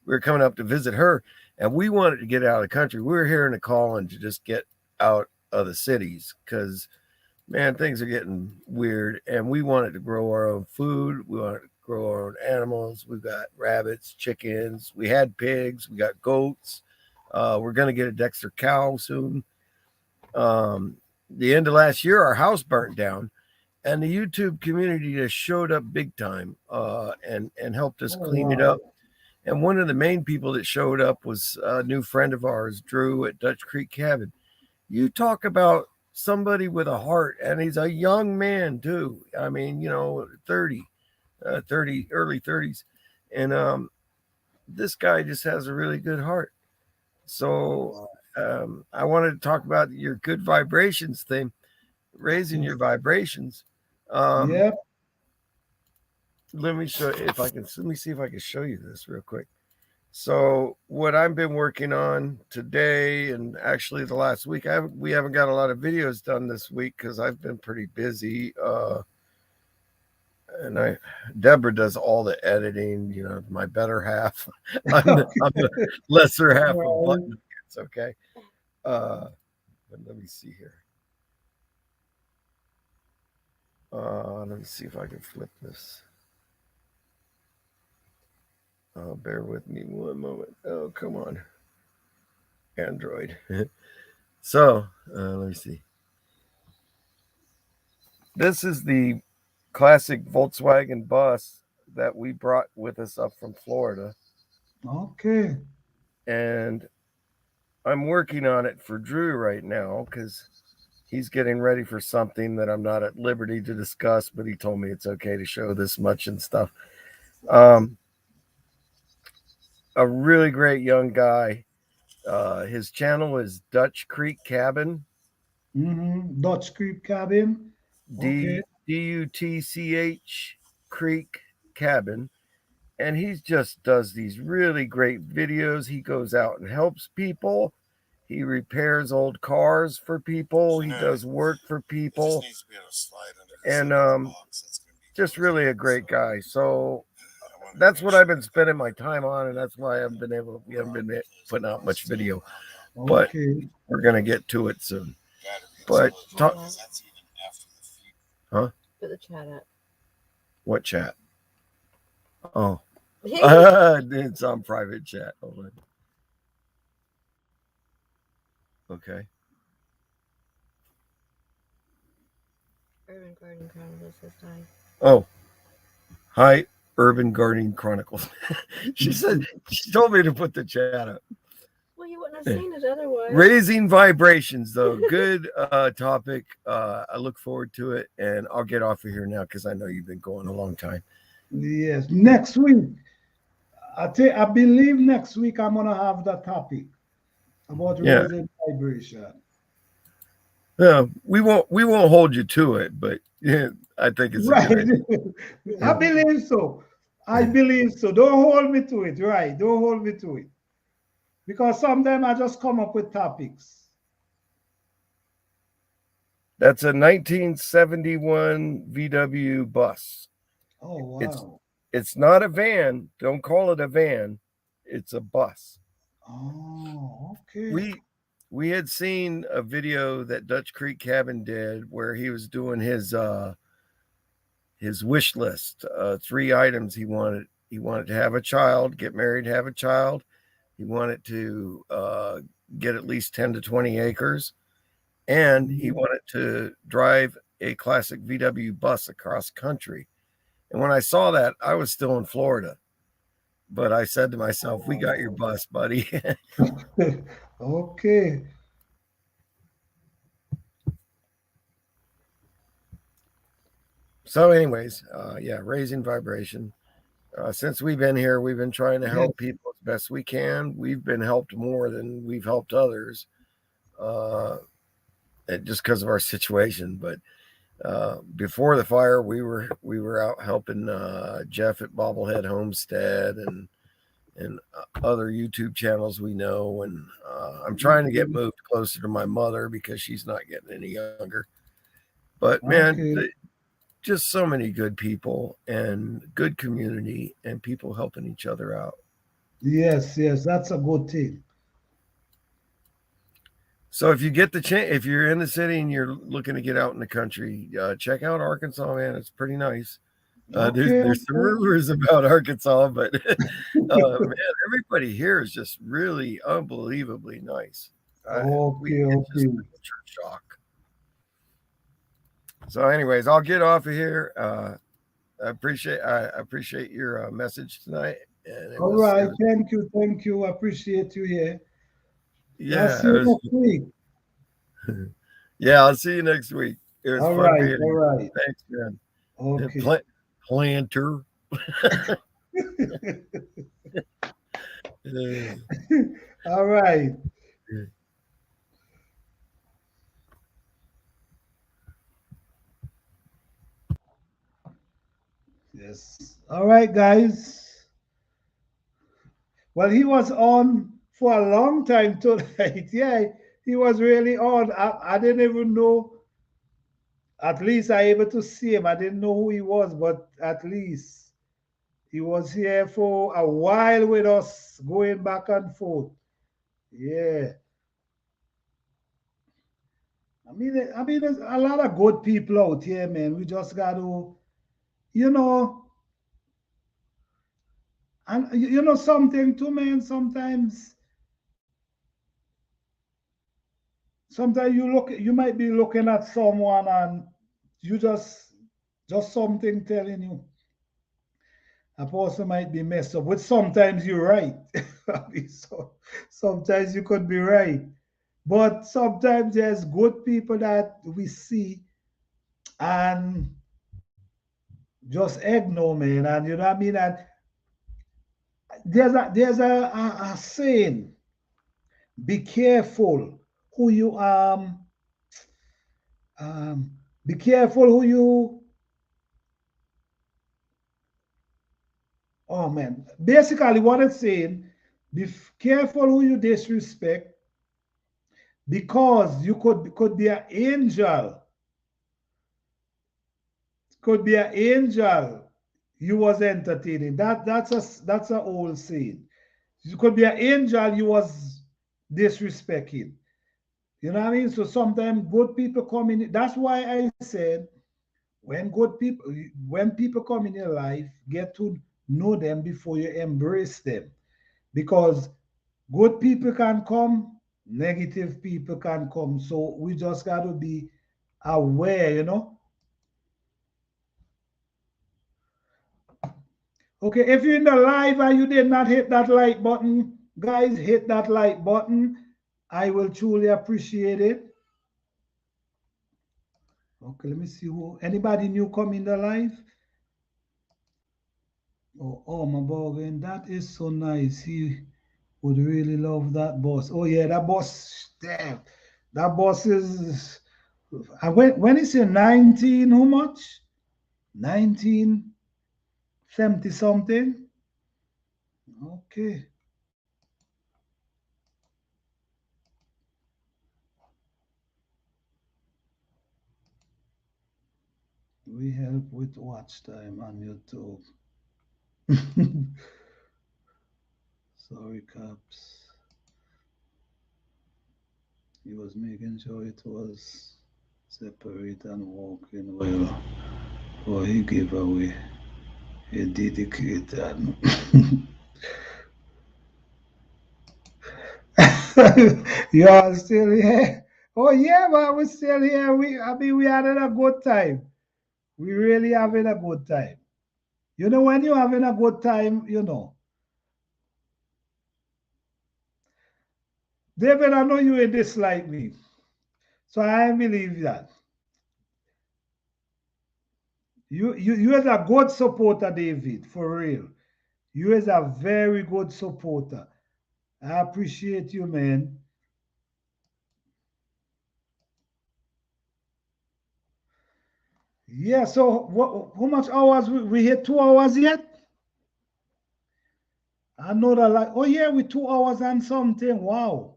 Speaker 3: we were coming up to visit her, and we wanted to get out of the country. We were hearing a calling to just get out of the cities because, man, things are getting weird, and we wanted to grow our own food. We wanted to grow our own animals. We've got rabbits, chickens. We had pigs. We got goats. We're going to get a Dexter cow soon. The end of last year, our house burnt down, and the YouTube community just showed up big time and helped us clean it up. And one of the main people that showed up was a new friend of ours, Drew at Dutch Creek Cabin. You talk about somebody with a heart, and he's a young man too. I mean, 30, early 30s. And this guy just has a really good heart. So I wanted to talk about your good vibrations thing, raising your vibrations.
Speaker 1: Yep.
Speaker 3: Let me see if I can show you this real quick. So what I've been working on today, and actually the last week, we haven't got a lot of videos done this week because I've been pretty busy. And Deborah does all the editing, my better half. I'm the lesser half of Button. It's okay. But let me see here. Let me see if I can flip this. Bear with me one moment. Oh, come on. Android. So, let me see. This is the classic Volkswagen bus that we brought with us up from Florida.
Speaker 1: Okay.
Speaker 3: And I'm working on it for Drew right now because he's getting ready for something that I'm not at liberty to discuss, but he told me it's okay to show this much and stuff. A really great young guy. His channel is Dutch Creek Cabin.
Speaker 1: Dutch Creek Cabin.
Speaker 3: DUTCH Creek Cabin. And he just does these really great videos. He goes out and helps people. He repairs old cars for people. He does work for people. And just really a great guy. So that's what I've been spending my time on, and that's why we haven't been putting out much video. But we're gonna get to it soon. But huh?
Speaker 4: Put the chat up.
Speaker 3: What chat? Oh, it's on private chat. Hold on. Okay.
Speaker 4: Urban Garden Chronicles says hi.
Speaker 3: Oh, hi, Urban Gardening Chronicles. She told me to put the chat up.
Speaker 4: Well, you wouldn't have seen it otherwise.
Speaker 3: Raising vibrations, though. Good topic. I look forward to it, and I'll get off of here now because I know you've been going a long time.
Speaker 1: Yes. Next week, I believe next week I'm gonna have the topic about raising vibration.
Speaker 3: Yeah, we won't hold you to it, but yeah, I think it's
Speaker 1: right. I believe so. Don't hold me to it. Right. Don't hold me to it. Because sometimes I just come up with topics.
Speaker 3: That's a 1971 VW bus.
Speaker 1: Oh, wow.
Speaker 3: It's not a van. Don't call it a van. It's a bus.
Speaker 1: Oh, okay.
Speaker 3: We had seen a video that Dutch Creek Cabin did where he was doing his wish list. 3 items he wanted. He wanted to have a child, get married, have a child. He wanted to get at least 10 to 20 acres. And he wanted to drive a classic VW bus across country. And when I saw that, I was still in Florida. But I said to myself, we got your bus, buddy.
Speaker 1: Okay.
Speaker 3: So anyways, raising vibration. Since we've been here, we've been trying to help people as best we can. We've been helped more than we've helped others. just because of our situation. But before the fire, we were out helping Jeff at Bobblehead Homestead and other YouTube channels we know. And I'm trying to get moved closer to my mother because she's not getting any younger. But man, just so many good people and good community and people helping each other out.
Speaker 1: Yes, that's a good thing.
Speaker 3: So if you get the chance, if you're in the city and you're looking to get out in the country, check out Arkansas, man. It's pretty nice. There's some rumors about Arkansas, but man, everybody here is just really unbelievably nice.
Speaker 1: Okay.
Speaker 3: Shock. So, anyways, I'll get off of here. I appreciate your message tonight. And
Speaker 1: all right, thank you. I appreciate you here.
Speaker 3: Yeah,
Speaker 1: I'll see you next week.
Speaker 3: Yeah, I'll see you next week. It was
Speaker 1: all
Speaker 3: fun
Speaker 1: right,
Speaker 3: being
Speaker 1: all right.
Speaker 3: Thanks, man.
Speaker 1: Okay.
Speaker 3: Planter.
Speaker 1: All right. Yes. All right, guys. Well, he was on for a long time tonight. Yeah, he was really on. I didn't even know. At least I able to see him. I didn't know who he was, but at least he was here for a while with us, going back and forth. Yeah. I mean, there's a lot of good people out here, man. We just got to, and something too, man. Sometimes you might be looking at someone and you just something telling you a person might be messed up. But sometimes you're right. So sometimes you could be right. But sometimes there's good people that we see and just ignore, man. And you know what I mean? And there's a saying, be careful who you be careful who you oh man. Basically what it's saying, be careful who you disrespect, because you could be an angel. Could be an angel you was entertaining. That's a old saying. You could be an angel you was disrespecting. You know what I mean? So sometimes good people come in. That's why I said when people come in your life, get to know them before you embrace them. Because good people can come, negative people can come. So we just got to be aware. Okay, if you're in the live and you did not hit that like button, guys, hit that like button. I will truly appreciate it. Okay, let me see anybody new come in the live? Oh, my bargain, that is so nice. He would really love that boss. Oh yeah, that boss, damn, that boss is. When is it 19? How much? 1970 something. Okay. We help with watch time on YouTube. Sorry, Caps. He was making sure it was separate and working well, or he gave away a dedicated. You are still here? Oh yeah, but we're still here. We having a good time. We really having a good time. When you're having a good time, David, I know you dislike me. So I believe that. You is a good supporter, David, for real. You is a very good supporter. I appreciate you, man. Yeah, so how much hours we hit 2 hours yet? Another like, oh yeah, we 2 hours and something. Wow.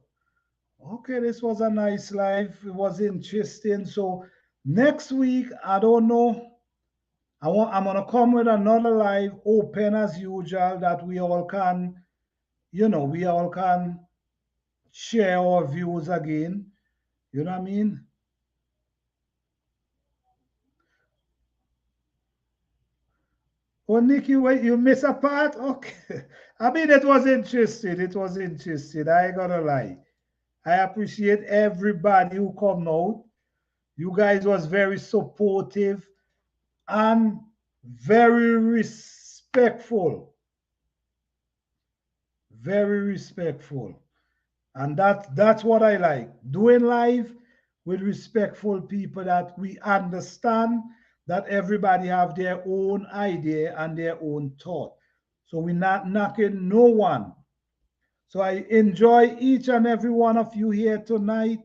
Speaker 1: Okay, this was a nice live. It was interesting. So next week, I don't know. I'm gonna come with another live open as usual that we all can, we all can share our views again. You know what I mean? Oh, Nikki, wait, you miss a part? Okay. I mean, it was interesting. It was interesting. I ain't gonna lie. I appreciate everybody who come out. You guys was very supportive and very respectful. Very respectful. And that's what I like. Doing live with respectful people that we understand that everybody have their own idea and their own thought. So we're not knocking no one. So I enjoy each and every one of you here tonight.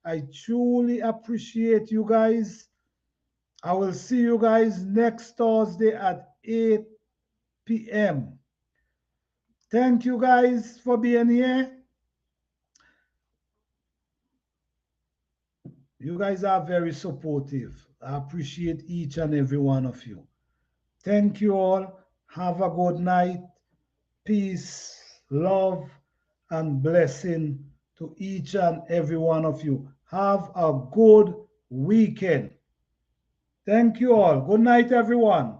Speaker 1: I truly appreciate you guys. I will see you guys next Thursday at 8 p.m. Thank you guys for being here. You guys are very supportive. I appreciate each and every one of you. Thank you all. Have a good night. Peace, love, and blessing to each and every one of you. Have a good weekend. Thank you all. Good night, everyone.